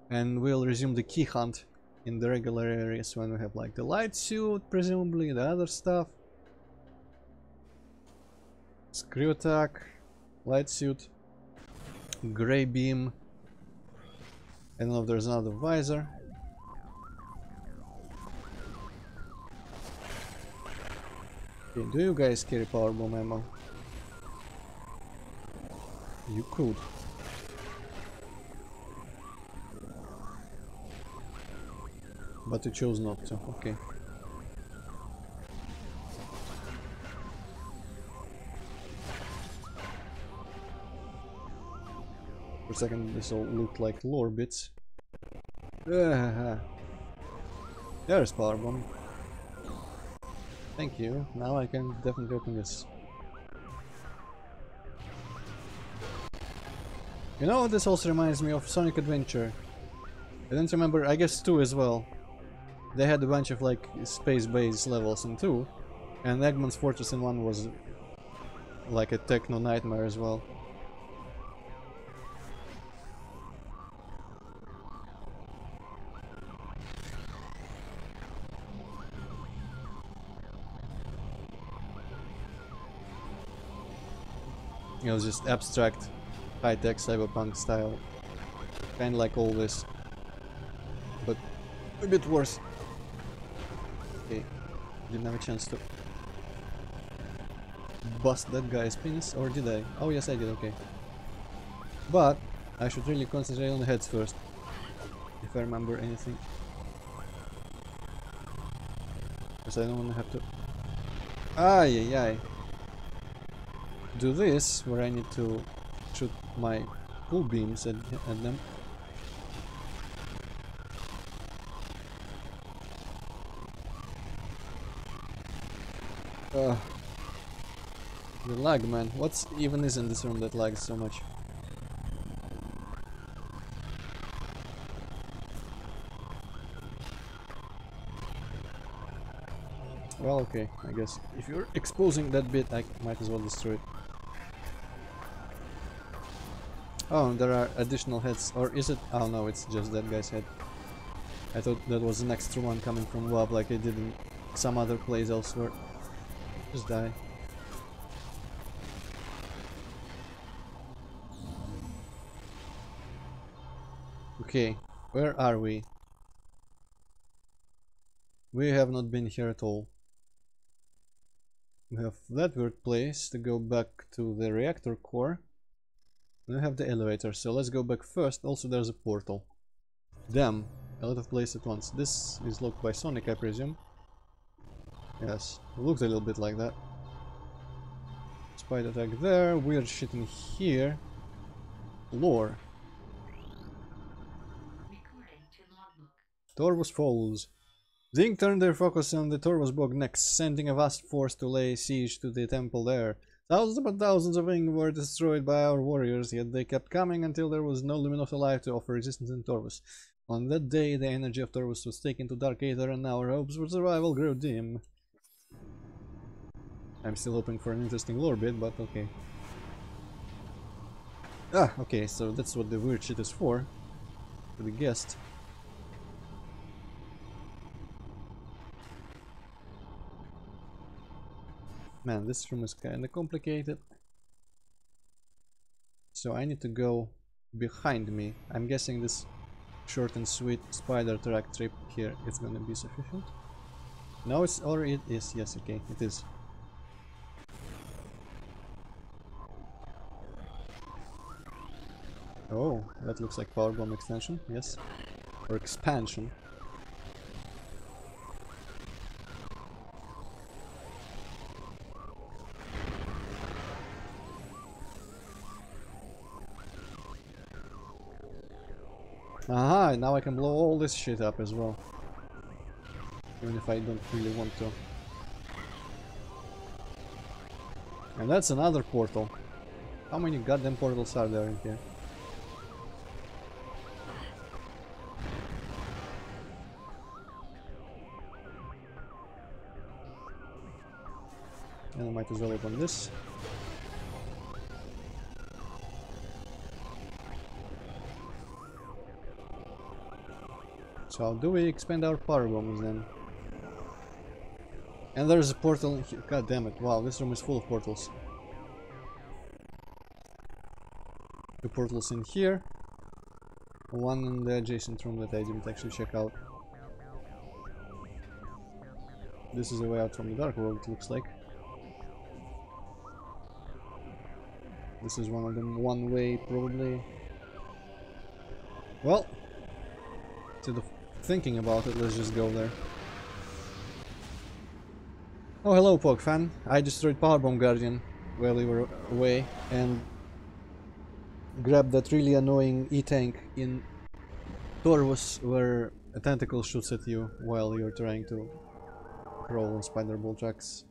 and we'll resume the key hunt in the regular areas when we have like the light suit, presumably, the other stuff. Screw attack, light suit, gray beam. I don't know if there's another visor. Okay, do you guys carry power bomb ammo? You could. But you chose not to, okay. For a second this all looked like lore bits. There's power bomb. Thank you. Now I can definitely open this. You know, this also reminds me of Sonic Adventure. I don't remember, I guess 2 as well. They had a bunch of like space-based levels in 2, and Eggman's Fortress in 1 was like a techno nightmare as well. It was just abstract, high-tech cyberpunk style, kind of like all this, but a bit worse. Okay, didn't have a chance to bust that guy's penis, or did I? Oh yes I did, okay. But I should really concentrate on the heads first, if I remember anything. Because I don't want to have to... Ay. Do this, where I need to shoot my pull beams at them. The lag, man. What's even is in this room that lags so much? Well, okay, I guess. If you're exposing that bit, I might as well destroy it. Oh, there are additional heads. Or is it? Oh no, it's just that guy's head. I thought that was an extra one coming from WAP like I did in some other place elsewhere. Just die. Okay, where are we? We have not been here at all. We have that weird place to go back to the reactor core. We have the elevator, so let's go back first. Also, there's a portal. Damn, a lot of places at once. This is locked by Sonic, I presume. Yes, it looks a little bit like that. Spider attack there, weird shit in here. Lore. Torvus Falls. The Ink turned their focus on the Torvus Bog next, sending a vast force to lay siege to the temple there. Thousands upon thousands of Ink were destroyed by our warriors, yet they kept coming until there was no Luminoth alive to offer resistance in Torvus. On that day, the energy of Torvus was taken to Dark Aether, and our hopes for survival grew dim. I'm still hoping for an interesting lore bit, but okay. Ah, okay, so that's what the weird shit is for. To be guessed. Man, this room is kinda complicated. So I need to go behind me. I'm guessing this short and sweet spider track trip here is gonna be sufficient. No, it's, or it is, yes, okay, it is. Oh, that looks like power bomb extension, yes. Or expansion. Aha, now I can blow all this shit up as well. Even if I don't really want to. And that's another portal. How many goddamn portals are there in here? And I might as well open this. So how do we expand our power bombs then? And there's a portal in here. God damn it. Wow, this room is full of portals. Two portals in here. One in the adjacent room that I didn't actually check out. This is the way out from the dark world, it looks like. This is one of them, one way probably. Well, instead of thinking about it, let's just go there. Oh, hello, Pog fan. I destroyed Powerbomb Guardian while you were away and grabbed that really annoying E-tank in Torvus where a tentacle shoots at you while you're trying to roll on spider ball tracks.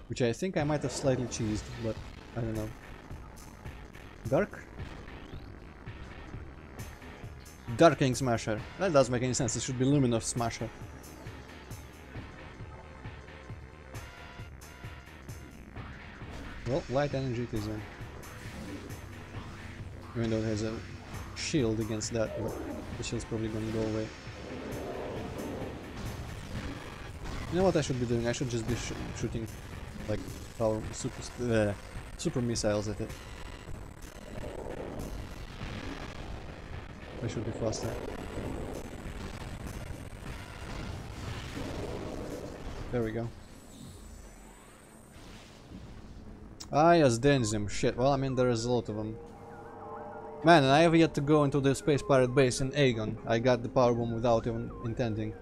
Which I think I might have slightly cheesed, but I don't know. Dark? Darking Smasher. That doesn't make any sense, it should be Luminous Smasher. Well, light energy it is then. Even though it has a shield against that, but the shield's probably gonna go away. You know what I should be doing? I should just be shooting like power super missiles at it. I should be faster. There we go. Ah yes, Denzim. Shit, well I mean there is a lot of them. Man, and I have yet to go into the Space Pirate base in Aegon. I got the power bomb without even intending.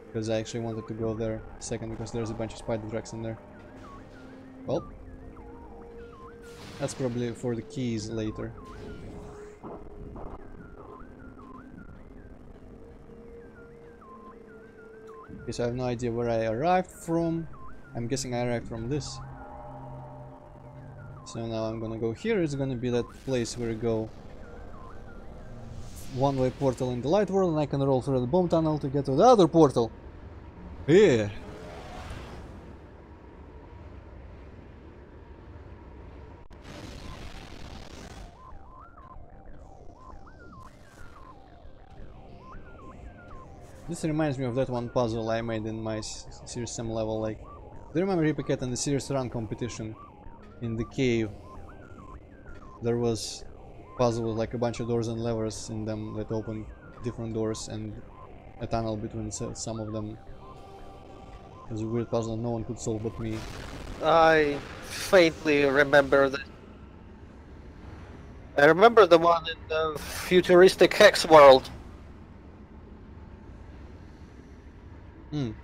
Because I actually wanted to go there second because there's a bunch of spider tracks in there. Well, that's probably for the keys later. Okay, so I have no idea where I arrived from. I'm guessing I arrived from this. So now I'm gonna go here. It's gonna be that place where you go one-way portal in the light world, and I can roll through the bomb tunnel to get to the other portal. Here. This reminds me of that one puzzle I made in my Serious Sam level. Like, do you remember Ripiket and the Serious Run competition? In the cave, there was puzzle with like a bunch of doors and levers in them that opened different doors and a tunnel between some of them. It was a weird puzzle no one could solve but me. I faintly remember that. I remember the one in the futuristic Hex world.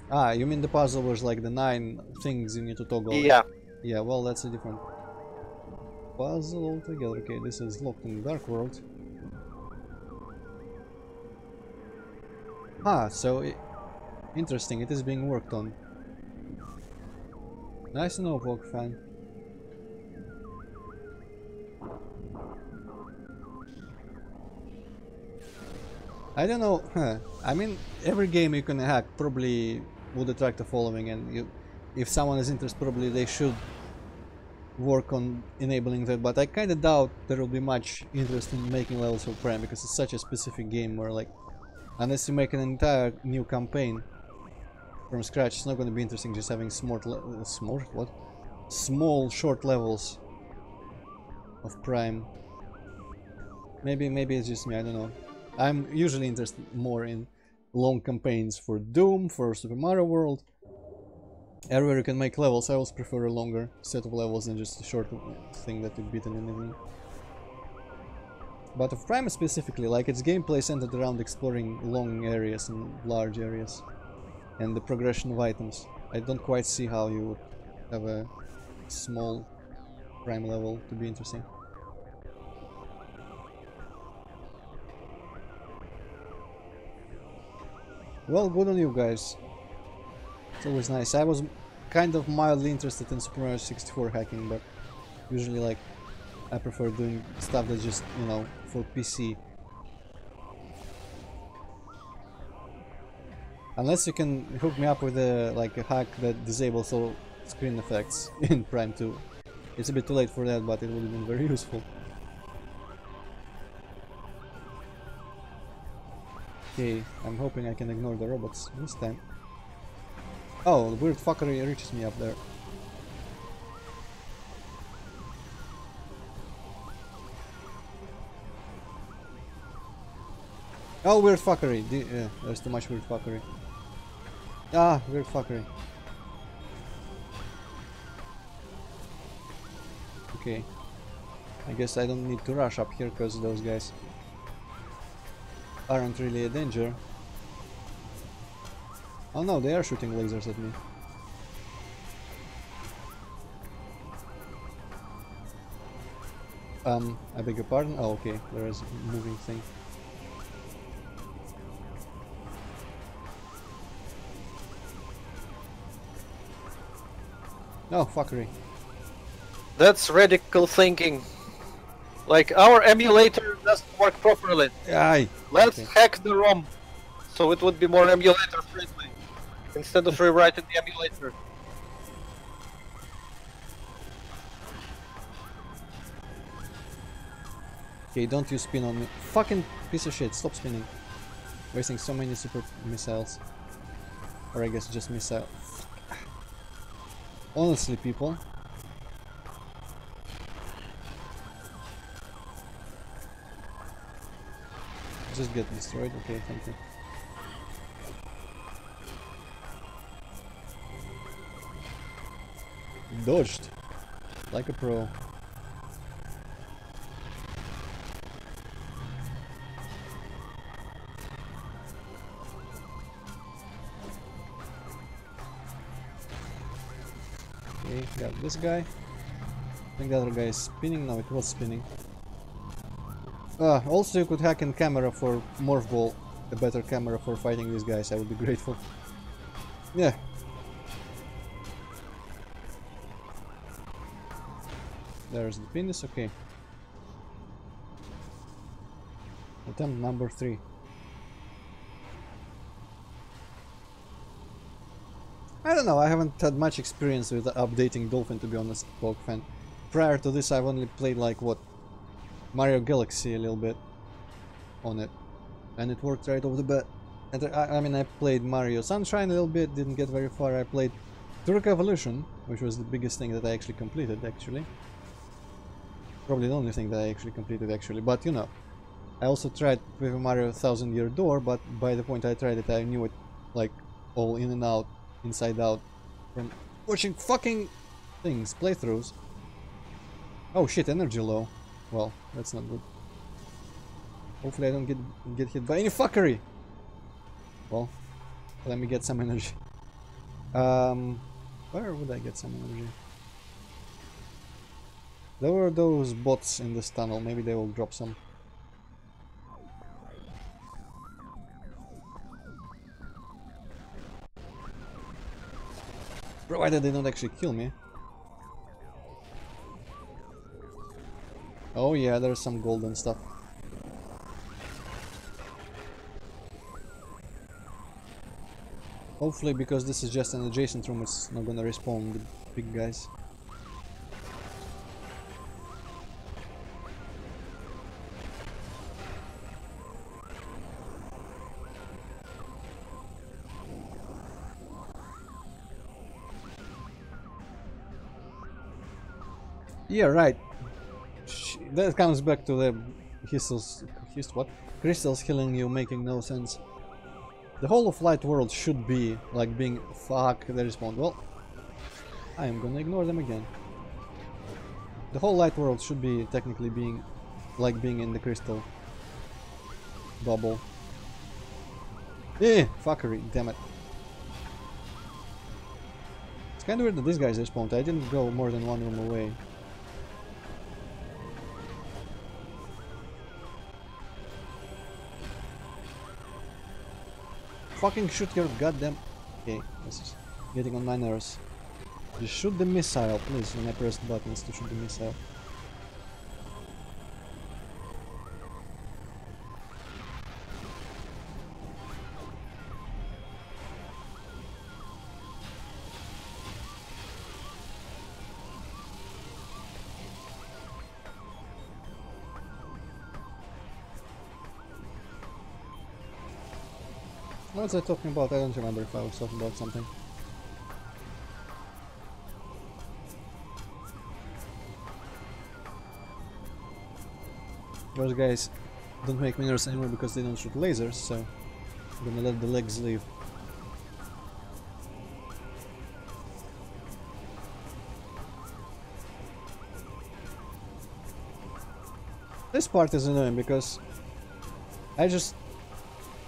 Ah, you mean the puzzle was like the 9 things you need to toggle? Yeah. Yeah, well, that's a different puzzle altogether. Okay, this is locked in the dark world. Ah, so interesting, it is being worked on. Nice to know, Pog fan. I don't know, I mean, every game you can hack probably would attract a following, and if someone is interested, probably they should work on enabling that, but I kinda doubt there will be much interest in making levels for Prime because it's such a specific game where, like, unless you make an entire new campaign from scratch, it's not going to be interesting just having small short levels of Prime. Maybe it's just me, I don't know. I'm usually interested more in long campaigns for Doom, for Super Mario World. Everywhere you can make levels, I also prefer a longer set of levels than just a short thing that you beat in anything. But of Prime specifically, like, its gameplay centered around exploring long areas and large areas. And the progression of items. I don't quite see how you would have a small Prime level to be interesting. Well, good on you guys. It's always nice. I was kind of mildly interested in Super Mario 64 hacking, but usually, like, I prefer doing stuff that's just, you know, for PC. Unless you can hook me up with a, like, a hack that disables all screen effects in Prime 2. It's a bit too late for that, but it would have been very useful. Okay, I'm hoping I can ignore the robots this time. Oh, the weird fuckery reaches me up there. Oh, weird fuckery. There's too much weird fuckery. Ah, weird fuckery. Okay. I guess I don't need to rush up here because those guys aren't really a danger. Oh no, they are shooting lasers at me. I beg your pardon? Oh, okay, there is a moving thing. Oh, fuckery. That's radical thinking. Like, our emulator doesn't work properly. Aye. Let's hack the ROM, so it would be more emulator friendly, instead of rewriting the emulator. Okay, don't you spin on me. Fucking piece of shit, stop spinning. Wasting so many super missiles. Or I guess just missile. Honestly, people. Just get destroyed. Okay, thank you. Dodged. Like a pro. Okay, got this guy. I think the other guy is spinning. No, it was spinning. Also you could hack in camera for Morph Ball, a better camera for fighting these guys, I would be grateful. Yeah. There's the penis, okay. Attempt number 3. I don't know, I haven't had much experience with updating Dolphin, to be honest, Fan. Prior to this I've only played, like, what, Mario Galaxy a little bit on it, and it worked right off the bat. And I mean, I played Mario Sunshine a little bit, didn't get very far. I played Turok Evolution, which was the biggest thing that I actually completed, actually. Probably the only thing that I actually completed, actually, but you know. I also tried Paper Mario 1000 Year Door, but by the point I tried it, I knew it, like, all in and out, inside out, from watching fucking things, playthroughs. Oh shit, energy low. Well, that's not good. Hopefully I don't get hit by any fuckery. Well, let me get some energy. Where would I get some energy? There were those bots in this tunnel. Maybe they will drop some. Provided they don't actually kill me. Oh yeah, there's some golden stuff. Hopefully, because this is just an adjacent room, it's not gonna respawn the big guys. Yeah, right. That comes back to the what? Crystals healing you making no sense. The whole of light world should be like being fuck they respawn. Well, I am gonna ignore them again. The whole light world should be technically being like being in the crystal bubble. Eh, fuckery, damn it. It's kinda weird that these guys respawned. I didn't go more than one room away. Fucking shoot your goddamn... Okay, this is getting on my nerves. Just shoot the missile, please, when I press the buttons to shoot the missile. What was I talking about? I don't remember if I was talking about something. Those guys don't make minerals anymore because they don't shoot lasers, so I'm gonna let the legs leave. This part is annoying because I just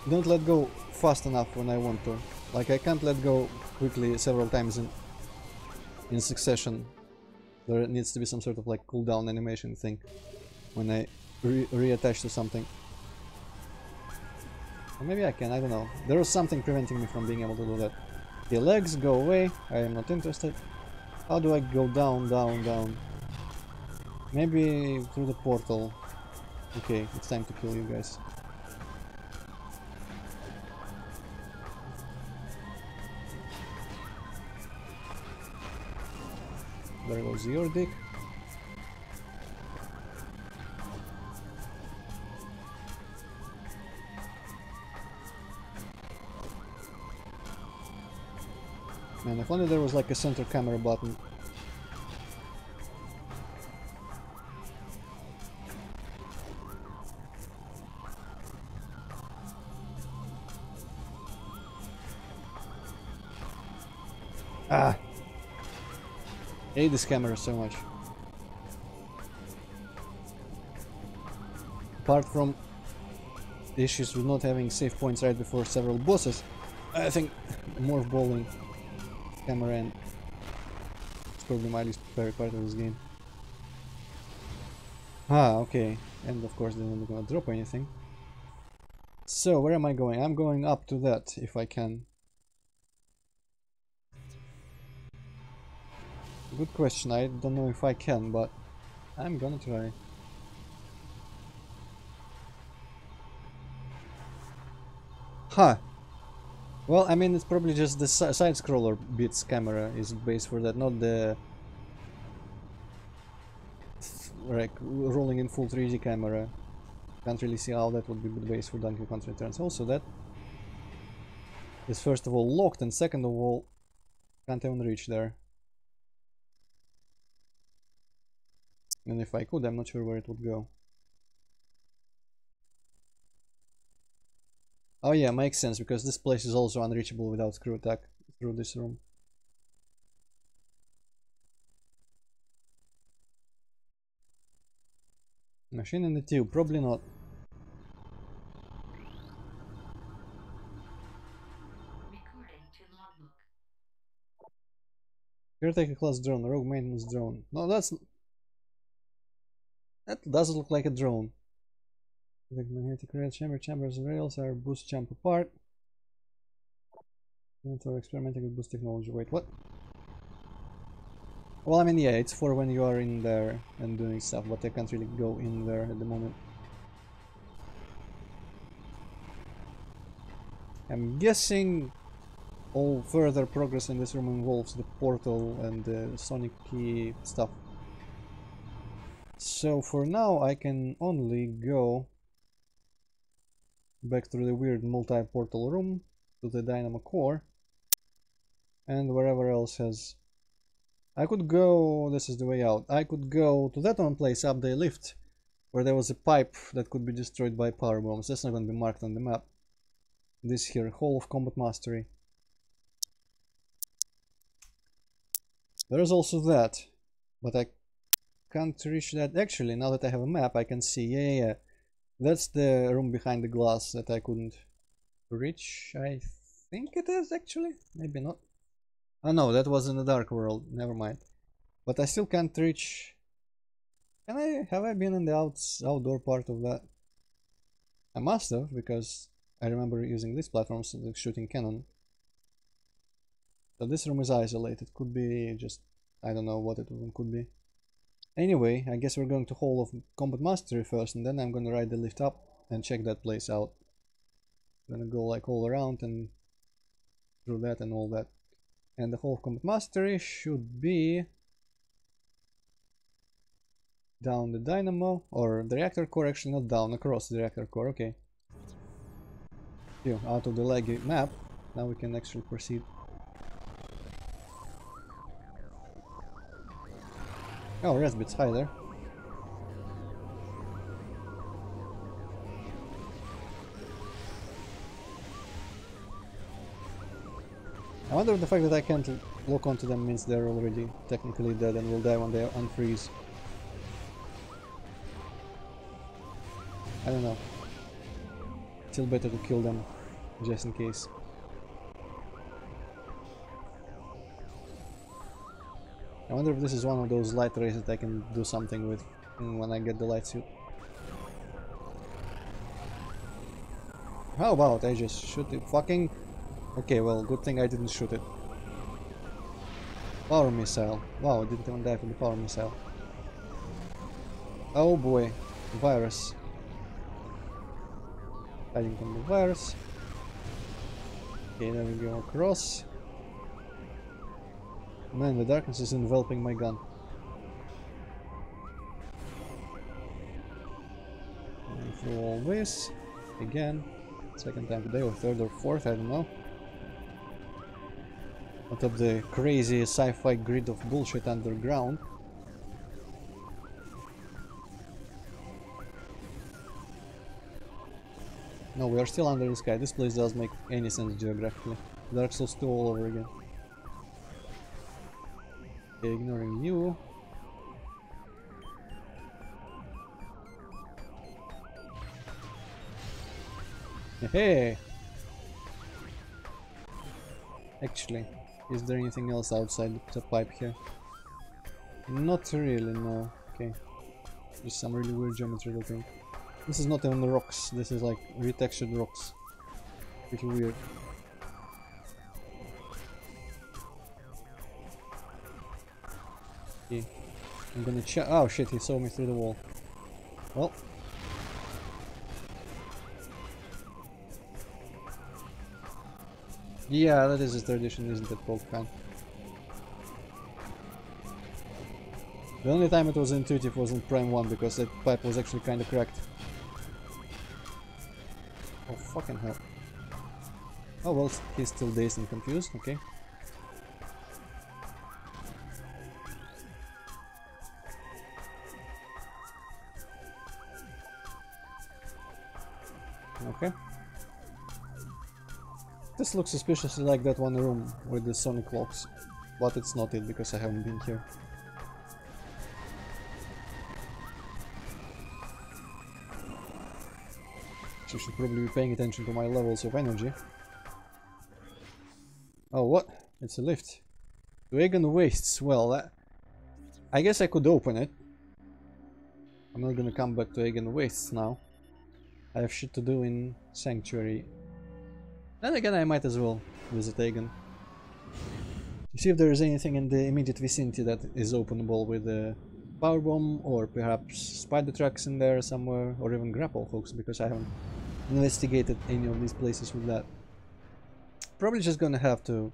don't let go fast enough when I want to. Like I can't let go quickly several times in succession. There needs to be some sort of like cooldown animation thing when I reattach to something. Or maybe I can, I don't know. There was something preventing me from being able to do that. The legs go away, I am not interested. How do I go down, down, down? Maybe through the portal. Okay, it's time to kill you guys. There goes your dick. Man, if only there was like a center camera button. Ah! I hate this camera so much. Apart from the issues with not having save points right before several bosses, I think more bowling camera and it's probably my least favorite part of this game. Ah, okay. And of course they're not gonna drop anything. So, where am I going? I'm going up to that, if I can. Good question, I don't know if I can, but I'm gonna try. Huh. Well, I mean, it's probably just the side-scroller bits camera is based for that, not the like rolling in full 3D camera. Can't really see how that would be the base for Donkey Kong Returns. Also, that is first of all locked, and second of all, can't even reach there. And if I could, I'm not sure where it would go. Oh yeah, makes sense, because this place is also unreachable without screw attack through this room. Machine in the tube, probably not. Caretaker class drone, rogue maintenance drone. No, that does look like a drone. The magnetic rail chambers rails are boost jump apart. For experimenting with boost technology. Wait, what? Well, I mean, yeah, it's for when you are in there and doing stuff, but I can't really go in there at the moment. I'm guessing all further progress in this room involves the portal and the sonic key stuff. So for now I can only go back to the weird multi-portal room, to the dynamo core, and wherever else has I could go... This is the way out. I could go to that one place up the lift, where there was a pipe that could be destroyed by power bombs. That's not going to be marked on the map. This here, Hall of Combat Mastery. There is also that, but I can't reach that. Actually, now that I have a map, I can see. Yeah. That's the room behind the glass that I couldn't reach. I think it is actually. Maybe not. Oh no, that was in the dark world. Never mind. But I still can't reach. Can I? Have I been in the outdoor part of that? I must have, because I remember using these platforms to shooting cannon. So this room is isolated. Could be just, I don't know what it even could be. Anyway, I guess we're going to Hall of Combat Mastery first, and then I'm gonna ride the lift up and check that place out. I'm gonna go like all around and through that and all that. And the Hall of Combat Mastery should be down the dynamo, or the reactor core, actually not down, across the reactor core, okay. Phew, out of the laggy map, now we can actually proceed. Oh, Raspbits, hi there. I wonder if the fact that I can't lock onto them means they're already technically dead and will die when they unfreeze. I don't know. Still better to kill them, just in case. I wonder if this is one of those light rays that I can do something with when I get the light suit. How about I just shoot it? Fucking... Okay, well, good thing I didn't shoot it. Power missile. Wow, I didn't even die for the power missile. Oh boy. Virus. Hiding from the virus. Okay, there we go across. Man, the darkness is enveloping my gun. And through all this, again, second time today, or third or fourth, I don't know. On top of the crazy sci-fi grid of bullshit underground. No, we are still under the sky. This place doesn't make any sense geographically. Dark Souls 2 all over again. Okay, ignoring you. Hey! Actually, is there anything else outside the pipe here? Not really, no. Okay. Just some really weird geometry looking. This is not even the rocks, this is like retextured rocks. Pretty weird. Okay. I'm gonna check. Oh shit, he saw me through the wall. Well. Yeah, that is a tradition, isn't it, Poke Fan? The only time it was intuitive was in Prime 1, because that pipe was actually kinda cracked. Oh fucking hell. Oh well, he's still dazed and confused, okay. Okay. This looks suspiciously like that one room with the sonic clocks, but it's not it because I haven't been here. I should probably be paying attention to my levels of energy. Oh, what? It's a lift. Wagon Wastes. Well, I guess I could open it. I'm not gonna come back to Wagon Wastes now. I have shit to do in Sanctuary. Then again, I might as well visit Aegon. See if there is anything in the immediate vicinity that is openable with a power bomb, or perhaps spider tracks in there somewhere, or even grapple hooks, because I haven't investigated any of these places with that. Probably just gonna have to.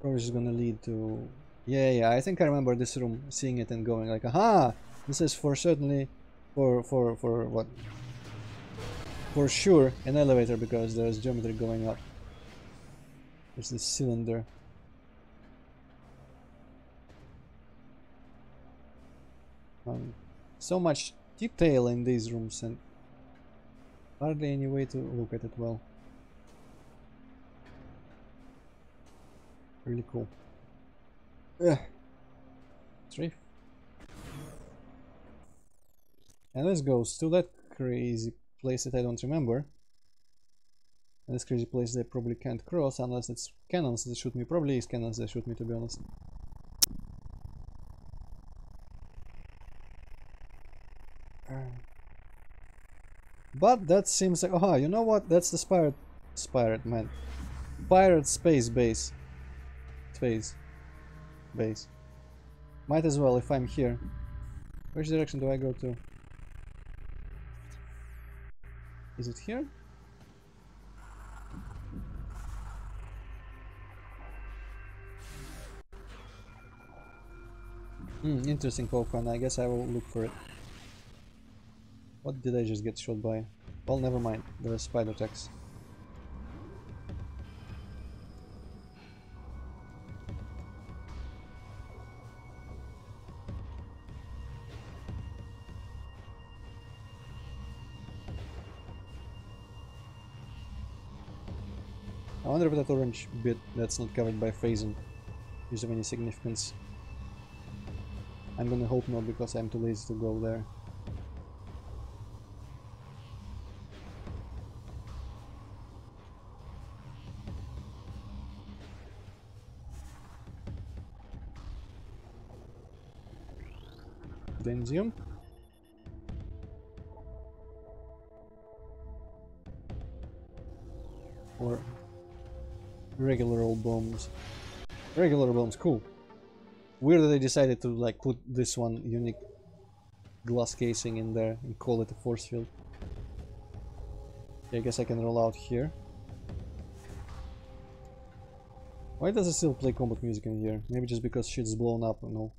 Probably just gonna lead to. Yeah, I think I remember this room, seeing it and going like, aha! This is for certainly. For what? For sure an elevator, because there's geometry going up. There's this cylinder. So much detail in these rooms and hardly any way to look at it well. Really cool. Ugh. 3. And this goes to that crazy place that I don't remember. And this crazy place that I probably can't cross unless it's cannons that shoot me. Probably is cannons that shoot me, to be honest. But that seems like... Oh, you know what? That's the Pirate, man. Pirate space base. Space. Base. Might as well if I'm here. Which direction do I go to? Is it here? Interesting Pokemon. I guess I will look for it. What did I just get shot by? Well, never mind. There are spider attacks. I wonder if that orange bit that's not covered by phasing is of any significance. I'm gonna hope not, because I'm too lazy to go there. Denzium. Or regular old bombs. Regular bombs, cool. Weird that they decided to like put this one unique glass casing in there and call it a force field. Okay, I guess I can roll out here. Why does it still play combat music in here? Maybe just because shit's blown up and all.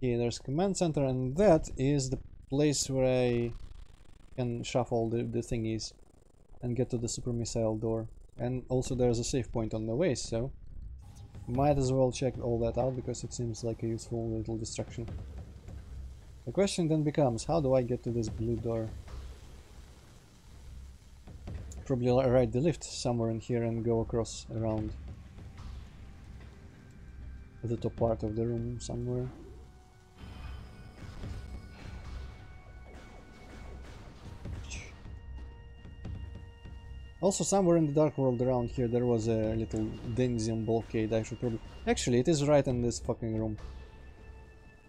Okay, there's command center, and that is the place where I can shuffle the thingies and get to the super missile door. And also there's a save point on the way, so might as well check all that out because it seems like a useful little distraction. The question then becomes, how do I get to this blue door? Probably ride the lift somewhere in here and go across around the top part of the room somewhere. Also, somewhere in the dark world around here there was a little Denzium blockade. I should probably... Actually, it is right in this fucking room.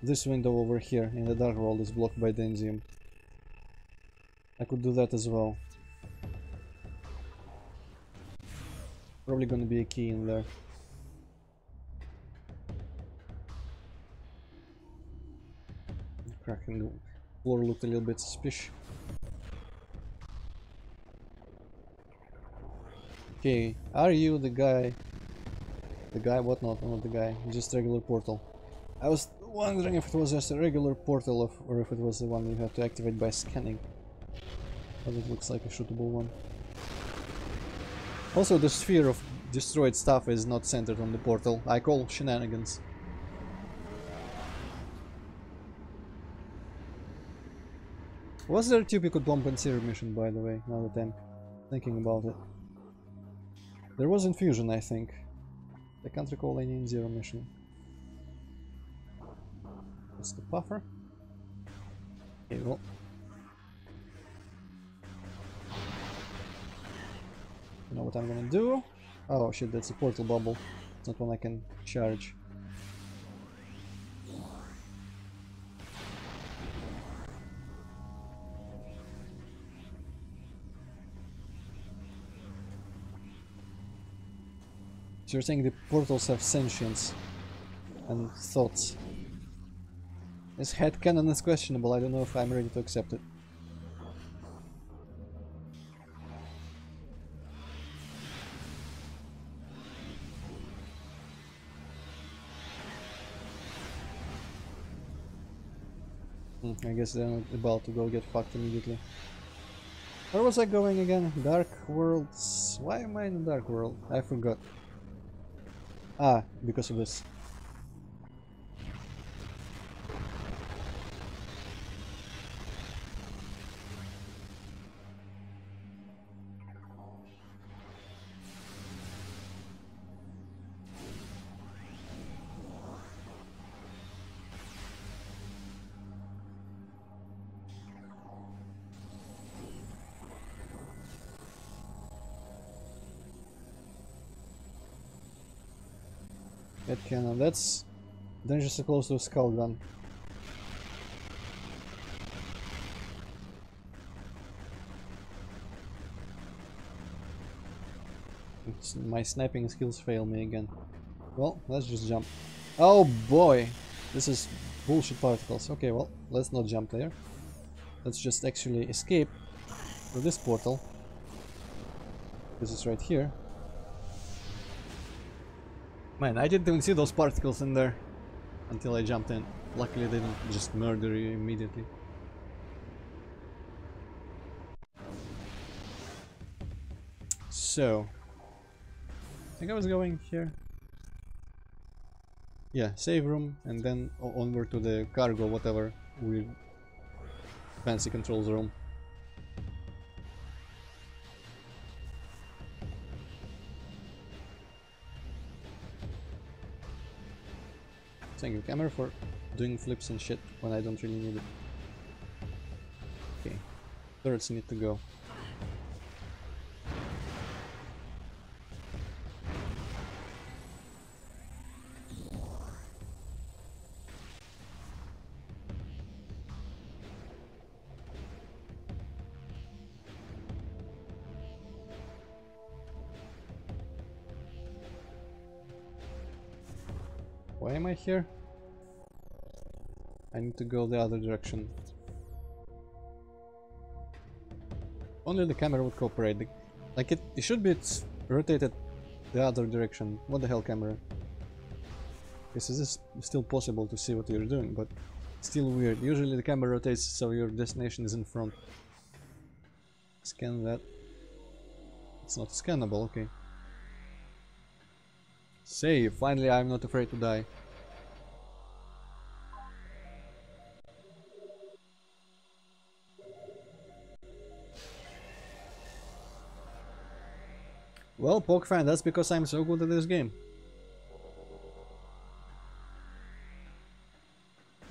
This window over here in the dark world is blocked by Denzium. I could do that as well. Probably gonna be a key in there. Cracking the floor looked a little bit suspicious. Okay, are you the guy? The guy? What not? Not the guy. Just regular portal. I was wondering if it was just a regular portal or if it was the one you have to activate by scanning. But it looks like a shootable one. Also, the sphere of destroyed stuff is not centered on the portal. I call shenanigans. Was there a tube you could bomb in zero mission, by the way, now that I'm thinking about it? There was infusion, I think. I can't recall any in zero mission. That's the puffer. Okay, well. You know what I'm gonna do? Oh shit, that's a portal bubble. It's not one I can charge. So you're saying the portals have sentience and thoughts. This headcanon is questionable. I don't know if I'm ready to accept it. I guess they're not about to go get fucked immediately. Where was I going again? Dark worlds. Why am I in the dark world? I forgot. Ah, because of this. Head cannon, that's dangerously close to a skull gun. My sniping skills fail me again. Well, let's just jump. Oh boy! This is bullshit particles. Okay, well, let's not jump there. Let's just actually escape through this portal. This is right here. Man, I didn't even see those particles in there until I jumped in. Luckily they didn't just murder you immediately. So, I think I was going here. Yeah, save room and then onward to the cargo, whatever weird fancy controls room. Thank you, camera, for doing flips and shit when I don't really need it. Okay, turrets need to go. Why am I here? I need to go the other direction. Only the camera would cooperate. Like it should be rotated the other direction. What the hell, camera? This is still possible to see what you're doing, but still weird. Usually the camera rotates so your destination is in front. Scan that. It's not scannable, okay. Save. Finally, I'm not afraid to die. Well, poke fan, that's because I'm so good at this game.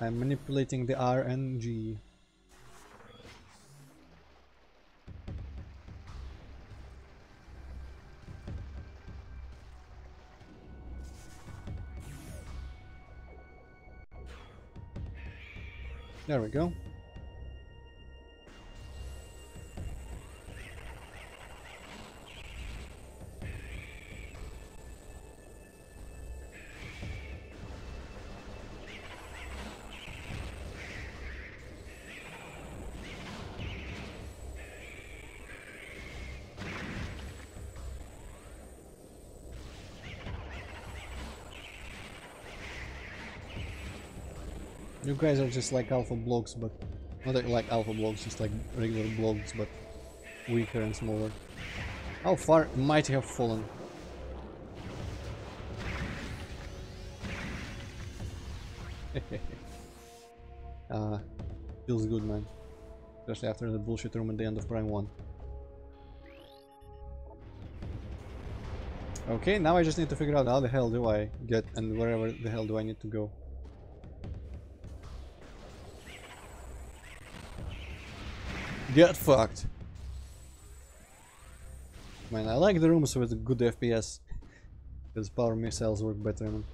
I'm manipulating the RNG. There we go. You guys are just like alpha blocks, but not like alpha blocks, just like regular blocks, but weaker and smaller. How far might he have fallen? Feels good, man. Especially after the bullshit room at the end of Prime 1. Okay, now I just need to figure out how the hell do I get and wherever the hell do I need to go. Get fucked. Man, I like the rooms with good FPS. Because power missiles work better in them.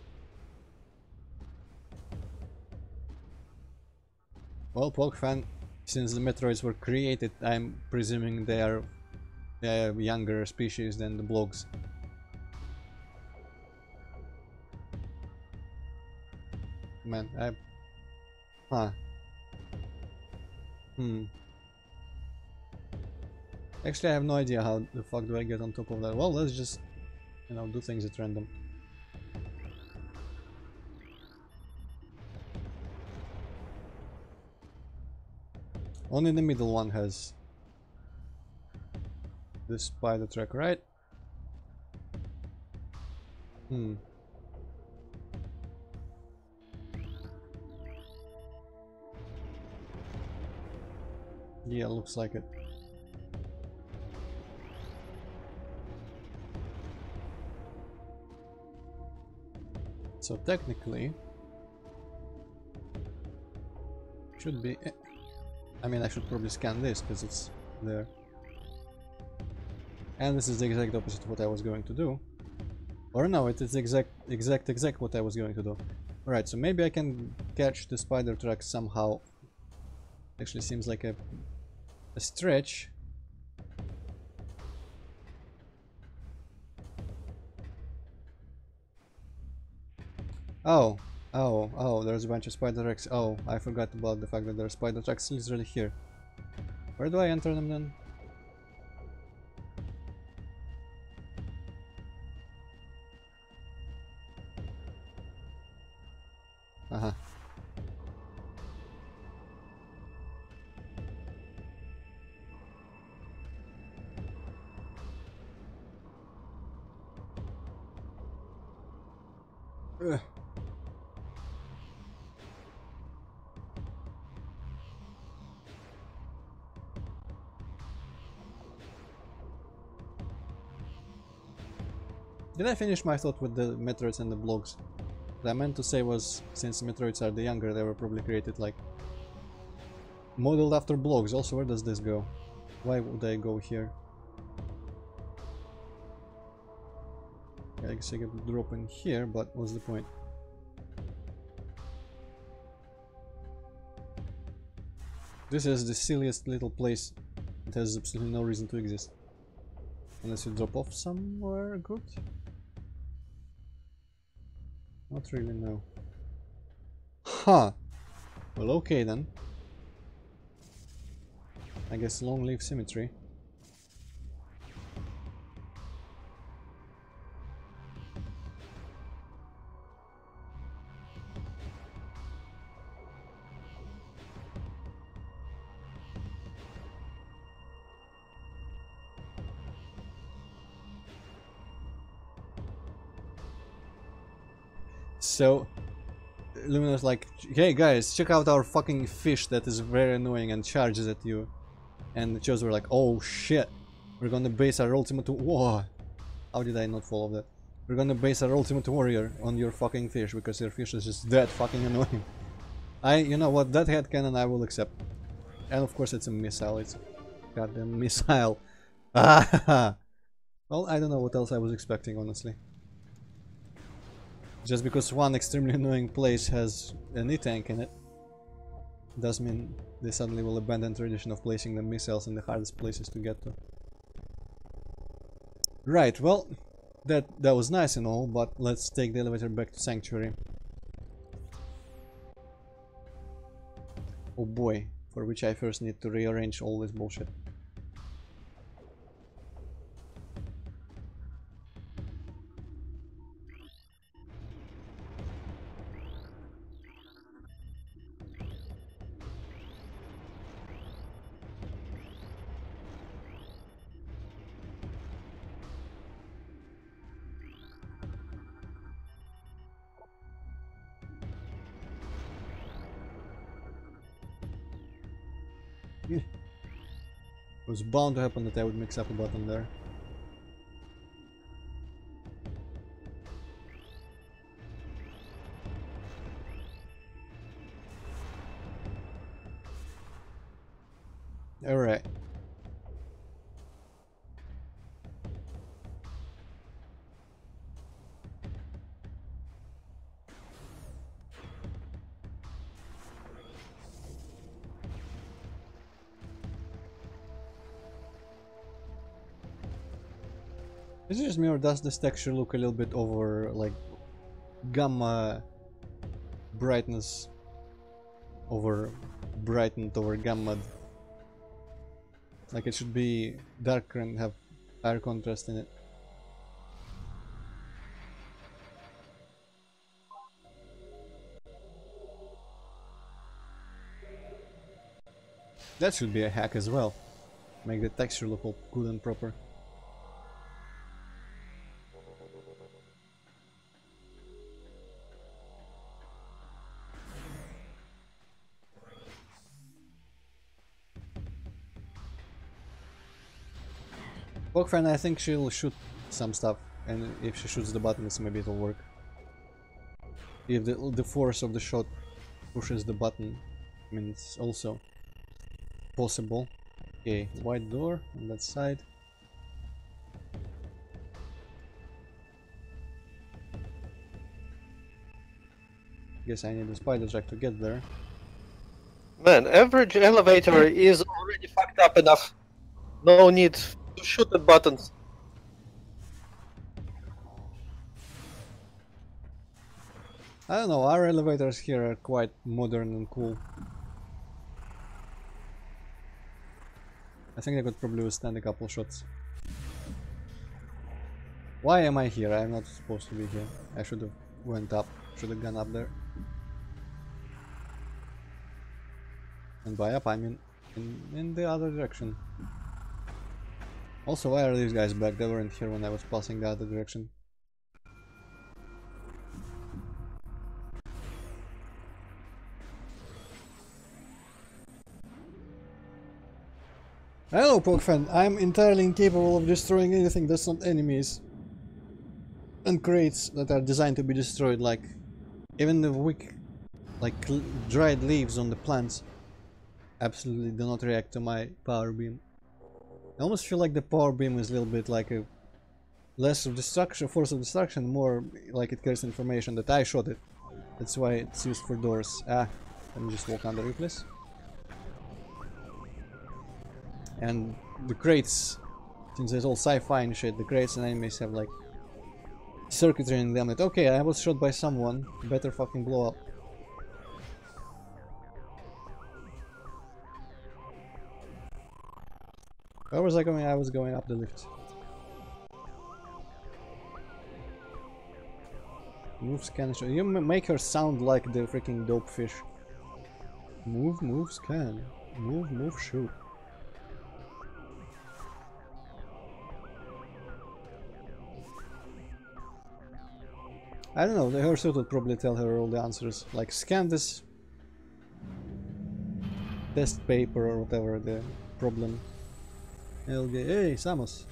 Well, poke fan, since the Metroids were created, I'm presuming they are a younger species than the blogs. Man, Huh. Actually, I have no idea how the fuck do I get on top of that. Well, let's just, you know, do things at random. Only the middle one has this spider track, right? Yeah, looks like it. So technically, should be. I mean, I should probably scan this because it's there. And this is the exact opposite of what I was going to do. Or no, it is exact what I was going to do. Alright, so maybe I can catch the spider truck somehow. Actually seems like a stretch. Oh, there's a bunch of spider trucks. Oh, I forgot about the fact that there are spider trucks literally here. Where do I enter them then? Uh-huh. Ugh. Did I finish my thought with the Metroids and the blogs? What I meant to say was, since Metroids are the younger, they were probably created like modeled after blogs. Also, where does this go? Why would I go here? I guess I could drop in here, but what's the point? This is the silliest little place. It has absolutely no reason to exist. Unless you drop off somewhere good? Not really, no. Huh! Well, okay then. I guess long live symmetry. So, Lumina's like, hey guys, check out our fucking fish that is very annoying and charges at you. And the Chosen were like, oh shit, we're gonna base our ultimate... Whoa! How did I not follow that? We're gonna base our ultimate warrior on your fucking fish because your fish is just that fucking annoying. You know what, that headcanon I will accept. And of course it's a missile, it's a goddamn missile. Ah! Well, I don't know what else I was expecting, honestly. Just because one extremely annoying place has an E-tank in it does mean they suddenly will abandon tradition of placing the missiles in the hardest places to get to. Right, well, that was nice and all, but let's take the elevator back to Sanctuary. Oh boy, for which I first need to rearrange all this bullshit. It was bound to happen that I would mix up a button there. Alright. Is it just me or does this texture look a little bit over, like, gamma brightness over brightened over gamma? Like it should be darker and have higher contrast in it. That should be a hack as well. Make the texture look all good and proper. Bogfan, I think she'll shoot some stuff, and if she shoots the buttons, maybe it'll work. If the force of the shot pushes the button, I mean, it's also possible. Okay, wide door on that side. Guess I need a spider jack to get there. Man, average elevator is already fucked up enough. No need to shoot at buttons. I don't know, our elevators here are quite modern and cool. I think I could probably withstand a couple shots. Why am I here? I'm not supposed to be here. I should have went up, should have gone up there. And by up I mean in the other direction. Also, why are these guys back? They weren't here when I was passing the other direction. Hello, Pokefan. I'm entirely incapable of destroying anything that's not enemies. And crates that are designed to be destroyed, like even the weak, like dried leaves on the plants absolutely do not react to my power beam. I almost feel like the power beam is a little bit like a less of destruction, force of destruction, more like it carries information that I shot it. That's why it's used for doors. Ah, let me just walk under you, please. And the crates, since it's all sci-fi and shit, the crates and enemies have like circuitry in them that, okay, I was shot by someone, better fucking blow up. Where was I going? I was going up the lift. Move, scan, show. You make her sound like the freaking dope fish. Move, move, scan. Move, move, shoot. I don't know, her suit would probably tell her all the answers. Like, scan this test paper or whatever the problem. It'll get, hey, Samus.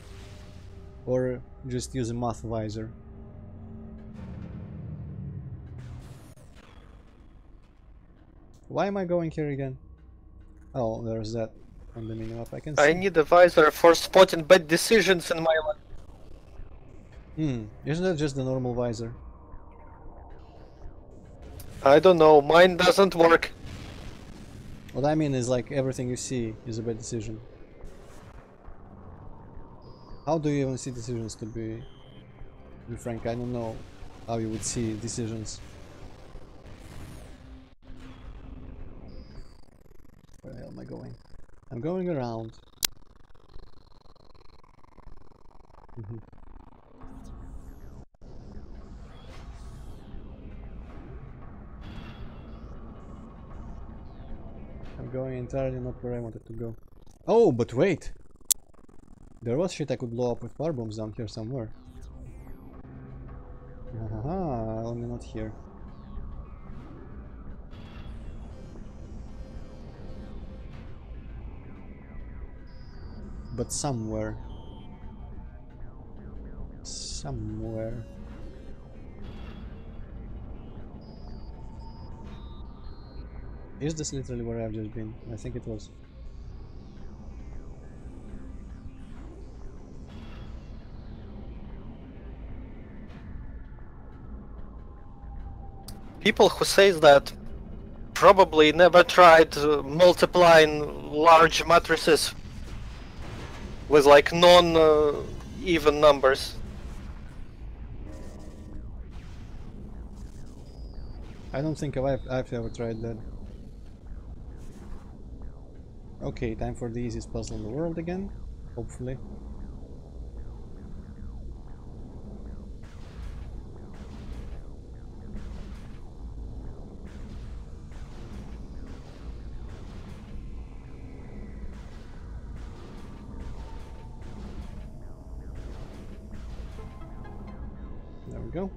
Or just use a math visor. Why am I going here again? Oh, there's that on the minimap. I can see. I need a visor for spotting bad decisions in my life. Isn't that just the normal visor? I don't know, mine doesn't work. What I mean is like everything you see is a bad decision. How do you even see decisions, to be frank? I don't know how you would see decisions. Where the hell am I going? I'm going around. I'm going entirely not where I wanted to go. Oh, but wait! There was shit I could blow up with power bombs down here somewhere. Haha, only not here. But somewhere. Somewhere. Is this literally where I've just been? I think it was. People who says that probably never tried multiplying large matrices with like non-even numbers. I don't think I've ever tried that. Okay, time for the easiest puzzle in the world again, hopefully. There we go.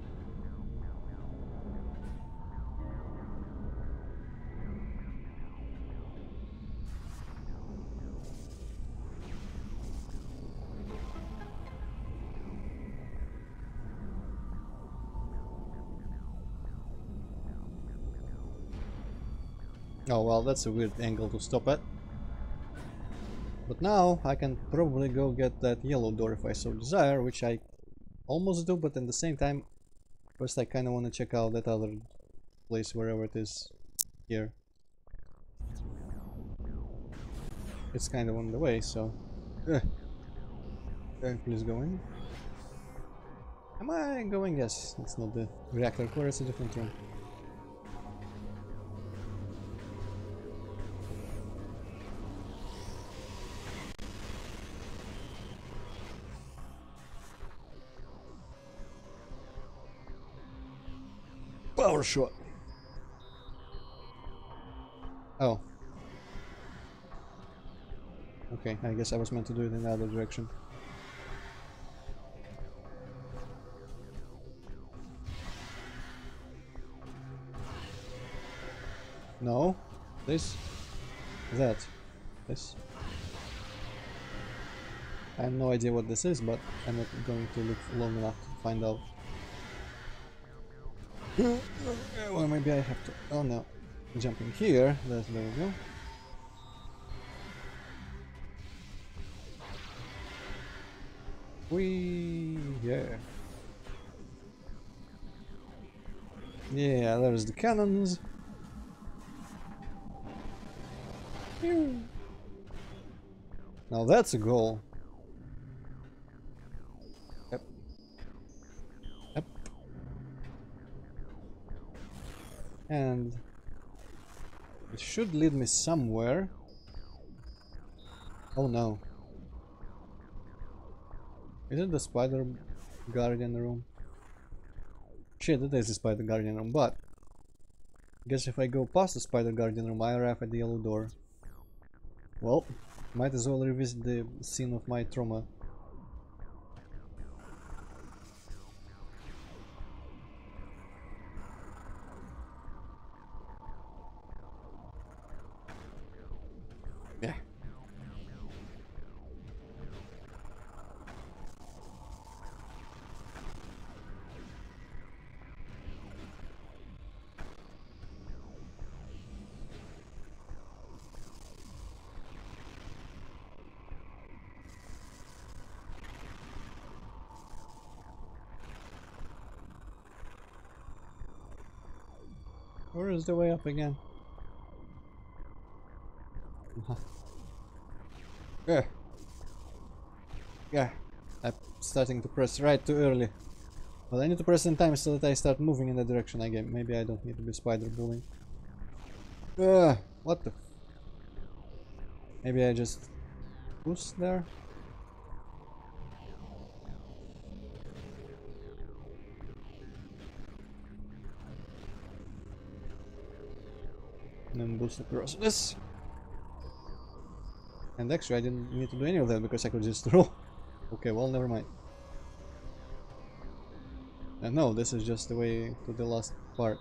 Oh well, that's a weird angle to stop at. But now I can probably go get that yellow door if I so desire, which I almost do, but at the same time, first I kinda wanna check out that other place, wherever it is here. It's kind of on the way, so... please go in. Am I going? Yes, it's not the reactor core, it's a different room. Power shot! Oh. Okay, I guess I was meant to do it in the other direction. No. This. That. This. I have no idea what this is, but I'm not going to look long enough to find out. Well, maybe I have to... Oh no. Jumping here. There we go. Yeah. Yeah, there's the cannons. Now that's a goal. Yep. Yep. And it should lead me somewhere. Oh no. Is it the spider guardian room? Shit, it is the spider guardian room, but I guess if I go past the spider guardian room, I arrive at the yellow door. Well, might as well revisit the scene of my trauma. Yeah. Where is the way up again? Yeah. Yeah. I'm starting to press right too early. Well, I need to press in time so that I start moving in that direction again. Maybe I don't need to be spider bullying. What the... Maybe I just... push there? And then boost across this. And actually I didn't need to do any of that because I could just roll. Okay, well, never mind. And no, this is just the way to the last part.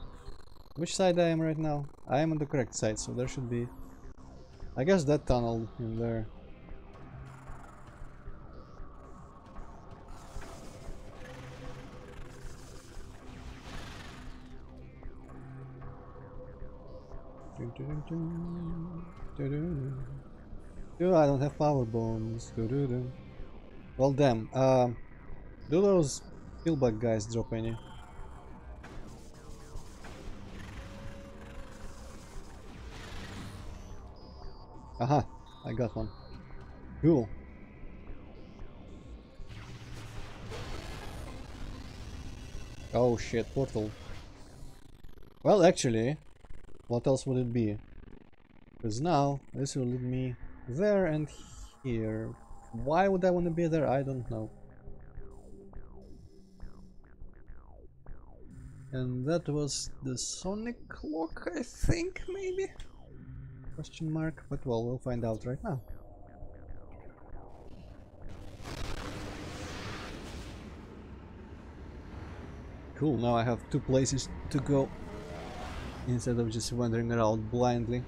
Which side I am right now? I am on the correct side, so there should be... I guess that tunnel in there. Oh, I don't have power bombs. Well, damn. Do those pillbug guys drop any? Aha, I got one. Cool. Oh shit, portal. Well, actually, what else would it be? Because now this will lead me there and here. Why would I want to be there? I don't know. And that was the sonic clock, I think, maybe? Question mark, but well, we'll find out right now. Cool, now I have two places to go instead of just wandering around blindly.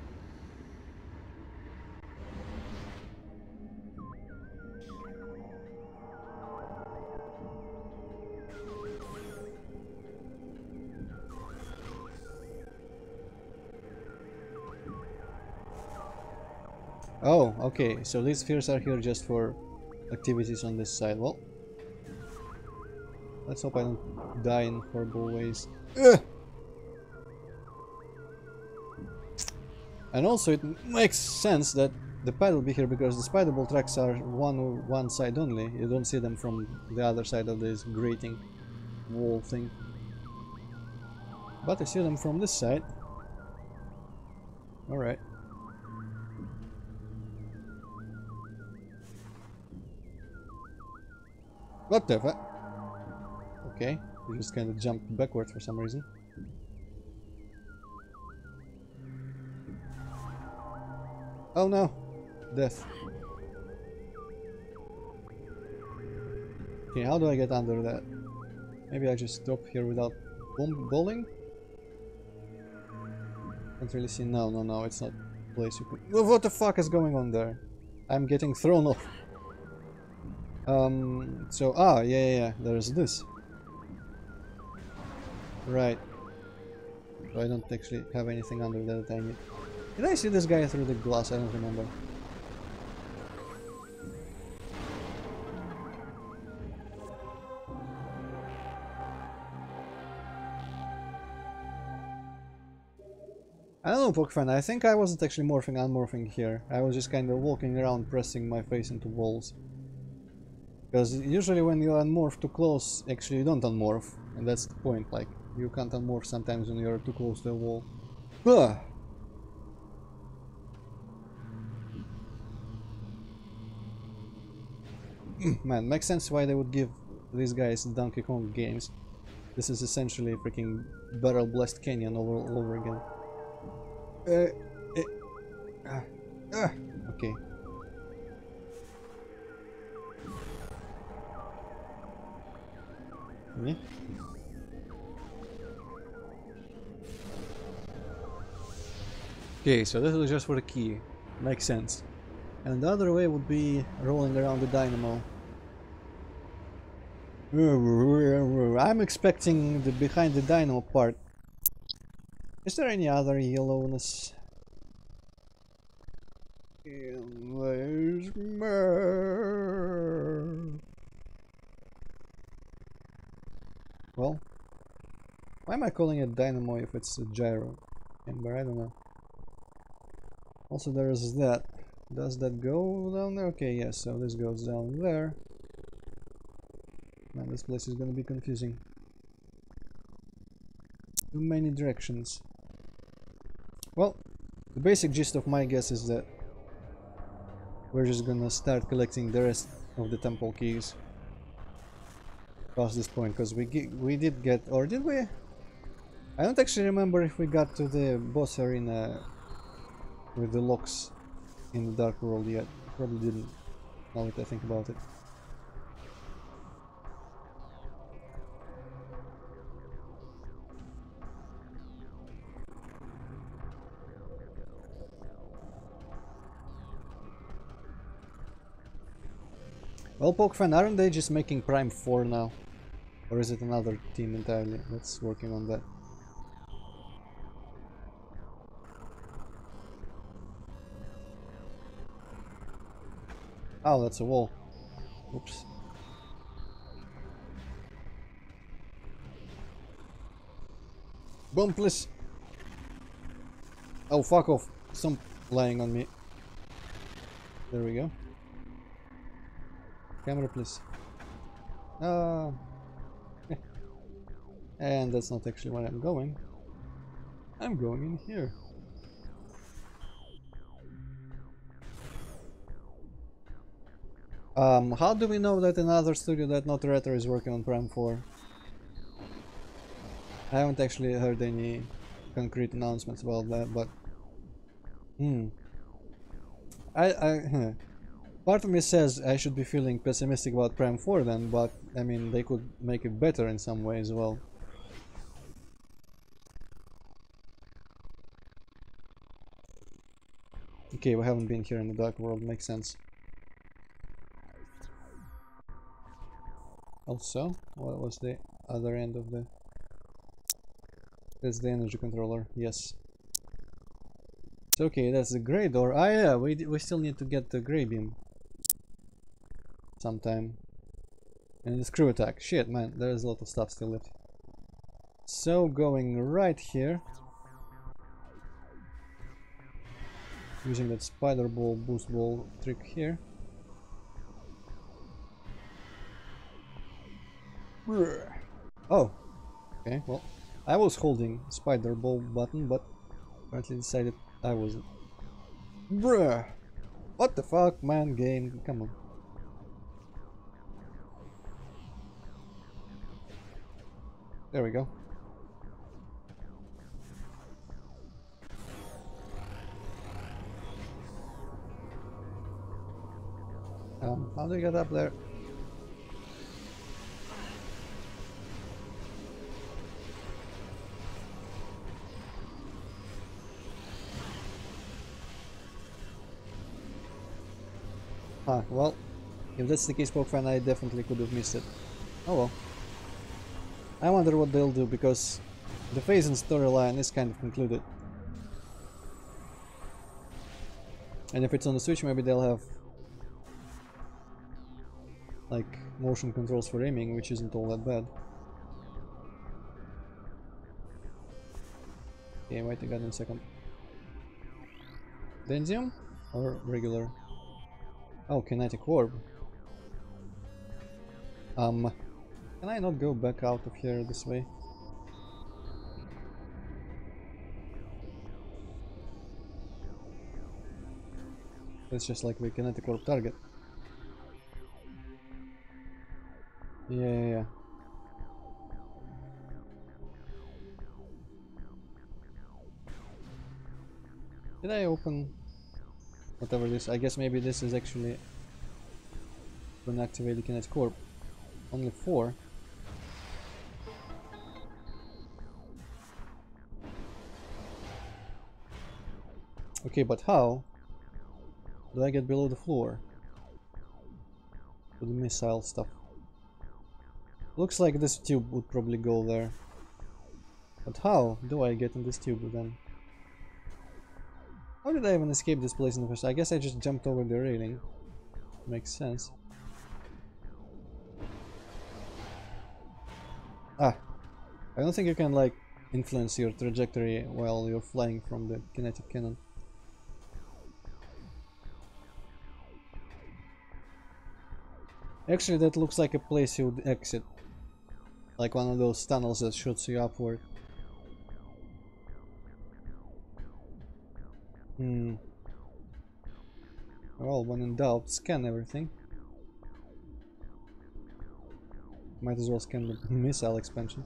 Oh, okay, so these spheres are here just for activities on this side. Well, let's hope I don't die in horrible ways. Ugh! And also it makes sense that the pad will be here because the spider ball tracks are one side only. You don't see them from the other side of this grating wall thing. But I see them from this side. Alright. What the fuck? Okay, we just kind of jumped backward for some reason. Oh no! Death. Okay, how do I get under that? Maybe I just stop here without bowling? Can't really see. No, it's not a place you could. What the fuck is going on there? I'm getting thrown off. So, yeah, there's this. Right. So I don't actually have anything under there that I need. Did I see this guy through the glass? I don't remember. I don't know, Pokefan, I think I wasn't actually unmorphing here. I was just kind of walking around pressing my face into walls. Because usually when you unmorph too close, actually you don't unmorph. And that's the point, like, you can't unmorph sometimes when you're too close to a wall. Ugh. Man, makes sense why they would give these guys Donkey Kong games. This is essentially freaking Barrel Blast Canyon all over again. Okay. Yeah. Okay, so this was just for the key. Makes sense. And the other way would be rolling around the dynamo. I'm expecting the behind the dynamo part. Is there any other yellowness? Well, why am I calling it dynamo if it's a gyro chamber? I don't know. Also, there is that. Does that go down there? Okay, yes, so this goes down there. Man, this place is gonna be confusing. Too many directions. Well, the basic gist of my guess is that we're just gonna start collecting the rest of the temple keys past this point, because we did get, or did we? I don't actually remember if we got to the boss arena with the locks in the Dark World yet. Probably didn't, now that I think about it. Well, Pokefan, aren't they just making Prime 4 now? Or is it another team entirely that's working on that? Oh, that's a wall. Oops. Bomb, please! Oh, fuck off. Some lying on me. There we go. Camera, please. And that's not actually where I'm going. I'm going in here. How do we know that another studio that not Retro is working on Prime 4? I haven't actually heard any concrete announcements about that, but part of me says I should be feeling pessimistic about Prime 4 then, but I mean they could make it better in some way as well. Okay, we haven't been here in the Dark World, makes sense. Also, what was the other end of the... That's the energy controller, yes. It's okay, that's the grey door. Ah yeah, we still need to get the grey beam. Sometime. And the screw attack. Shit, man, there's a lot of stuff still left. So, going right here. Using that spider ball, boost ball trick here. Oh, okay, well, I was holding spider ball button, but apparently decided I wasn't. Bruh! What the fuck, man, game? Come on. There we go. How do you get up there? Ah, well, if that's the case, Pokefan, I definitely could have missed it. Oh well. I wonder what they'll do, because the phase and storyline is kind of concluded. And if it's on the Switch, maybe they'll have like motion controls for aiming, which isn't all that bad. Okay, wait a goddamn second. Denzium? Or regular? Oh, kinetic orb. Can I not go back out of here this way? That's just like the kinetic orb target. Yeah. Did I open whatever this? I guess maybe this is actually gonna activate the kinetic orb. Only 4. Okay, but how do I get below the floor? To the missile stuff. Looks like this tube would probably go there. But how do I get in this tube then? How did I even escape this place in the first? I guess I just jumped over the railing. Makes sense. Ah, I don't think you can like influence your trajectory while you're flying from the kinetic cannon. Actually, that looks like a place you would exit. Like one of those tunnels that shoots you upward. Well, when in doubt, scan everything. Might as well scan the missile expansion.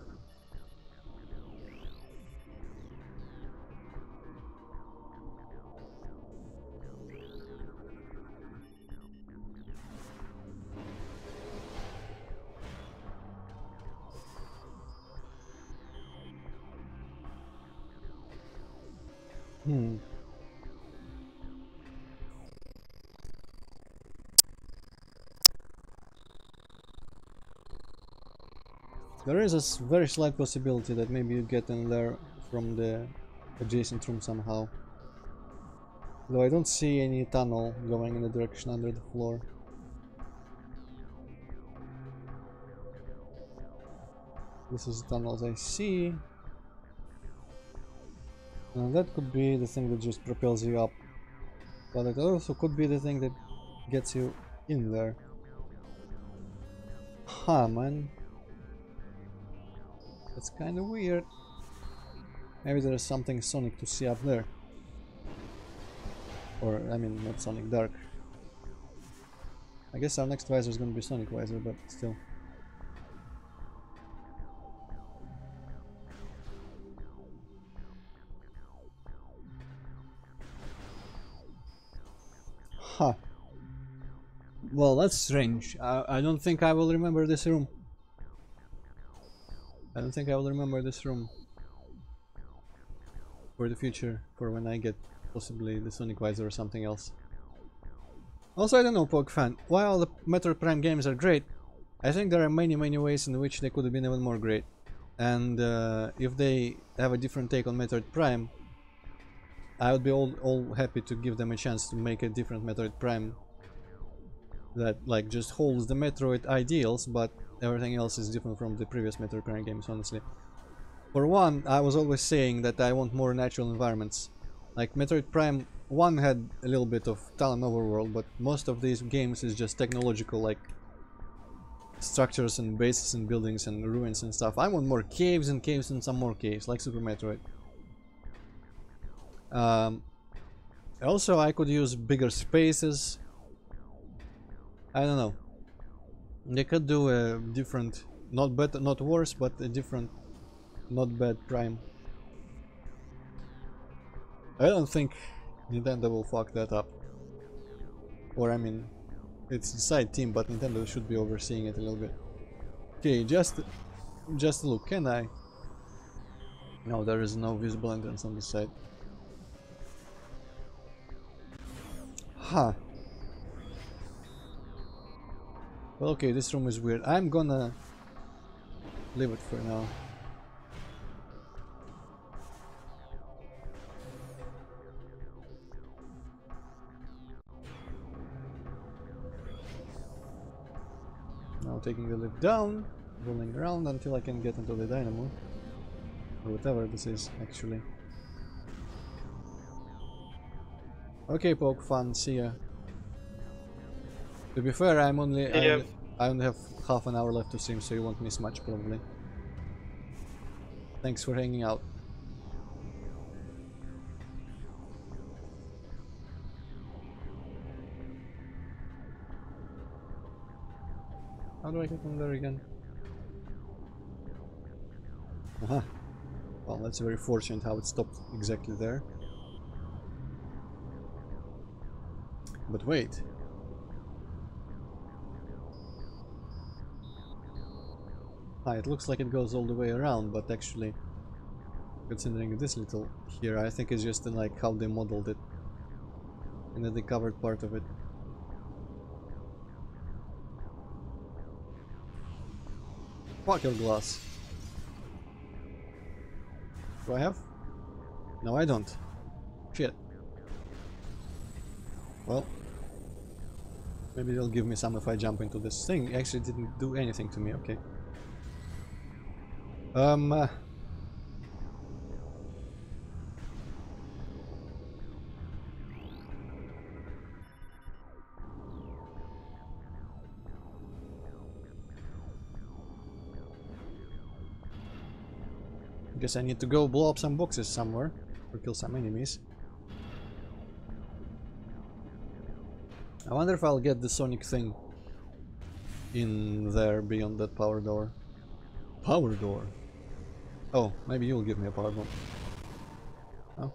There is a very slight possibility that maybe you get in there from the adjacent room somehow. Though I don't see any tunnel going in the direction under the floor. This is the tunnels I see. Now that could be the thing that just propels you up. But it also could be the thing that gets you in there. Huh, man. That's kind of weird. Maybe there is something Sonic to see up there. Or, I mean, not Sonic, Dark. I guess our next visor is going to be Sonic visor, but still. Huh. Well, that's strange. I don't think I will remember this room. I don't think I will remember this room for the future, for when I get possibly the Sonic visor or something else. Also, I don't know, Pokefan, while the Metroid Prime games are great, I think there are many ways in which they could have been even more great. And if they have a different take on Metroid Prime, I would be all happy to give them a chance to make a different Metroid Prime that like just holds the Metroid ideals, but everything else is different from the previous Metroid Prime games, honestly. For one, I was always saying that I want more natural environments. Like Metroid Prime 1 had a little bit of town overworld, but most of these games is just technological, like structures and bases and buildings and ruins and stuff. I want more caves and some more caves, like Super Metroid. Also, I could use bigger spaces. I don't know. They could do a different, not better, not worse, but a different, not bad Prime. I don't think Nintendo will fuck that up. Or I mean, it's a side team, but Nintendo should be overseeing it a little bit. Okay, just look. Can I? No, there is no visible entrance on this side. Huh. Well, okay, this room is weird. I'm gonna leave it for now. Now taking the lift down, rolling around until I can get into the dynamo. Or whatever this is, actually. Okay, poke fun, see ya. To be fair, I only have half an hour left to stream, so you won't miss much probably. Thanks for hanging out. How do I get on there again? Aha. Well, that's very fortunate how it stopped exactly there. But wait. Ah, it looks like it goes all the way around, but actually, considering this little here, I think it's just like how they modeled it. And then they covered part of it. Fuck your glass. Do I have? No, I don't. Shit. Well, maybe they'll give me some if I jump into this thing. It actually didn't do anything to me, okay. Guess I need to go blow up some boxes somewhere or kill some enemies. I wonder if I'll get the Sonic thing in there beyond that power door. Power door? Oh, maybe you'll give me a power bomb. Oh.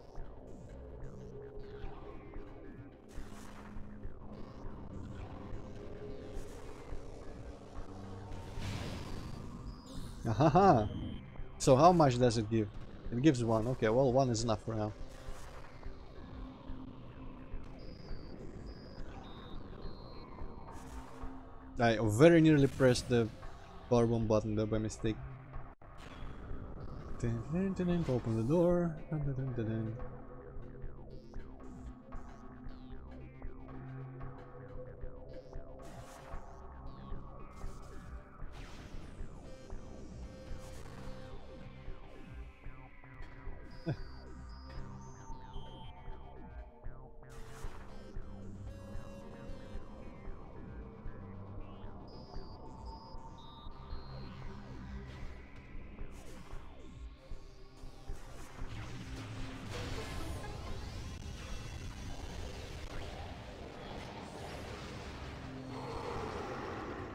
Ahaha! So how much does it give? It gives one. Okay, well, one is enough for now. I very nearly pressed the power bomb button there by mistake. Open the door.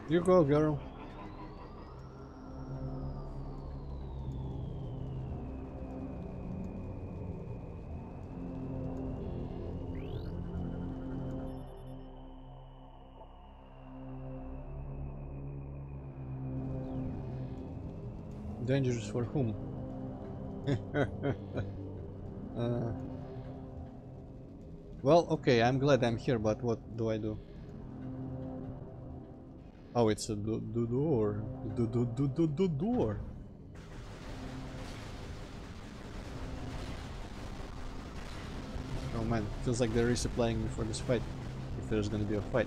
You go, girl. Dangerous for whom? Well, okay, I'm glad I'm here, but what do I do? Oh, it's a door. Door. Oh man, feels like they're resupplying me for this fight. If there's gonna be a fight,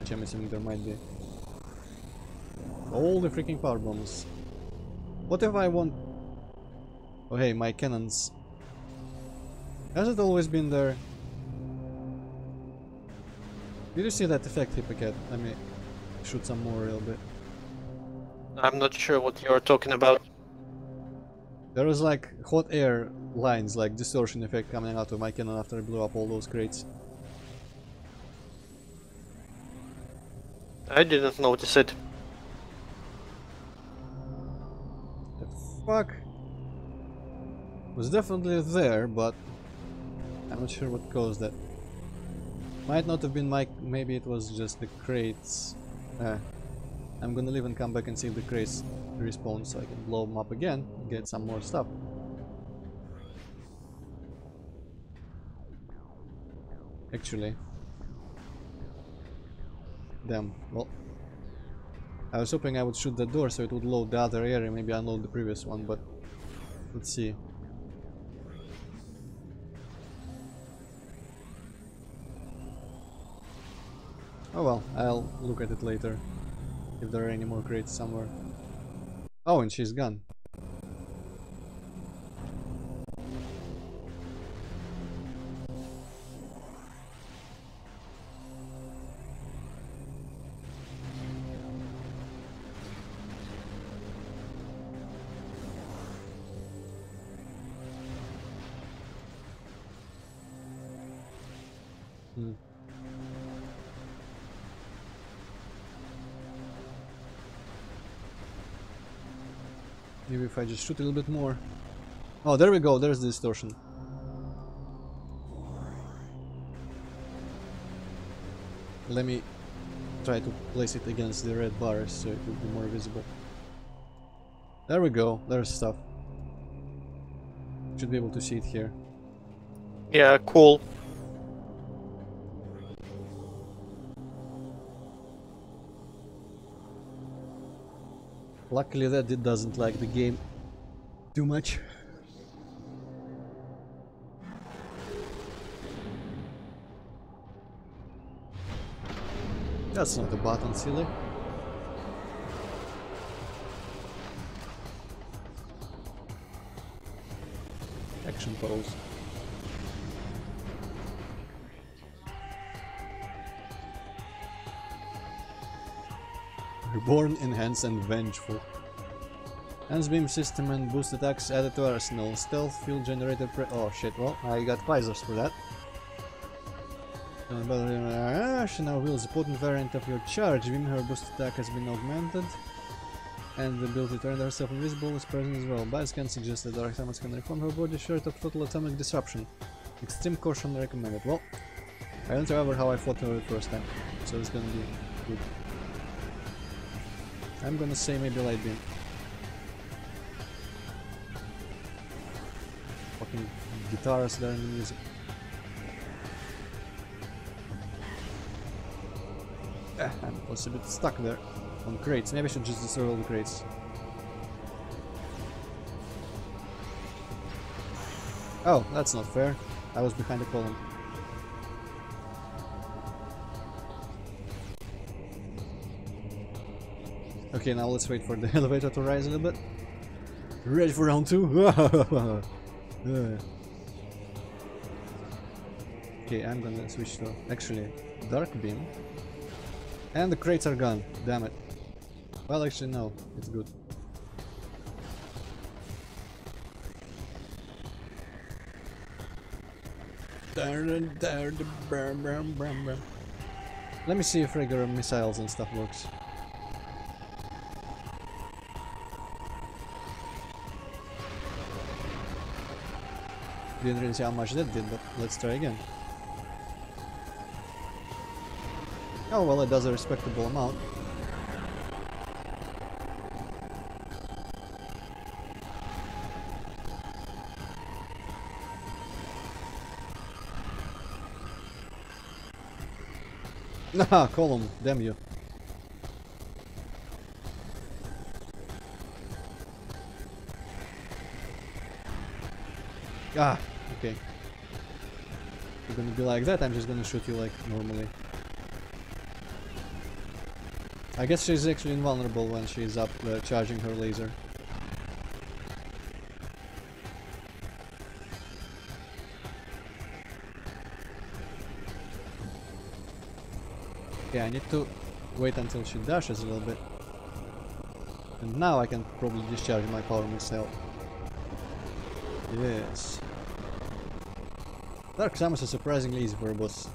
which I'm assuming there might be. All the freaking power bombs. What if I want... Oh hey, my cannons Has it always been there? Did you see that effect, Hippocat? Let me shoot some more a little bit. I'm not sure what you're talking about. There was like hot air lines, like distortion effect coming out of my cannon after I blew up all those crates. I didn't notice it. The fuck? It was definitely there, but I'm not sure what caused that. Might not have been my... maybe it was just the crates. I'm gonna leave and come back and see if the crates respawn so I can blow them up again and get some more stuff. Actually. Damn, well. I was hoping I would shoot the door so it would load the other area, maybe unload the previous one, but let's see. Oh well, I'll look at it later, if there are any more crates somewhere. Oh, and she's gone. Maybe if I just shoot a little bit more. Oh, there we go, there's the distortion. Let me try to place it against the red bars so it will be more visible. There we go, there's stuff. Should be able to see it here. Yeah, cool. Luckily that it doesn't like the game too much. That's not a button, silly. Action pose. Reborn, enhanced and vengeful. Enhanced beam system and boost attacks added to arsenal. Stealth, fuel generator oh shit, well, I got visors for that. She now wields a potent variant of your charge. Beam, her boost attack has been augmented. And the ability to render herself invisible is present as well. Bias can suggest that Dark Summons can reform her body short of total atomic disruption. Extreme caution recommended. Well, I don't remember how I fought her the first time, so it's gonna be good. I'm gonna say maybe light beam. Fucking guitars there in the music. I was a bit stuck there on crates. Maybe I should just destroy all the crates. Oh, that's not fair. I was behind the column. Okay, now let's wait for the elevator to rise a little bit. Ready for round 2? Okay, I'm gonna switch to actually dark beam. And the crates are gone. Damn it. Well, actually no, it's good. Let me see if regular missiles and stuff works. Didn't really see how much that did, but let's try again. Oh well, it does a respectable amount. Nah, column, damn you. Ah, okay. If you're gonna be like that, I'm just gonna shoot you like normally. I guess she's actually invulnerable when she's up charging her laser. Okay, I need to wait until she dashes a little bit. And now I can probably discharge my power missile. Yes. Dark Samus is surprisingly easy for a boss.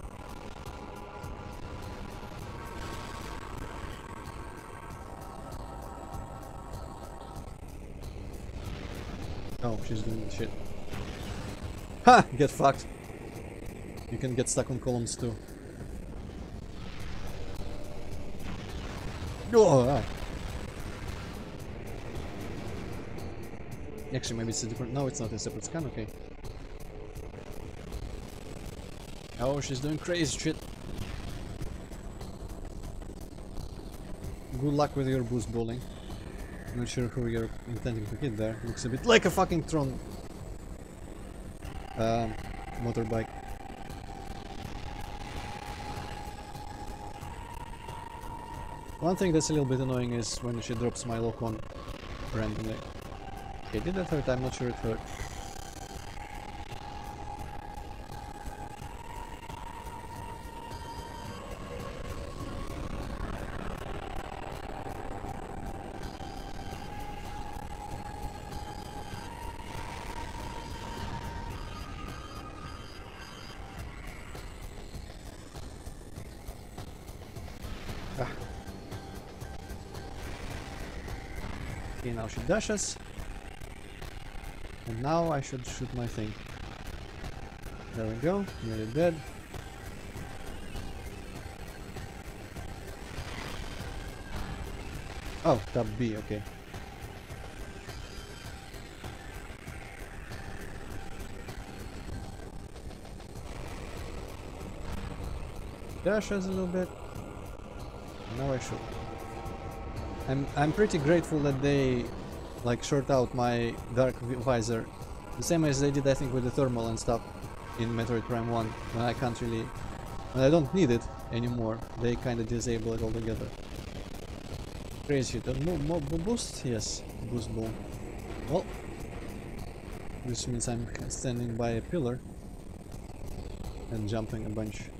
Oh, she's doing the shit. Ha! Get fucked. You can get stuck on columns too. Oh, ah. Actually, maybe it's a different... No, it's not a separate scan, okay. Oh, she's doing crazy shit. Good luck with your boost bowling. Not sure who you're intending to hit there. Looks a bit like a fucking Tron motorbike. One thing that's a little bit annoying is when she drops my lock on randomly. Okay, did that hurt? I'm not sure it hurt. Okay, now she dashes. And now I should shoot my thing. There we go, nearly dead. Oh, tab B, okay. Dashes a little bit. Now I shoot. I'm pretty grateful that they like short out my dark visor, the same as they did I think with the thermal and stuff in Metroid Prime 1, when I don't need it anymore, they kinda disable it altogether. Crazy shit. More boost? Yes, boost boom. Well, this means I'm standing by a pillar and jumping a bunch.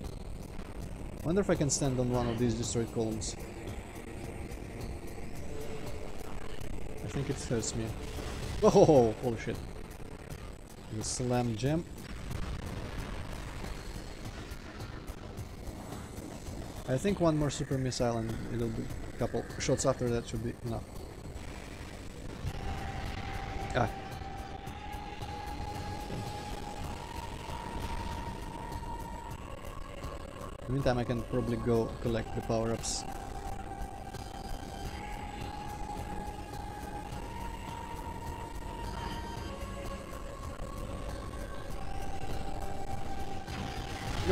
Wonder if I can stand on one of these destroyed columns. I think it hurts me. Oh, holy shit. The slam jam. I think one more super missile and it'll be a couple shots after that should be enough. Ah. In the meantime I can probably go collect the power-ups.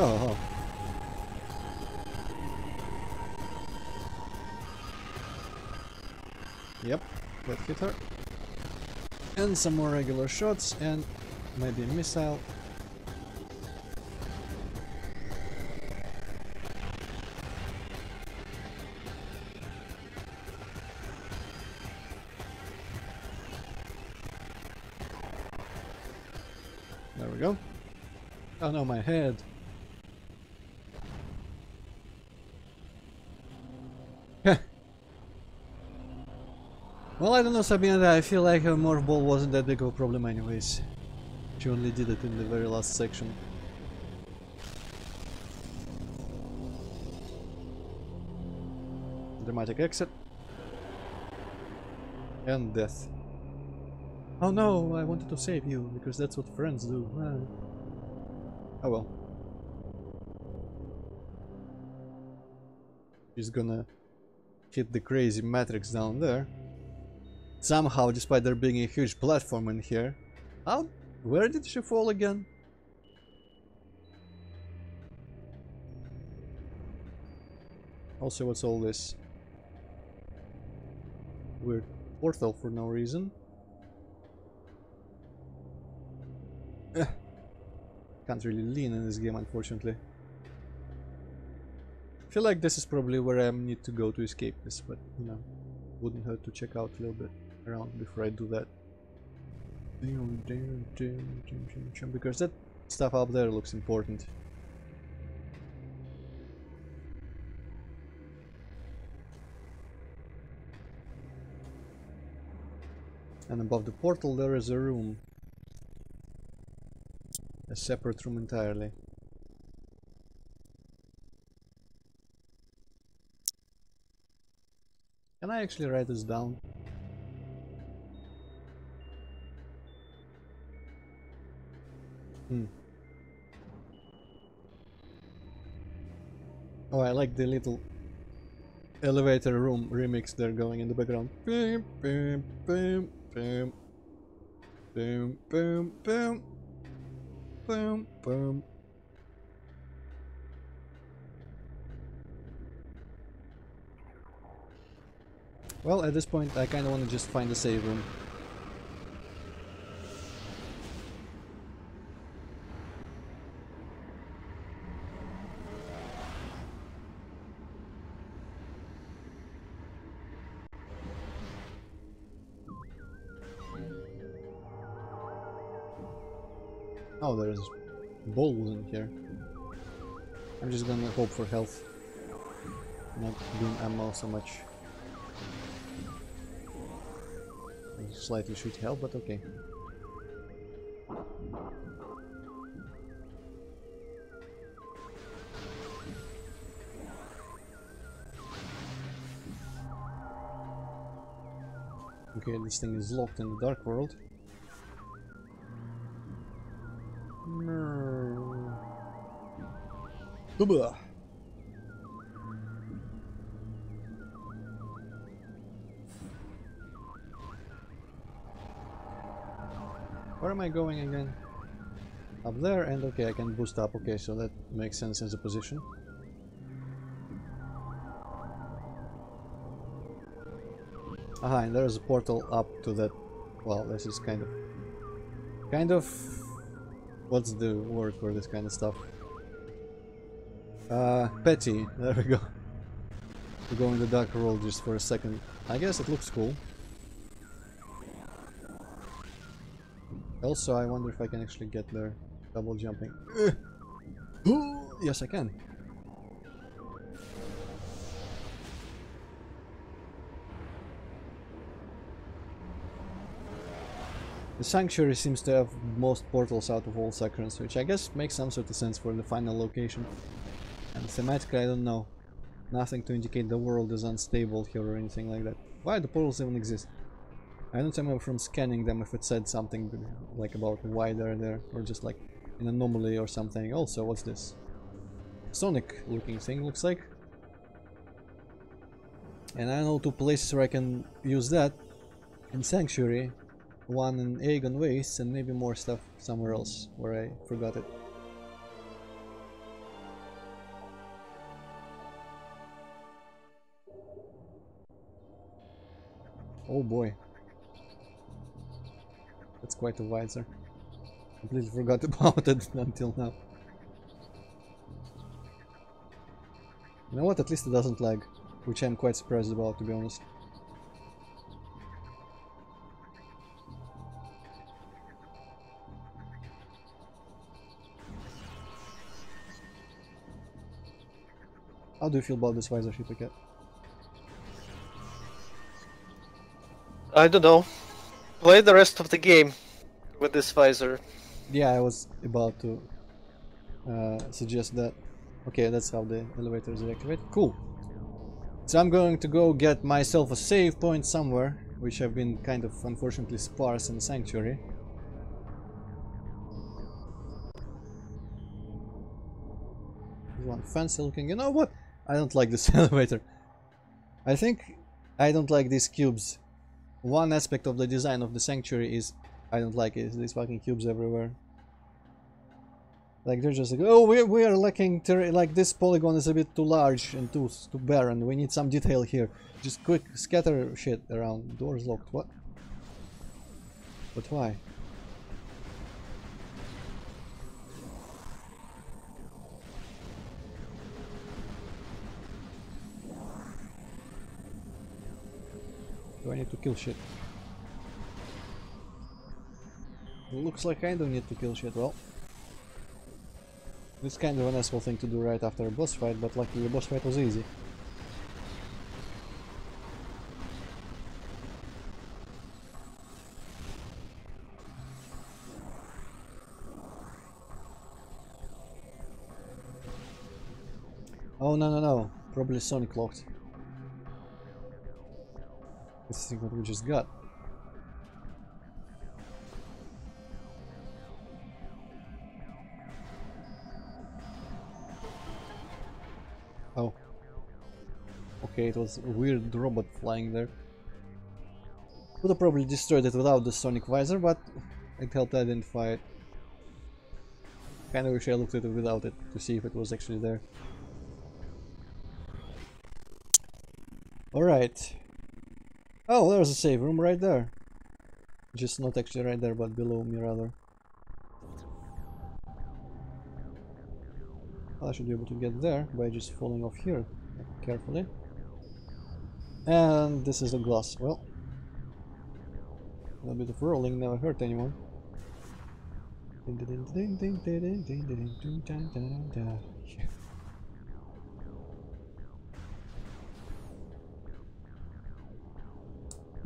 Oh. Yep, that hit her. And some more regular shots and maybe a missile. There we go. Oh no, my head. Well, I don't know, Sabina, I feel like her morph ball wasn't that big of a problem anyways. She only did it in the very last section. Dramatic exit. And death. Oh no, I wanted to save you, because that's what friends do. Oh well. She's gonna hit the crazy matrix down there. Somehow, despite there being a huge platform in here. Where did she fall again? Also, what's all this? Weird portal for no reason. Can't really lean in this game, unfortunately. I feel like this is probably where I need to go to escape this, but you know, wouldn't hurt to check out a little bit around before I do that. Because that stuff up there looks important. And above the portal there is a room. A separate room entirely. Can I actually write this down? Oh, I like the little elevator room remix they're going in the background. Boom, boom, boom, boom, boom, boom, boom, boom, boom. Well, at this point, I kind of want to just find a save room. Oh, there's balls in here. I'm just gonna hope for health. Not doom ammo so much. I slightly should help, but okay. Okay, this thing is locked in the dark world. Blah. Where am I going again? Up there, and okay, I can boost up. Okay, so that makes sense as a position. Aha, and there's a portal up to that. Well, this is kind of what's the word for this kind of stuff? Petty. There we go. To go in the dark world just for a second. I guess it looks cool. Also, I wonder if I can actually get there. Double jumping. Yes, I can. The Sanctuary seems to have most portals out of all sections, which I guess makes some sort of sense for the final location. And thematically, I don't know. Nothing to indicate the world is unstable here or anything like that. Why do portals even exist? I don't remember from scanning them if it said something like about why they're there, or just like an anomaly or something. Also, what's this? Sonic looking thing, looks like. And I know two places where I can use that. In Sanctuary, one in Aegon Wastes, and maybe more stuff somewhere else where I forgot it. Oh boy. That's quite a visor. Completely forgot about it until now. You know what? At least it doesn't lag, which I'm quite surprised about, to be honest. How do you feel about this visor, Shitoket? I don't know. Play the rest of the game with this visor. Yeah, I was about to suggest that. Okay, that's how the elevator is activated. Cool. So I'm going to go get myself a save point somewhere, which have been kind of unfortunately sparse in Sanctuary. There's one fancy looking. You know what? I don't like this elevator. I think I don't like these cubes. One aspect of the design of the Sanctuary is I don't like it. These fucking cubes everywhere. Like they're just like, oh, we are lacking like this polygon is a bit too large and too barren. We need some detail here. Just quick scatter shit around. Doors locked. What? But why? Do I need to kill shit? Looks like I don't need to kill shit. Well, it's kind of an asshole thing to do right after a boss fight, but luckily the boss fight was easy. Oh no no no, probably Sonic locked. Let's see what we just got. Oh. Okay, it was a weird robot flying there. Would have probably destroyed it without the Sonic visor, but it helped identify it. Kinda wish I looked at it without it to see if it was actually there. Alright. Oh, there's a save room right there. Just not actually right there, but below me rather. I should be able to get there by just falling off here carefully. And this is a glass. Well, a little bit of rolling never hurt anyone.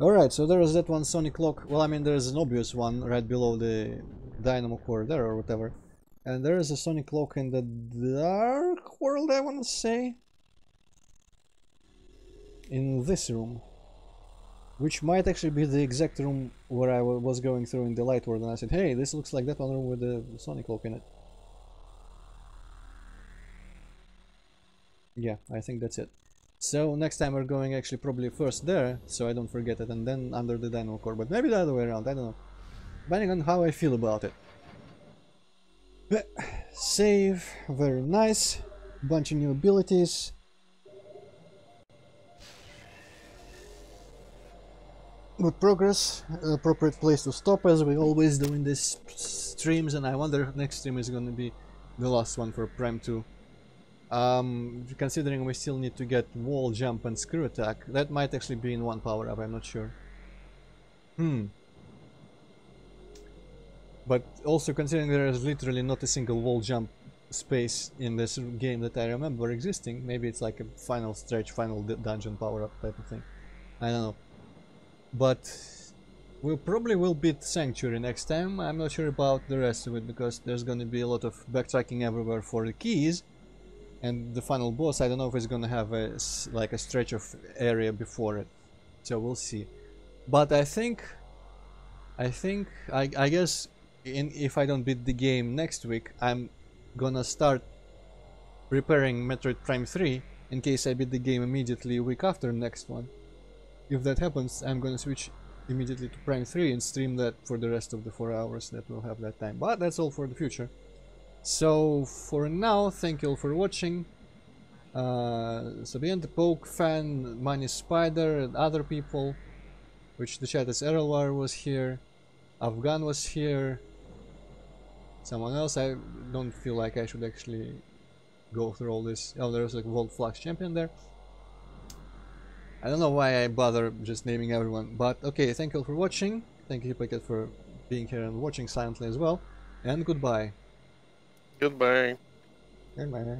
Alright, so there is that one Sonic lock. Well, I mean, there is an obvious one right below the dynamo core there or whatever. And there is a Sonic lock in the dark world, I want to say. In this room. Which might actually be the exact room where I was going through in the light world, and I said, hey, this looks like that one room with the Sonic lock in it. Yeah, I think that's it. So next time we're going actually probably first there, so I don't forget it, and then under the dynamo core, but maybe the other way around, I don't know. Depending on how I feel about it. But, save, very nice. Bunch of new abilities. Good progress, appropriate place to stop as we always do in these streams, and I wonder if next stream is going to be the last one for Prime 2. Considering we still need to get wall jump and screw attack, that might actually be in one power up, I'm not sure. But also considering there is literally not a single wall jump space in this game that I remember existing, maybe it's like a final stretch, final dungeon power up type of thing. I don't know. But we probably will beat Sanctuary next time. I'm not sure about the rest of it because there's gonna be a lot of backtracking everywhere for the keys. And the final boss, I don't know if it's gonna have a stretch of area before it. So we'll see. But I guess if I don't beat the game next week, I'm gonna start preparing Metroid Prime 3 in case I beat the game immediately a week after the next one. If that happens, I'm gonna switch immediately to Prime 3 and stream that for the rest of the 4 hours that we'll have that time. But that's all for the future. So for now, thank you all for watching. Sabian the Poke fan, Money Spider, and other people, which the chat is Errolwar was here, Afghan was here, someone else. I don't feel like I should actually go through all this. Oh, there's like World Flux Champion there. I don't know why I bother just naming everyone, but okay, thank you all for watching. Thank you, Packet, for being here and watching silently as well. And goodbye. Goodbye. Goodbye.